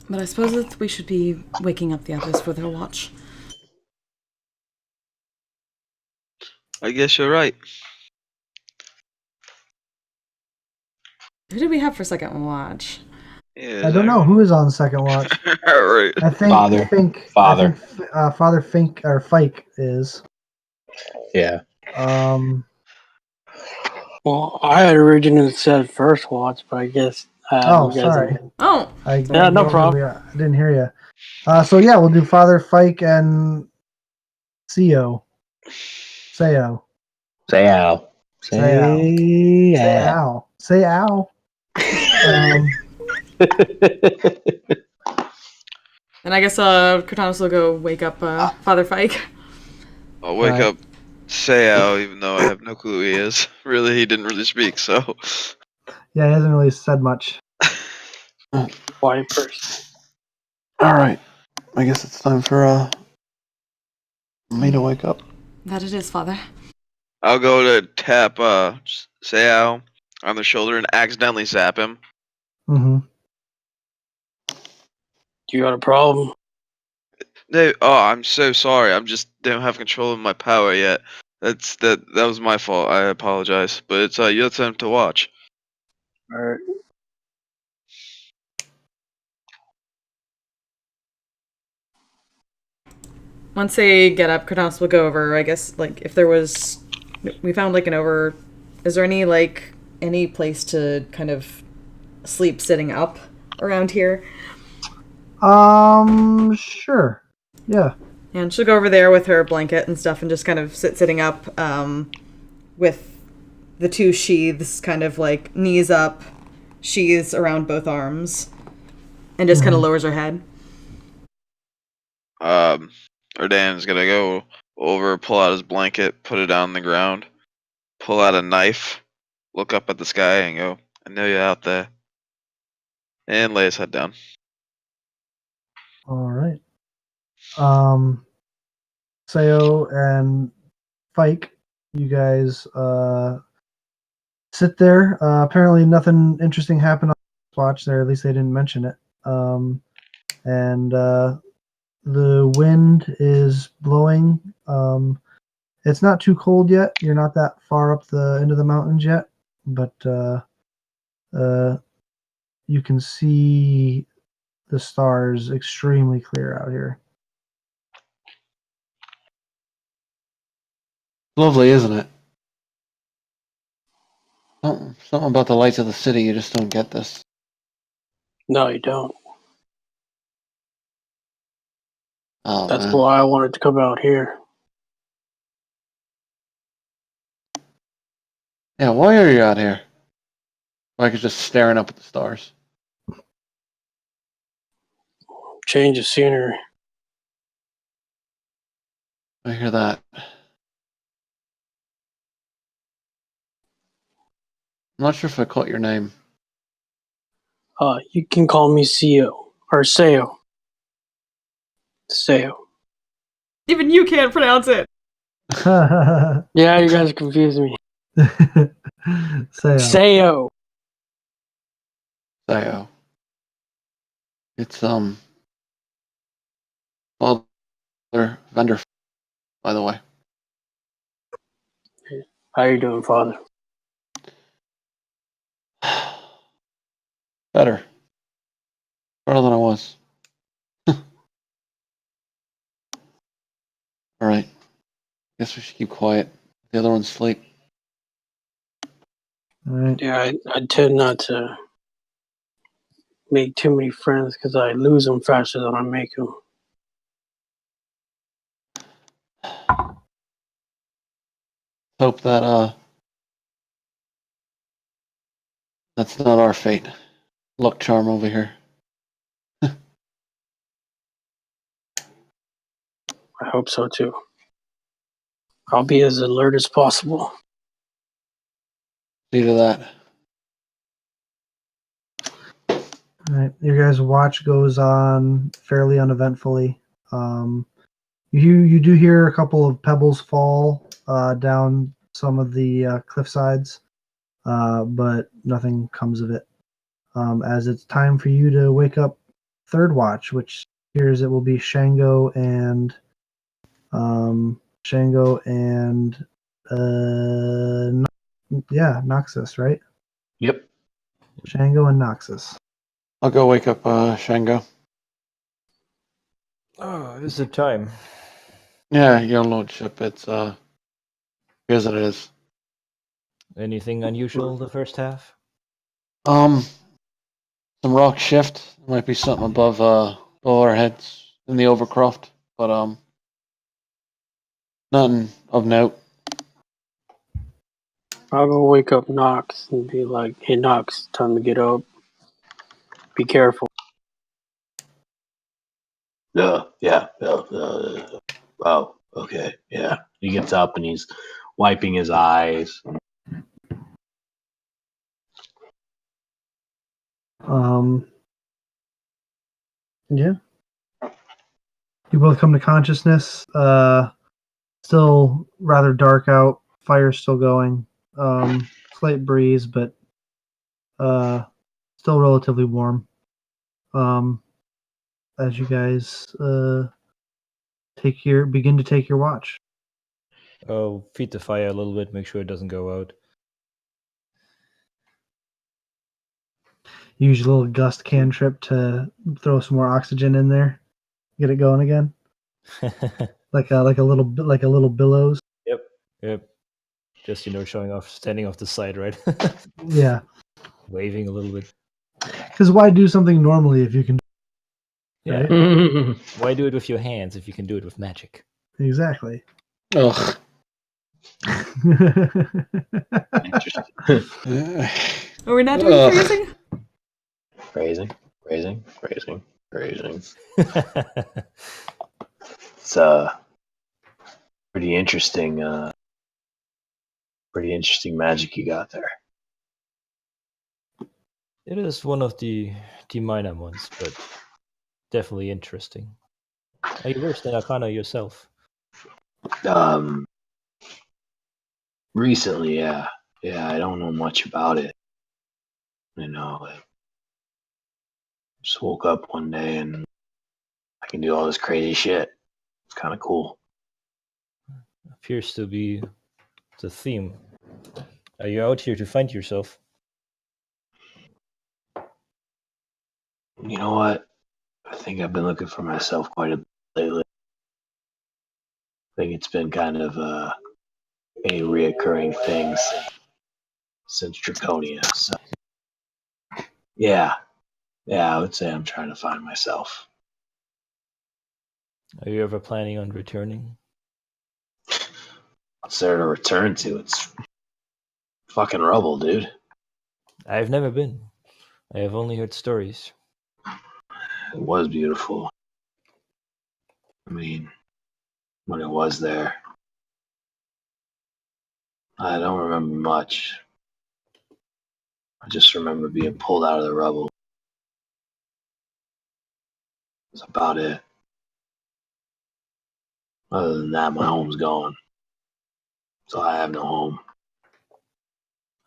B: But I suppose that we should be waking up the others for their watch.
C: I guess you're right.
B: Who did we have for second watch?
C: Yeah,
A: I don't know who is on second watch.
C: right.
A: I think
D: Father.
A: Father Fink or Fike is.
D: Yeah.
F: Well, I had originally said first watch, but I guess
A: Oh,
F: you guys
A: sorry.
B: Oh,
F: Yeah, no problem.
A: I didn't hear you. So yeah, we'll do Father Fike and Seo. Seo.
D: Say ow.
A: Say ow.
D: Say
A: Say
D: ow.
A: ow. Say ow.
B: and I guess Cortanis will go wake up Father Fike.
C: I'll wake
A: Right.
C: up Sayao, even though I have no clue who he is. Really, he didn't really speak, so.
A: Yeah, he hasn't really said much.
F: Quiet person.
E: All right. I guess it's time for me to wake up.
B: That it is, Father.
C: I'll go to tap Sayao on the shoulder and accidentally zap him.
A: Mm-hmm.
F: You got a problem?
C: No, I'm so sorry. I'm just don't have control of my power yet. That was my fault. I apologize. But it's your turn to watch.
F: All right.
B: Once they get up, Cortanis will go over, I guess, like, if there was... We found, like, is there any place to kind of sleep sitting up around here?
A: Sure. Yeah.
B: And she'll go over there with her blanket and stuff and just kind of sitting up with the two sheaths kind of like knees up, sheaths around both arms, and just kind of lowers her head.
C: Erdan's gonna go over, pull out his blanket, put it on the ground, pull out a knife, look up at the sky and go, I know you're out there. And lay his head down.
A: All right. Seo and Fike, you guys sit there. Apparently nothing interesting happened on this watch there. At least they didn't mention it. And the wind is blowing. It's not too cold yet. You're not that far up the end of the mountains yet, but you can see the stars extremely clear out here.
E: Lovely, isn't it? Something about the lights of the city, you just don't get this.
F: No, you don't.
E: Oh,
F: That's
E: man.
F: why I wanted to come out here.
E: Yeah, why are you out here? Like it's just staring up at the stars.
F: Change of scenery.
E: I hear that. I'm not sure if I caught your name.
F: You can call me Seo or Seo. Seo.
B: Even you can't pronounce it.
F: Yeah, you guys confuse me.
A: Seo.
F: Seo.
E: Theo. It's Father Vendor, by the way.
F: How you doing, Father?
E: Better. Better than I was. All right. Guess we should keep quiet. The other ones sleep.
A: All right.
F: Yeah, I tend not to make too many friends because I lose them faster than I make them.
E: Hope that that's not our fate. Luck charm over here.
F: I hope so too. I'll be as alert as possible.
E: See to that.
A: All right. Your guys' watch goes on fairly uneventfully. You do hear a couple of pebbles fall down some of the cliff sides, but nothing comes of it. As it's time for you to wake up third watch, which appears it will be Shango and Noxus, right?
D: Yep.
A: Shango and Noxus.
E: I'll go wake up Shango.
I: Oh, is it time?
E: Yeah, your lordship. It's here's what it is.
I: Anything unusual the first half?
E: Some rock shift. Might be something above our heads in the overcroft, but nothing of note.
F: I'll go wake up Knox and be like, "Hey, Knox, time to get up. Be careful."
D: Yeah. Oh, okay. Yeah. He gets up and he's wiping his eyes.
A: Yeah. You both come to consciousness. Still rather dark out. Fire's still going. Slight breeze, but still relatively warm. As you guys begin to take your watch.
I: Oh, feed the fire a little bit, make sure it doesn't go out.
A: Use your little gust cantrip to throw some more oxygen in there. Get it going again. like a little billows.
I: Yep. Just showing off, standing off the side, right?
A: Yeah.
I: Waving a little bit.
A: Because why do something normally if you can?
I: Yeah.
A: Right?
I: Why do it with your hands if you can do it with magic?
A: Exactly.
E: Ugh.
D: Interesting.
B: Are we not doing phrasing?
D: Phrasing. It's pretty interesting magic you got there.
I: It is one of the minor ones, but definitely interesting. Are you versed in Arcana yourself?
D: Recently, yeah. I don't know much about it. I just woke up one day and I can do all this crazy shit. It's kind of cool.
I: Appears to be the theme. Are you out here to find yourself?
D: You know what? I think I've been looking for myself quite a bit lately. I think it's been kind of a reoccurring thing since Draconia. So, yeah, I would say I'm trying to find myself.
I: Are you ever planning on returning?
D: What's there to return to? It's fucking rubble, dude.
I: I've never been. I have only heard stories.
D: It was beautiful. I mean, when it was there, I don't remember much. I just remember being pulled out of the rubble. That's about it. Other than that, my home's gone. So I have no home.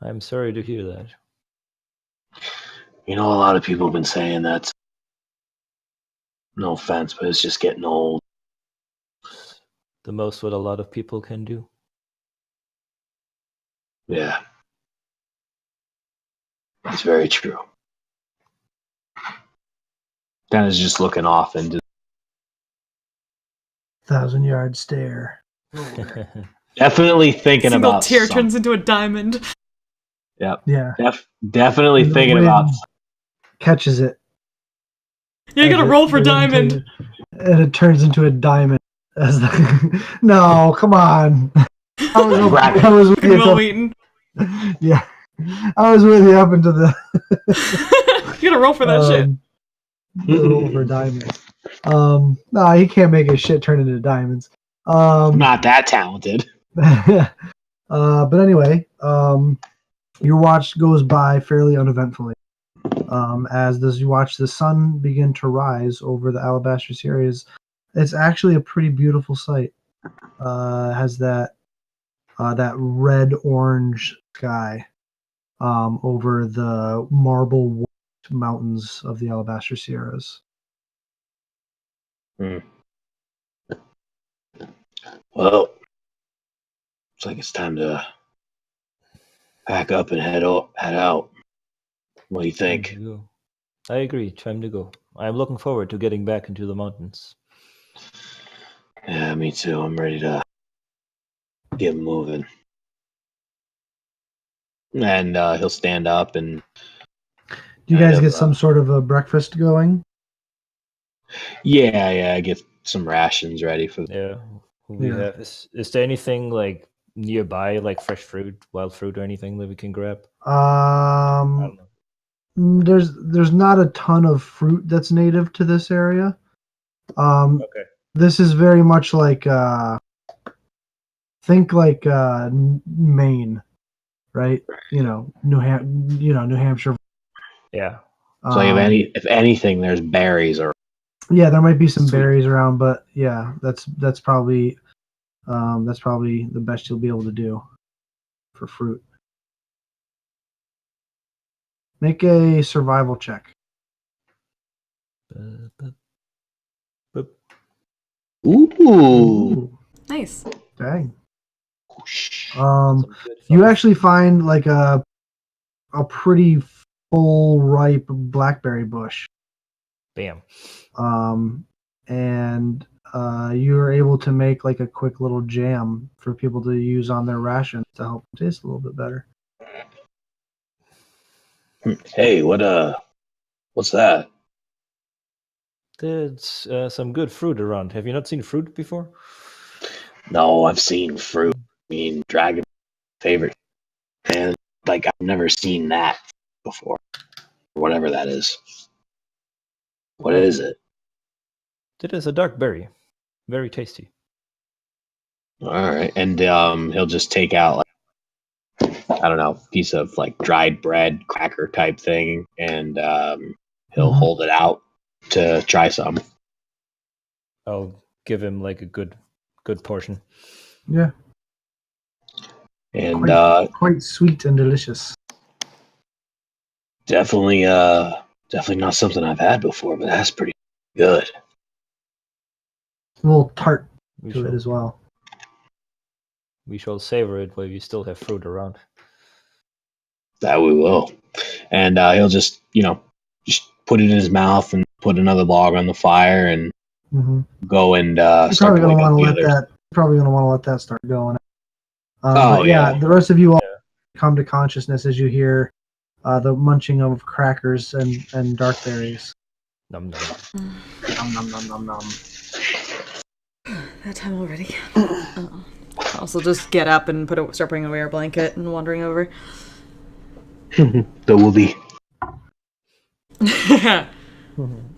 I: I'm sorry to hear that.
D: A lot of people have been saying that. No offense, but it's just getting old.
I: The most what a lot of people can do.
D: Yeah. It's very true. Kind of just looking off into
A: 1,000-yard stare.
D: definitely thinking
B: Single
D: about
B: tear
D: something.
B: turns into a diamond.
D: Yep.
A: Yeah.
D: Definitely
A: And the
D: thinking
A: wind
D: about
A: catches it.
B: Yeah, you gotta roll for diamond.
A: And it turns into a diamond. No, come on. I was with you.
B: Will Wheaton.
A: Yeah. I was with you up into the
B: You gotta roll for that shit.
A: roll for diamonds. No, he can't make his shit turn into diamonds.
D: not that talented.
A: But anyway, your watch goes by fairly uneventfully. As you watch the sun begin to rise over the Alabaster Series, it's actually a pretty beautiful sight. Has that red orange sky over the marble mountains of the Alabaster Sierras.
D: Hmm. Well, looks like it's time to pack up and head out. What do you
I: Time
D: think?
I: to go. I agree. Time to go. I'm looking forward to getting back into the mountains.
D: Yeah, me too. I'm ready to get moving. And he'll stand up and
A: Do you
D: kind
A: guys
D: of,
A: get some sort of a breakfast going?
D: yeah, get some rations ready for.
I: Yeah. We
A: Yeah.
I: have. Is there anything like nearby, like fresh fruit, wild fruit, or anything that we can grab? I don't know.
A: There's not a ton of fruit that's native to this area.
I: Okay.
A: This is very much like think like Maine, right? New Hampshire.
I: Yeah.
D: So if anything, there's berries or
A: Yeah, there might be some
D: Sweet.
A: berries around, but yeah, that's probably the best you'll be able to do for fruit. Make a survival check.
I: Boop.
D: Ooh.
B: Nice.
A: Dang.
I: Some good
A: You
I: fun.
A: actually find like a pretty full ripe blackberry bush.
I: Bam.
A: And you're able to make like a quick little jam for people to use on their rations to help them taste a little bit better.
D: Hey, what's that?
I: There's some good fruit around. Have you not seen fruit before?
D: No, I've seen fruit. I mean, dragon favorite, and like I've never seen that before. Whatever that is. What is it?
I: It is a dark berry. Very tasty.
D: All right, and he'll just take out like I don't know, piece of like dried bread, cracker type thing, and he'll
A: Mhm.
D: hold it out to try some.
I: I'll give him like a good portion.
A: Yeah,
D: And
A: quite sweet and delicious.
D: definitely not something I've had before, but that's pretty good.
A: A little tart
I: We
A: to it
I: shall
A: as well.
I: savor it while we still have fruit around.
D: That we will. And he'll just just put it in his mouth and put another log on the fire and
A: Mm-hmm.
D: go and
A: You're
D: start
A: probably
D: putting
A: gonna
D: out
A: want to
D: the
A: let
D: others.
A: that. Probably gonna want to let that start going.
D: Oh,
A: But yeah,
D: yeah.
A: the rest of you all
I: Yeah.
A: come to consciousness as you hear the munching of crackers and dark berries.
I: Num num.
A: Nom nom nom nom nom.
B: That time already. Oh. I'll also just get up and start putting away our blanket and wandering over.
D: The Wooby.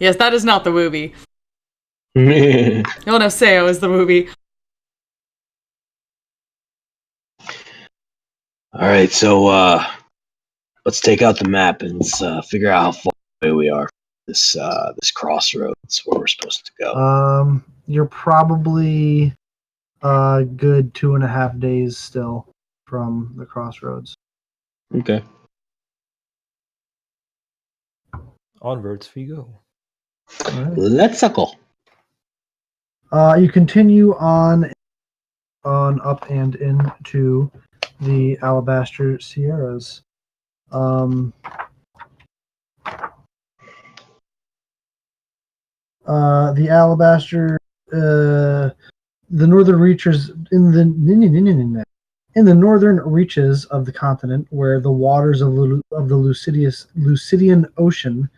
B: Yes, that is not the Wooby. You'll know Seo is the Wooby.
D: All right, so let's take out the map and let's figure out how far away we are. This crossroads where we're supposed to go.
A: You're probably a good 2.5 days still from the crossroads.
D: Okay.
I: Onwards we go.
A: All right.
D: Let's go.
A: You continue on up and into the Alabaster Sierras. The Alabaster, the northern reaches in the northern reaches of the continent, where the waters of the Lucidian Ocean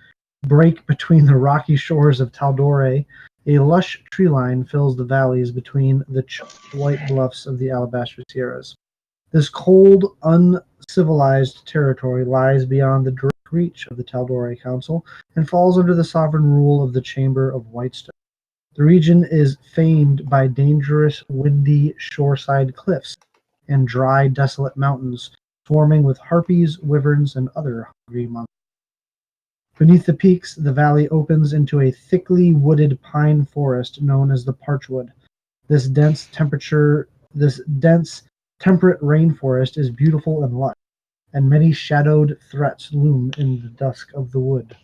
A: break between the rocky shores of Taldore, a lush tree line fills the valleys between the white bluffs of the Alabaster Sierras. This cold, uncivilized territory lies beyond the direct reach of the Taldore Council and falls under the sovereign rule of the Chamber of Whitestone. The region is famed by dangerous, windy shoreside cliffs and dry, desolate mountains swarming with harpies, wyverns, and other hungry monsters. Beneath the peaks, the valley opens into a thickly wooded pine forest known as the Parchwood. This dense, temperate rainforest is beautiful and lush, and many shadowed threats loom in the dusk of the wood.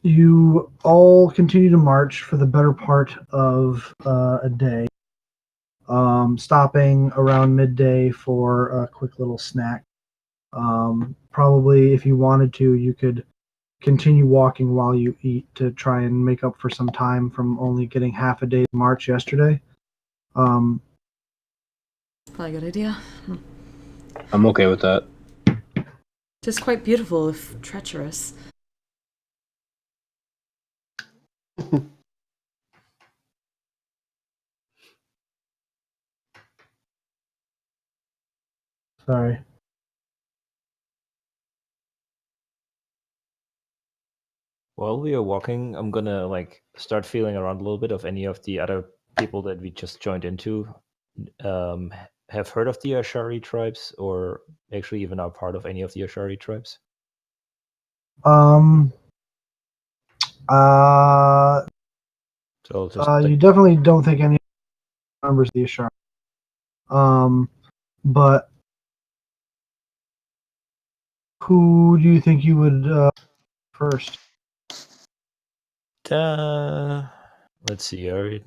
A: You all continue to march for the better part of a day, stopping around midday for a quick little snack. Probably, if you wanted to, you could continue walking while you eat to try and make up for some time from only getting half a day's march yesterday. Um,
B: Probably a good idea.
D: I'm okay with that.
B: Just quite beautiful, if treacherous.
A: sorry.
I: While we are walking, I'm gonna like start feeling around a little bit of any of the other people that we just joined into have heard of the Ashari tribes, or actually even are part of any of the Ashari tribes.
A: Um, uh,
I: So I'll just
A: you definitely don't think any members of the Ashar. But who do you think you would first?
I: let's see. I already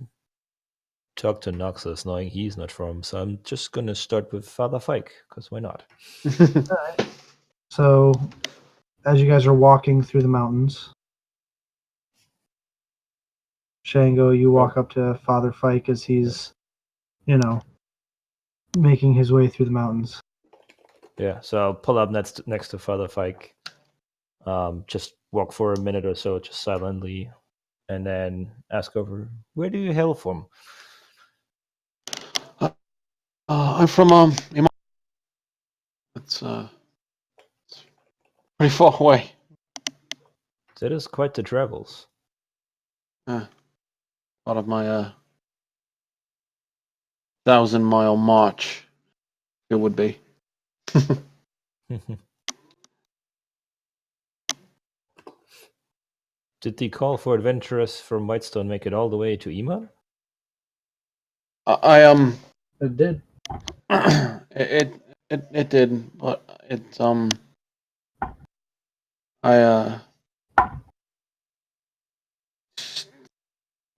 I: talked to Noxus, knowing he's not from, so I'm just gonna start with Father Fike, because why not?
A: So, as you guys are walking through the mountains, Shango, you walk up to Father Fike as he's, making his way through the mountains.
I: Yeah, so I'll pull up next to Father Fike. Just walk for a minute or so, just silently, and then ask over, where do you hail from?
E: I'm from it's pretty far away.
I: That is quite the travels.
E: Part of my 1,000-mile march. It would be.
I: Did the call for adventurers from Whitestone make it all the way to Iman?
A: It did.
E: it did, but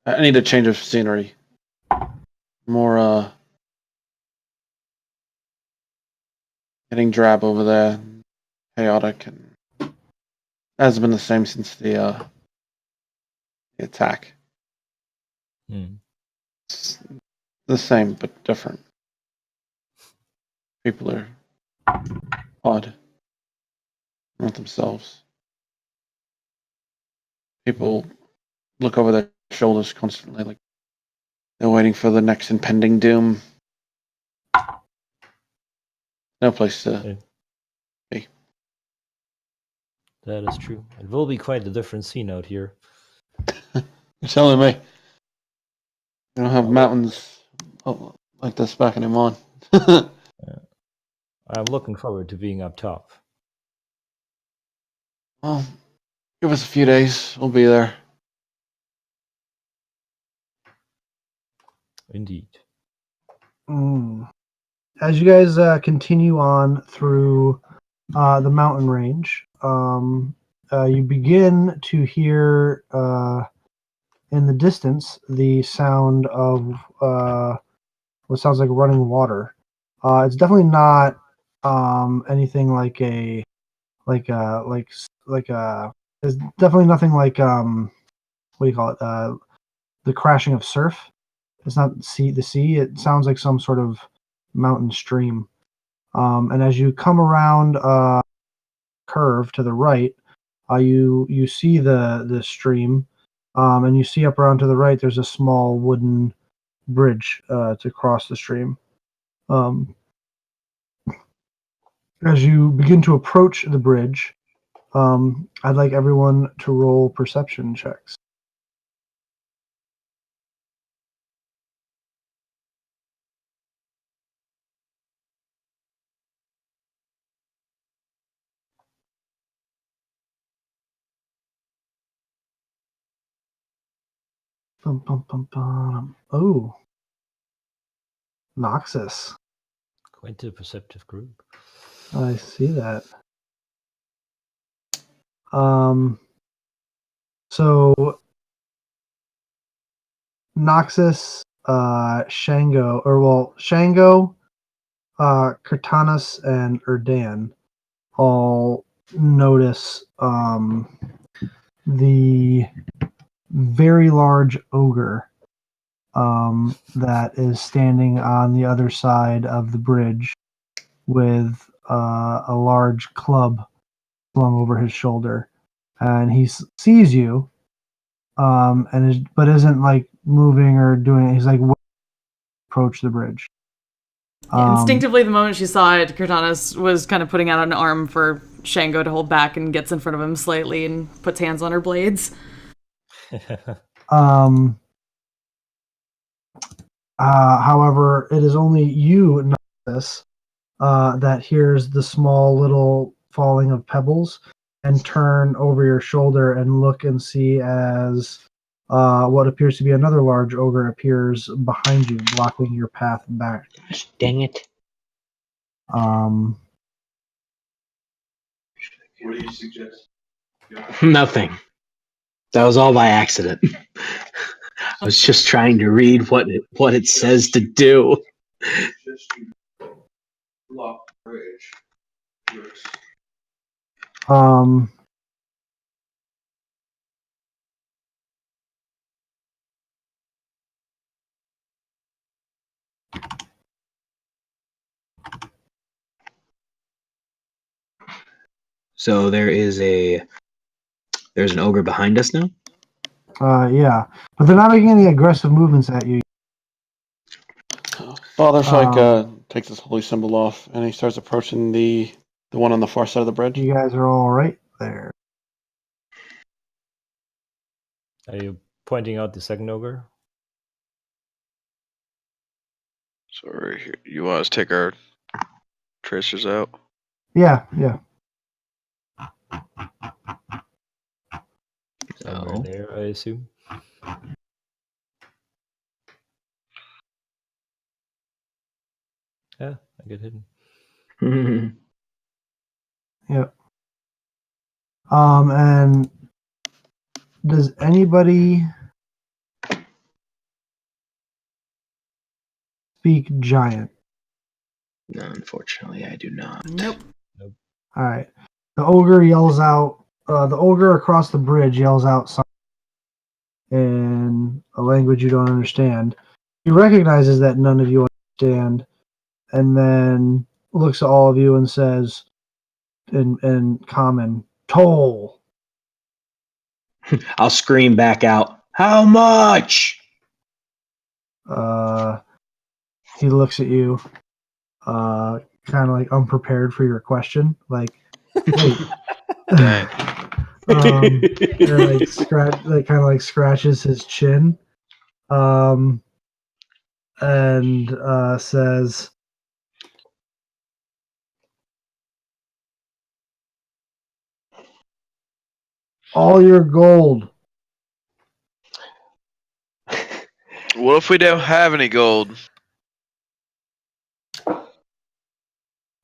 E: I need a change of scenery. More getting drab over there, chaotic, and hasn't been the same since the attack. It's the same but different. People are odd, not themselves. People look over their shoulders constantly, like they're waiting for the next impending doom. No place to be.
I: That is true. It will be quite a different scene out here.
E: You're telling me you don't have mountains like this back in Iman.
I: I'm looking forward to being up top.
E: Well, give us a few days. We'll be there.
I: Indeed.
A: As you guys continue on through the mountain range, you begin to hear in the distance the sound of what sounds like running water. It's definitely not anything like a There's definitely nothing like what do you call it? The crashing of surf. It's not the sea. It sounds like some sort of mountain stream. And as you come around a curve to the right, you see the stream, and you see up around to the right. There's a small wooden bridge to cross the stream. As you begin to approach the bridge, I'd like everyone to roll perception checks. Bum, bum, bum, bum. Oh, Noxus.
I: Quite a perceptive group.
A: I see that. Um, So Noxus, Shango, Cortanus, and Erdan all notice the very large ogre that is standing on the other side of the bridge with a large club slung over his shoulder, and he sees you, but isn't like moving or doing it. He's like approach the bridge.
B: Instinctively, the moment she saw it, Cortanus was kind of putting out an arm for Shango to hold back, and gets in front of him slightly and puts hands on her blades.
A: However, it is only you, Noxus, that hears the small little falling of pebbles and turn over your shoulder and look and see as what appears to be another large ogre appears behind you, blocking your path back.
D: Gosh, dang it.
G: What do you suggest?
D: Nothing. That was all by accident. I was just trying to read what it says to do.
G: Just to block the bridge. Works.
D: So there's an ogre behind us now?
A: Yeah, but they're not making any aggressive movements at you.
E: Father Fike takes his holy symbol off, and he starts approaching the one on the far side of the bridge.
A: You guys are all right there.
I: Are you pointing out the second ogre?
C: Sorry, you want us to take our tracers out?
A: Yeah.
I: Somewhere there, I assume. Yeah, I get hidden.
A: Yep. And does anybody speak giant?
D: No, unfortunately, I do not.
B: Nope.
A: All right. The ogre yells out. The ogre across the bridge yells out something in a language you don't understand. He recognizes that none of you understand, and then looks at all of you and says, in common, "Toll."
D: I'll scream back out, "How much?"
A: He looks at you, kind of like unprepared for your question, like, wait.
C: Dang.
A: And like scratches his chin, and says, "All your gold."
C: What if we don't have any gold?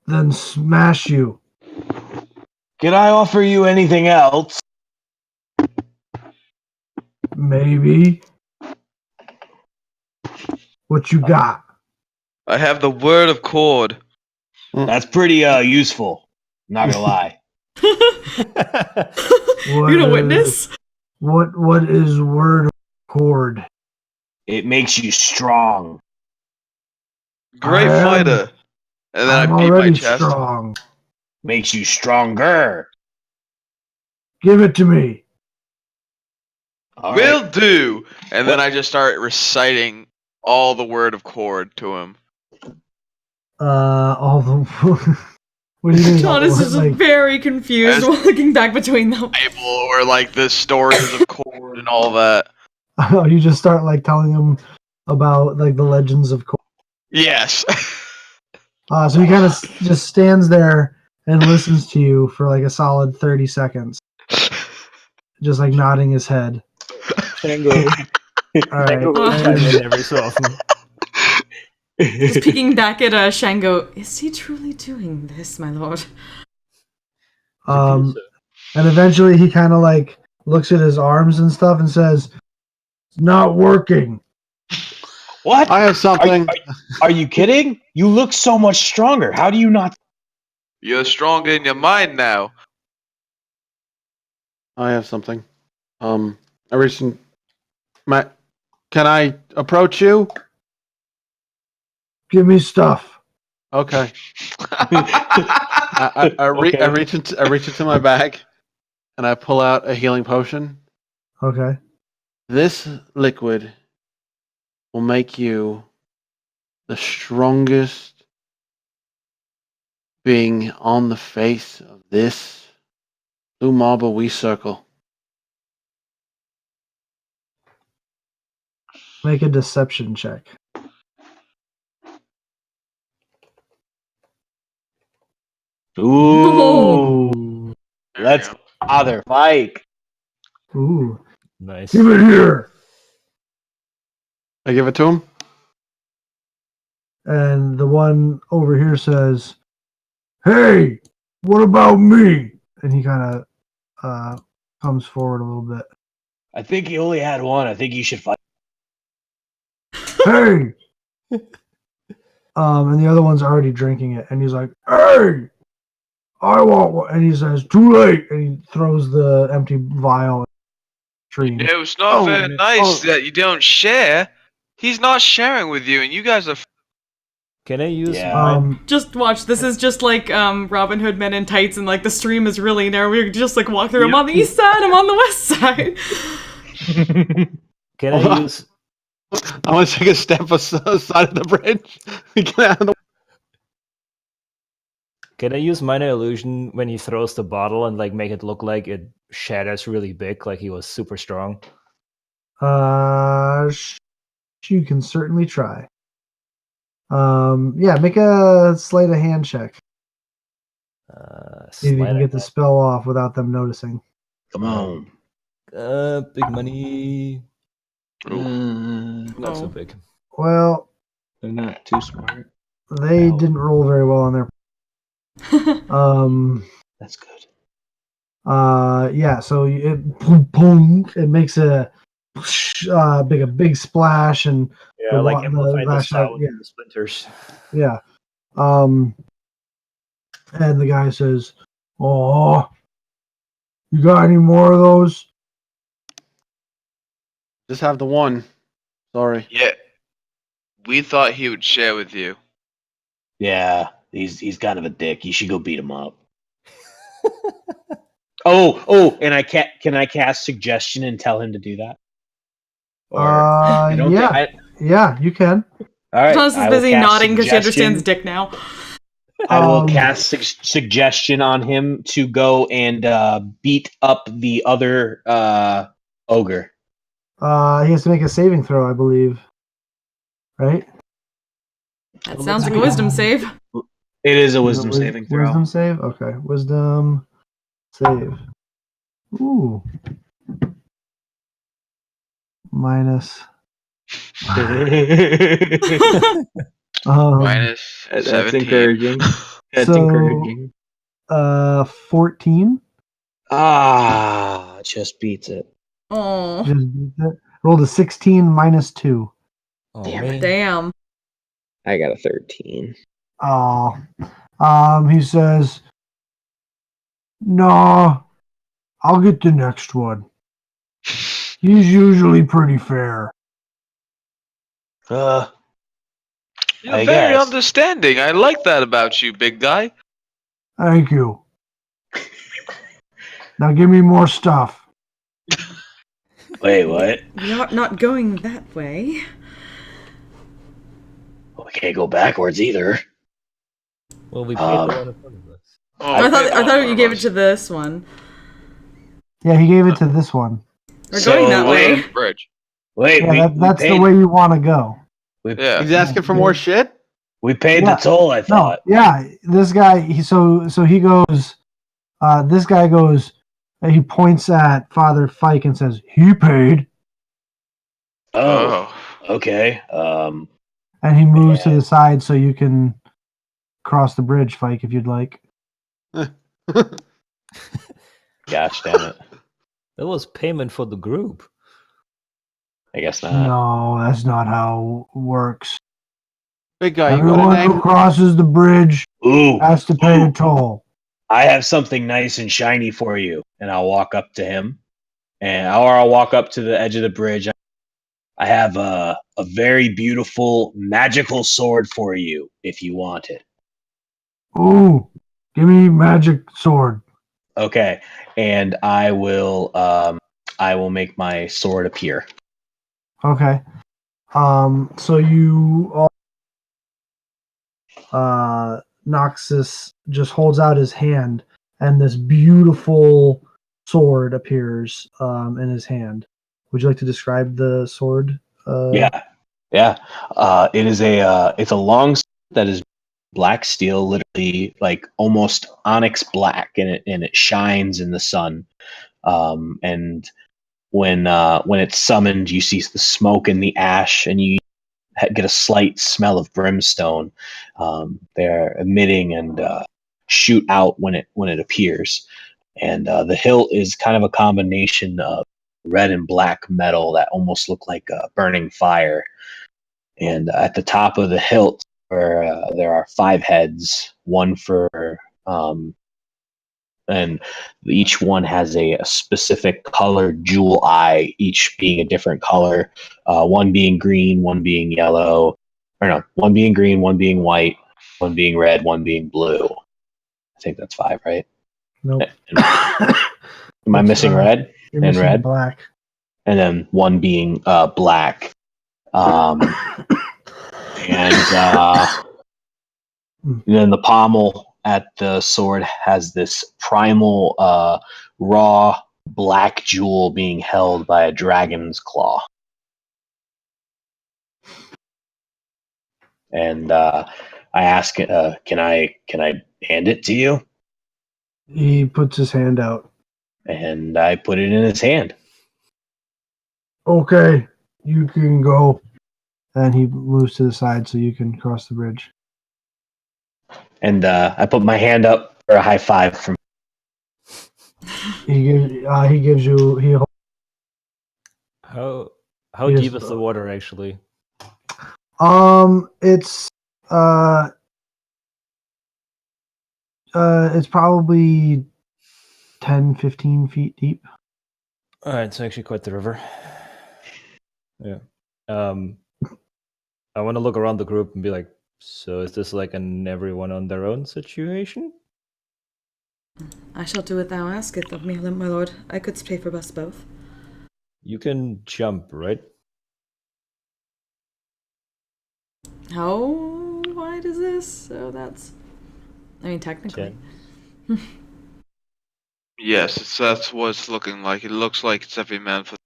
A: Then smash you.
D: Can I offer you anything else?
A: Maybe. What you got?
C: I have the word of cord.
D: That's pretty useful. Not gonna lie.
B: You're gonna witness?
A: What is word of cord?
D: It makes you strong.
C: Great fighter. And then
A: I'm
C: I beat my
A: already
C: chest.
A: strong.
D: Makes you stronger.
A: Give it to me.
D: All
C: Will
D: right.
C: do. And then I just start reciting all the word of cord to him.
A: All the. What do you mean?
B: Thomas is
A: Like,
B: very confused while looking back between them.
C: Bible or like the stories of cord and all that.
A: you just start like telling him about like the legends of cord.
C: Yes.
A: So he kind of just stands there and listens to you for like a solid 30 seconds, just like nodding his head.
I: Shango.
A: All right.
I: Shango will chime in every so often.
B: Just peeking back at Shango. Is he truly doing this, my lord?
A: And eventually he kind of like looks at his arms and stuff, and says, "It's not working."
D: What?
E: I have something.
D: Are you kidding? You look so much stronger. How do you not?
C: You're stronger in your mind now.
E: I have something. I reached in, Matt, can I approach you?
A: Give me stuff.
E: Okay. I
D: Okay.
E: reach into my bag, and I pull out a healing potion.
A: Okay.
E: This liquid will make you the strongest being on the face of this blue marble we circle.
A: Make a deception check.
D: Ooh.
C: There
D: Let's
C: you go.
D: bother Mike.
A: Ooh.
I: Nice.
A: Give it here.
E: I give it to him.
A: And the one over here says, "Hey, what about me?" And he kind of comes forward a little bit.
D: I think he only had one. I think you should fight.
A: Hey. And the other one's already drinking it, and he's like, "Hey, I want one." And he says, "Too late," and he throws the empty vial in the stream.
C: It's not very
E: and
C: nice that you don't share. He's not sharing with you, and you guys are.
I: Can I use
D: Yeah.
I: mine?
B: Just watch. This is just like Robin Hood Men in Tights, and like the stream is really narrow. We just like walk through. I'm on the east side. I'm on the west side.
I: Can I use?
E: I want to take a step aside of the bridge. Get out of the
I: Can I use minor illusion when he throws the bottle and like make it look like it shatters really big, like he was super strong?
A: You can certainly try. Yeah, make a sleight of hand check. See if you can get the spell off without them noticing.
D: Come on.
I: Big money. Not so
B: Oh.
I: big.
A: Well,
J: They're not too smart.
A: they didn't roll very well on their.
D: That's good.
A: Yeah. So it boom, boom, it makes a big splash, and
I: Yeah,
A: the
I: like
A: wa- the
I: amplifying the
A: lash out-
I: sound
A: yeah.
I: and the splinters.
A: Yeah. And the guy says, "Oh, you got any more of those?"
E: Just have the one. Sorry.
C: Yeah. We thought he would share with you.
D: Yeah, he's kind of a dick. You should go beat him up. Oh, and can I cast suggestion and tell him to do that? I don't
A: Yeah.
D: think
A: Yeah, you can.
D: all right.
B: Thomas is
D: I will
B: busy
D: cast
B: nodding because she understands
D: suggestion.
B: Dick now.
D: I will
A: Um,
D: cast suggestion on him to go and beat up the other ogre.
A: He has to make a saving throw, I believe. Right?
B: That sounds like a wisdom save.
D: It is a
A: Is it
D: wisdom saving throw.
A: Wisdom save? Okay. Wisdom save. Ooh. Minus.
C: Minus
J: That's
C: 17.
J: encouraging. That's
A: So-
J: encouraging.
A: 14.
D: Just beats it.
B: Oh,
A: Just beats it. Rolled a 16 minus 2.
I: Oh,
D: Damn
I: man.
B: damn.
J: I got a 13.
A: Oh. He says, "No, I'll get the next one. He's usually pretty fair."
C: You're
D: I
C: very
D: guess.
C: understanding. I like that about you, big guy.
A: Thank you. Now give me more stuff.
D: Wait, what?
B: We are not going that way.
D: We can't go backwards either.
I: Well, we paid the one in front of us.
C: Oh,
B: I thought
C: okay,
B: you gave it to this one.
A: Yeah, he gave it to this one.
B: We're going that way.
C: Bridge.
D: Wait,
A: Yeah,
D: we
A: that's
D: paid,
A: the way you want to go.
C: Yeah.
E: He's asking for more shit?
D: we paid
A: Yeah.
D: the toll, I
A: No,
D: thought.
A: yeah, this guy. So he goes. This guy goes. He points at Father Fike and says, "He paid,"
D: Oh, okay.
A: and he moves to the side so you can cross the bridge, Fike, if you'd like.
D: Gosh damn it.
I: That was payment for the group.
D: I guess not.
A: No, that's not how it works.
E: Big guy, you got a
A: Everyone who
E: name?
A: crosses the bridge
D: Ooh,
A: has to pay a toll.
D: I have something nice and shiny for you. And I'll walk up to him, or I'll walk up to the edge of the bridge. I have a very beautiful magical sword for you if you want it.
A: Ooh, give me magic sword.
D: Okay, and I will make my sword appear.
A: Okay. So you all, Noxus just holds out his hand, and this beautiful sword appears in his hand. Would you like to describe the sword?
D: Yeah. It's a long sword that is black steel, literally like almost onyx black, and it shines in the sun. And when it's summoned, you see the smoke and the ash, and you get a slight smell of brimstone. They're emitting and shoot out when it appears. And the hilt is kind of a combination of red and black metal that almost look like burning fire. And at the top of the hilt, there are 5 heads, one for and each one has a specific color jewel eye, each being a different color. One being green, one being yellow, or no, one being green, one being white, one being red, one being blue. I think that's 5, right?
A: Nope.
D: Am I missing red?
A: You're
D: And
A: missing
D: red,
A: black.
D: and then one being black. And then the pommel at the sword has this primal raw black jewel being held by a dragon's claw. And I ask, can I hand it to you?
A: He puts his hand out.
D: And I put it in his hand.
A: Okay, you can go. And he moves to the side so you can cross the bridge.
D: And I put my hand up for a high five from.
A: He gives you.
I: How
A: Yes,
I: deep is the water actually?
A: It's probably 10, 15 feet deep.
I: It's actually quite the river. Yeah. I want to look around the group and be like, so is this like an everyone on their own situation?
B: I shall do what thou askest of me, my lord. I could pay for us both.
I: You can jump, right?
B: How wide is this? So that's... I mean, technically.
I: 10.
C: Yes, that's what it's looking like. It looks like it's every man for.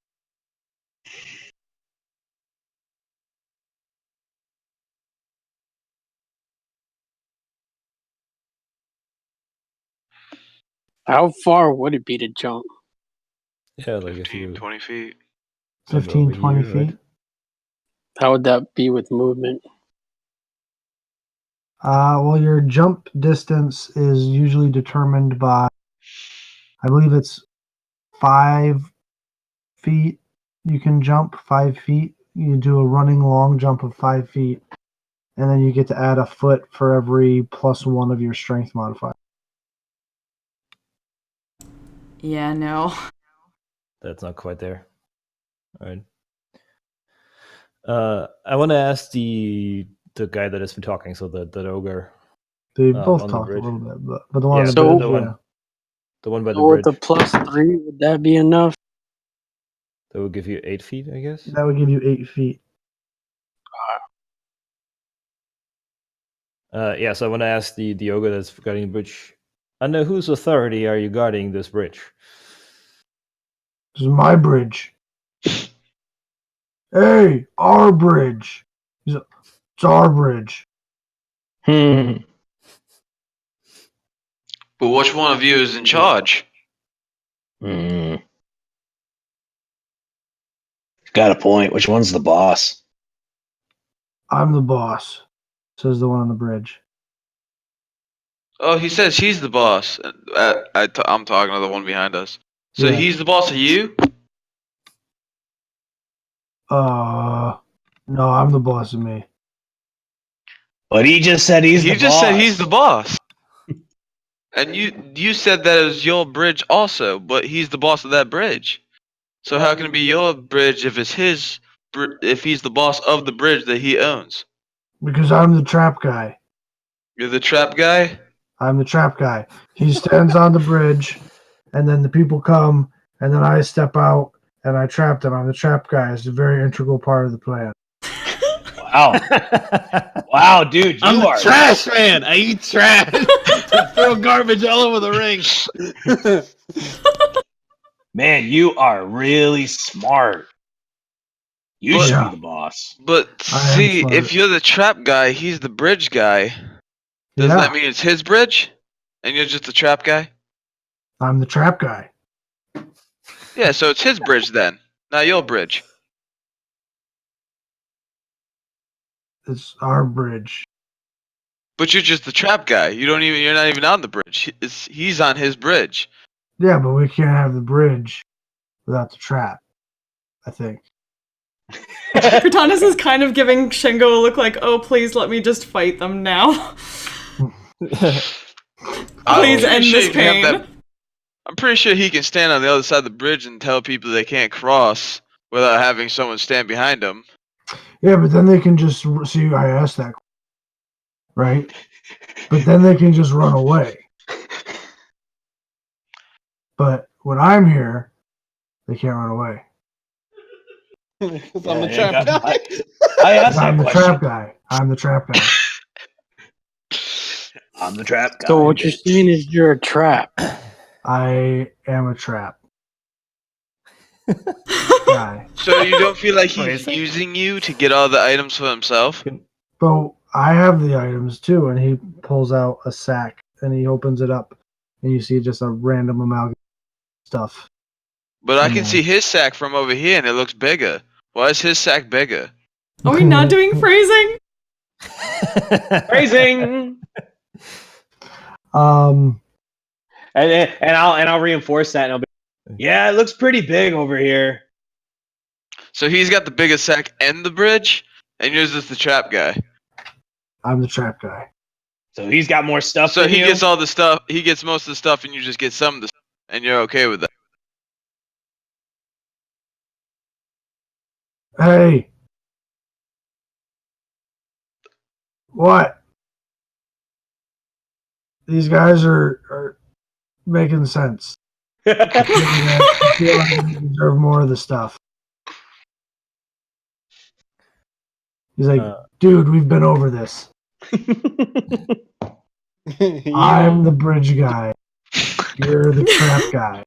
F: How far would it be to jump?
I: Yeah, like
C: 15,
I: if you
C: 20 feet.
I: jump
A: 15,
I: over
A: 20
I: here,
A: feet.
I: right?
F: How would that be with movement?
A: Well, your jump distance is usually determined by, I believe it's 5 feet. You can jump 5 feet. You do a running long jump of 5 feet, and then you get to add a foot for every +1 of your strength modifier.
B: Yeah, no.
I: That's not quite there. All right. I want to ask the guy that has been talking, so the ogre.
A: They both
I: on the
A: talk a
I: bridge.
A: little bit, but the one on the
F: So-
A: bridge,
I: the one by the
F: So with
I: bridge.
F: the +3, would that be enough?
I: That would give you 8 feet, I guess.
A: that would give you 8 feet.
I: Yeah, so I want to ask the ogre that's guarding the bridge. Under whose authority are you guarding this bridge?
A: This is my bridge. Hey, our bridge. It's our bridge.
D: Hmm.
C: But which one of you is in charge?
D: Got a point. Which one's the boss?
A: I'm the boss, says the one on the bridge.
C: Oh, he says he's the boss. I'm talking to the one behind us. So
A: Yeah.
C: he's the boss of you?
A: No, I'm the boss of me.
D: But he just said he's
C: He
D: the
C: just
D: boss.
C: said he's the boss. And you said that it was your bridge also, but he's the boss of that bridge. So how can it be your bridge if it's his? If he's the boss of the bridge that he owns?
A: Because I'm the trap guy.
C: You're the trap guy.
A: I'm the trap guy. He stands on the bridge, and then the people come, and then I step out, and I trap them. I'm the trap guy. It's a very integral part of the plan.
D: Wow. Wow, dude,
E: I'm
D: you
E: the
D: are
E: trash man. I eat trash. I throw garbage all over the ring.
D: man, you are really smart. You
C: But-
D: should
A: Yeah.
D: be the boss.
C: But
A: I am
C: see,
A: smart.
C: if you're the trap guy, he's the bridge guy. Doesn't
A: Yeah,
C: that mean it's his bridge, and you're just the trap guy?
A: I'm the trap guy.
C: Yeah, so it's his bridge then, not your bridge.
A: It's our bridge.
C: But you're just the trap guy. You're not even on the bridge. He's on his bridge.
A: Yeah, but we can't have the bridge without the trap, I think.
B: Cortanis is kind of giving Shingo a look like, oh, please let me just fight them now. Please end this pain.
C: I'm pretty sure he can stand on the other side of the bridge and tell people they can't cross without having someone stand behind them.
A: Yeah, but then they can just see. I asked that, right? But then they can just run away. But when I'm here, they can't run away.
E: Because I'm the trap guy.
D: I asked
A: I'm
D: that
A: the
D: question.
A: trap guy. I'm the trap guy.
D: I'm the trap guy.
F: So what you're saying is you're a trap.
A: I am a trap guy.
C: So you don't feel like he's
I: Crazy.
C: using you to get all the items for himself?
A: But I have the items too, and he pulls out a sack and he opens it up, and you see just a random amalgam of stuff.
C: But I
A: Yeah.
C: can see his sack from over here and it looks bigger. Why is his sack bigger?
B: Are we not doing phrasing?
D: Phrasing.
A: Um,
D: And I'll reinforce that and I'll be yeah, it looks pretty big over here.
C: So he's got the biggest sack and the bridge, and you're just the trap guy.
A: I'm the trap guy.
D: So he's got more stuff
C: So
D: than
C: he
D: you?
C: gets all the stuff. He gets most of the stuff, and you just get some of the stuff, and you're okay with that.
A: Hey, what? These guys are making sense. I feel like they deserve more of the stuff. He's like, dude, we've been over this. I'm the bridge guy. You're the trap guy.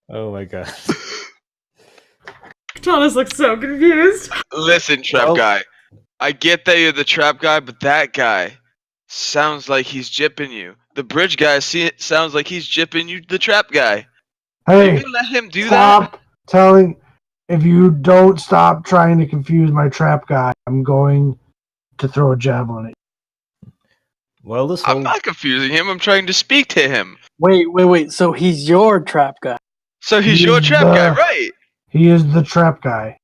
I: Oh my god.
B: Cortanis looks so confused.
C: Listen, trap
I: Well-
C: guy. I get that you're the trap guy, but that guy sounds like he's jipping you. The bridge guy sounds like he's jipping you, the trap guy. Are you
A: Hey,
C: gonna let him do that?
A: stop telling. If you don't stop trying to confuse my trap guy, I'm going to throw a javelin at you.
I: Well, this
C: I'm
I: whole
C: not confusing him. I'm trying to speak to him.
F: Wait. So he's your trap guy.
C: So he's
A: He's
C: your trap
A: the-
C: guy, right?
A: He is the trap guy.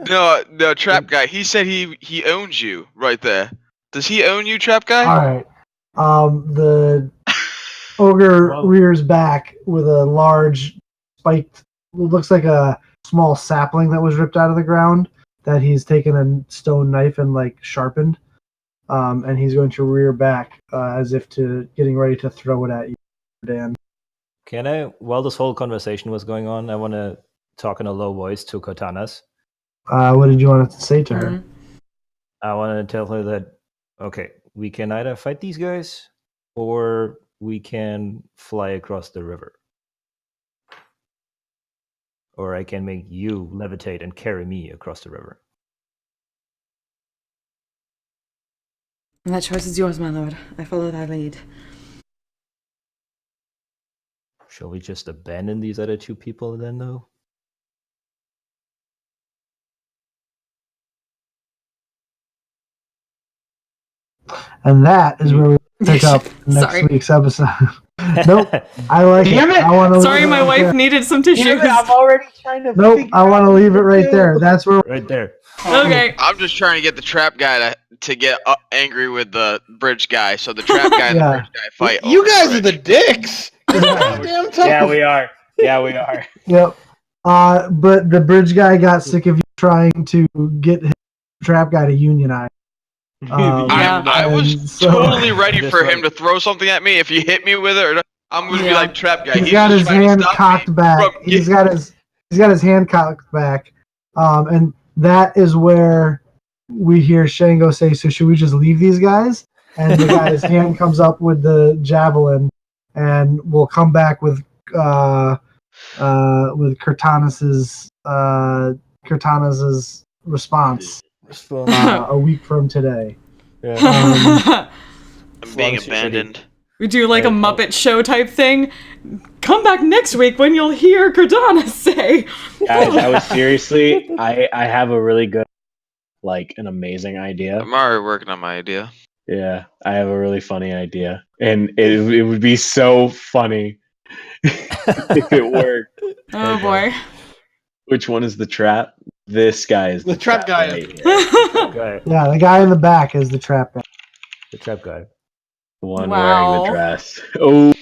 C: No, trap guy. He said he owns you right there. Does he own you, trap guy?
A: All right. The ogre
I: Well-
A: rears back with a large spiked. Looks like a small sapling that was ripped out of the ground that he's taken a stone knife and like sharpened. And he's going to rear back as if to getting ready to throw it at you, Dan.
I: can I? While this whole conversation was going on, I want to talk in a low voice to Cortanas.
A: What did you want to say to her?
B: Mhm.
I: I want to tell her that okay, we can either fight these guys or we can fly across the river. Or I can make you levitate and carry me across the river.
B: And that choice is yours, my lord. I follow thy lead.
I: Shall we just abandon these other two people then, though?
A: And that is where we pick up next
B: Sorry.
A: week's episode. Nope. I like
D: Damn it!
A: I want to.
B: Sorry, my wife needed some tissues.
D: I'm already trying to.
A: Nope.
D: figure
A: I want to
D: out
A: leave it
D: what
A: right
D: to
A: there.
D: do.
A: That's where.
I: Right there.
B: Okay.
C: I'm just trying to get the trap guy to get angry with the bridge guy, so the trap guy and the
A: Yeah.
C: bridge guy fight.
E: You
C: over
E: guys
C: the
E: are the
C: bridge.
E: dicks. Goddamn time.
D: Yeah, we are. Yeah, we are.
A: Yep. But the bridge guy got sick of you trying to get his trap guy to unionize.
B: Yeah.
C: I was
A: and so-
C: totally ready
I: Just
C: for
I: like-
C: him to throw something at me. If you hit me with it, or I'm gonna be
B: Yeah.
C: like trap guy.
A: He's got
C: just
A: his
C: trying to
A: hand
C: stop
A: cocked
C: me
A: back.
C: from
A: He's
C: getting-
A: got his hand cocked back. And that is where we hear Shango say, "So should we just leave these guys?" And the guy's hand comes up with the javelin, and we'll come back with Cortanus's response a week from today.
I: Yeah.
C: I'm being
I: As long as you're ready.
C: abandoned.
B: We do like a
I: Right.
B: Muppet Show type thing. Come back next week when you'll hear Cardana say.
D: Guys, I was seriously. I have a really good, like, an amazing idea.
C: I'm already working on my idea.
D: Yeah, I have a really funny idea, and it would be so funny if it worked.
B: Oh boy.
D: Which one is the trap? This guy is
E: The trap guy.
D: right here.
I: Guy,
A: Yeah, the guy in the back is the trap guy.
I: the trap guy.
D: The one
B: Wow.
D: wearing the dress. Oh,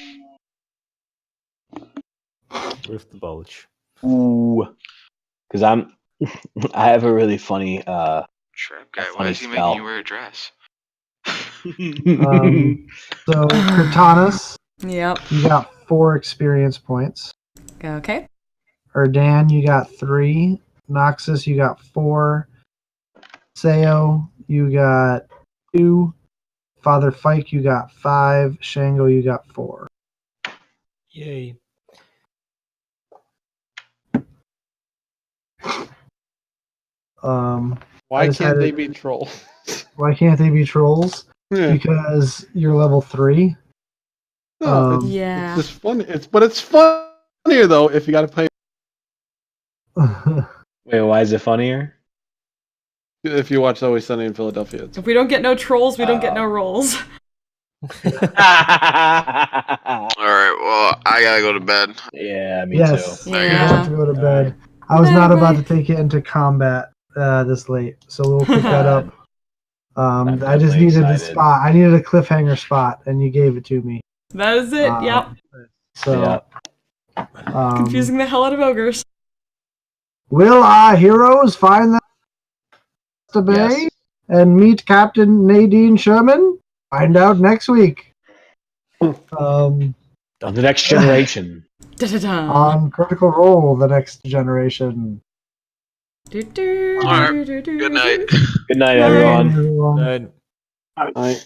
I: With the bulge.
D: ooh, because I have a really funny.
C: Trap guy. Why
D: funny
C: is he
D: spell.
C: making you wear a dress?
A: So Cortanus,
B: Yep.
A: you got 4 experience points.
B: Okay.
A: Erdan, you got 3. Noxus, you got 4. Sayo, you got 2. Father Fike, you got 5. Shango, you got 4.
I: Yay.
A: I
E: Why
A: just
E: can't
A: had
E: they
A: it-
E: be trolls?
A: Why can't they be trolls?
E: Yeah.
A: Because you're level 3.
E: No,
B: Yeah.
E: it's just funny. It's funnier though if you got to play.
D: Wait, why is it funnier?
E: If you watch Always Sunny in Philadelphia, it's
B: If we don't get no trolls, we don't get no rolls.
C: All right. Well, I gotta go to bed.
D: Yeah, me
A: Yes.
D: too.
A: You
B: Yeah.
A: have to go to bed. I was not about to take it into combat this late, so we'll pick that up.
D: I'm
A: I just
D: definitely
A: needed a
D: excited.
A: spot. I needed a cliffhanger spot, and you gave it to me.
B: That is it. Yep.
A: So,
B: Confusing the hell out of ogres.
A: will our heroes find the bay
D: Yes.
A: and meet Captain Nadine Sherman? Find out next week.
D: On the next generation.
B: Da-da-da.
A: On Critical Role, the next generation.
C: All right. Good night.
D: Good night,
B: Bye.
D: everyone.
A: Everyone.
I: And
E: I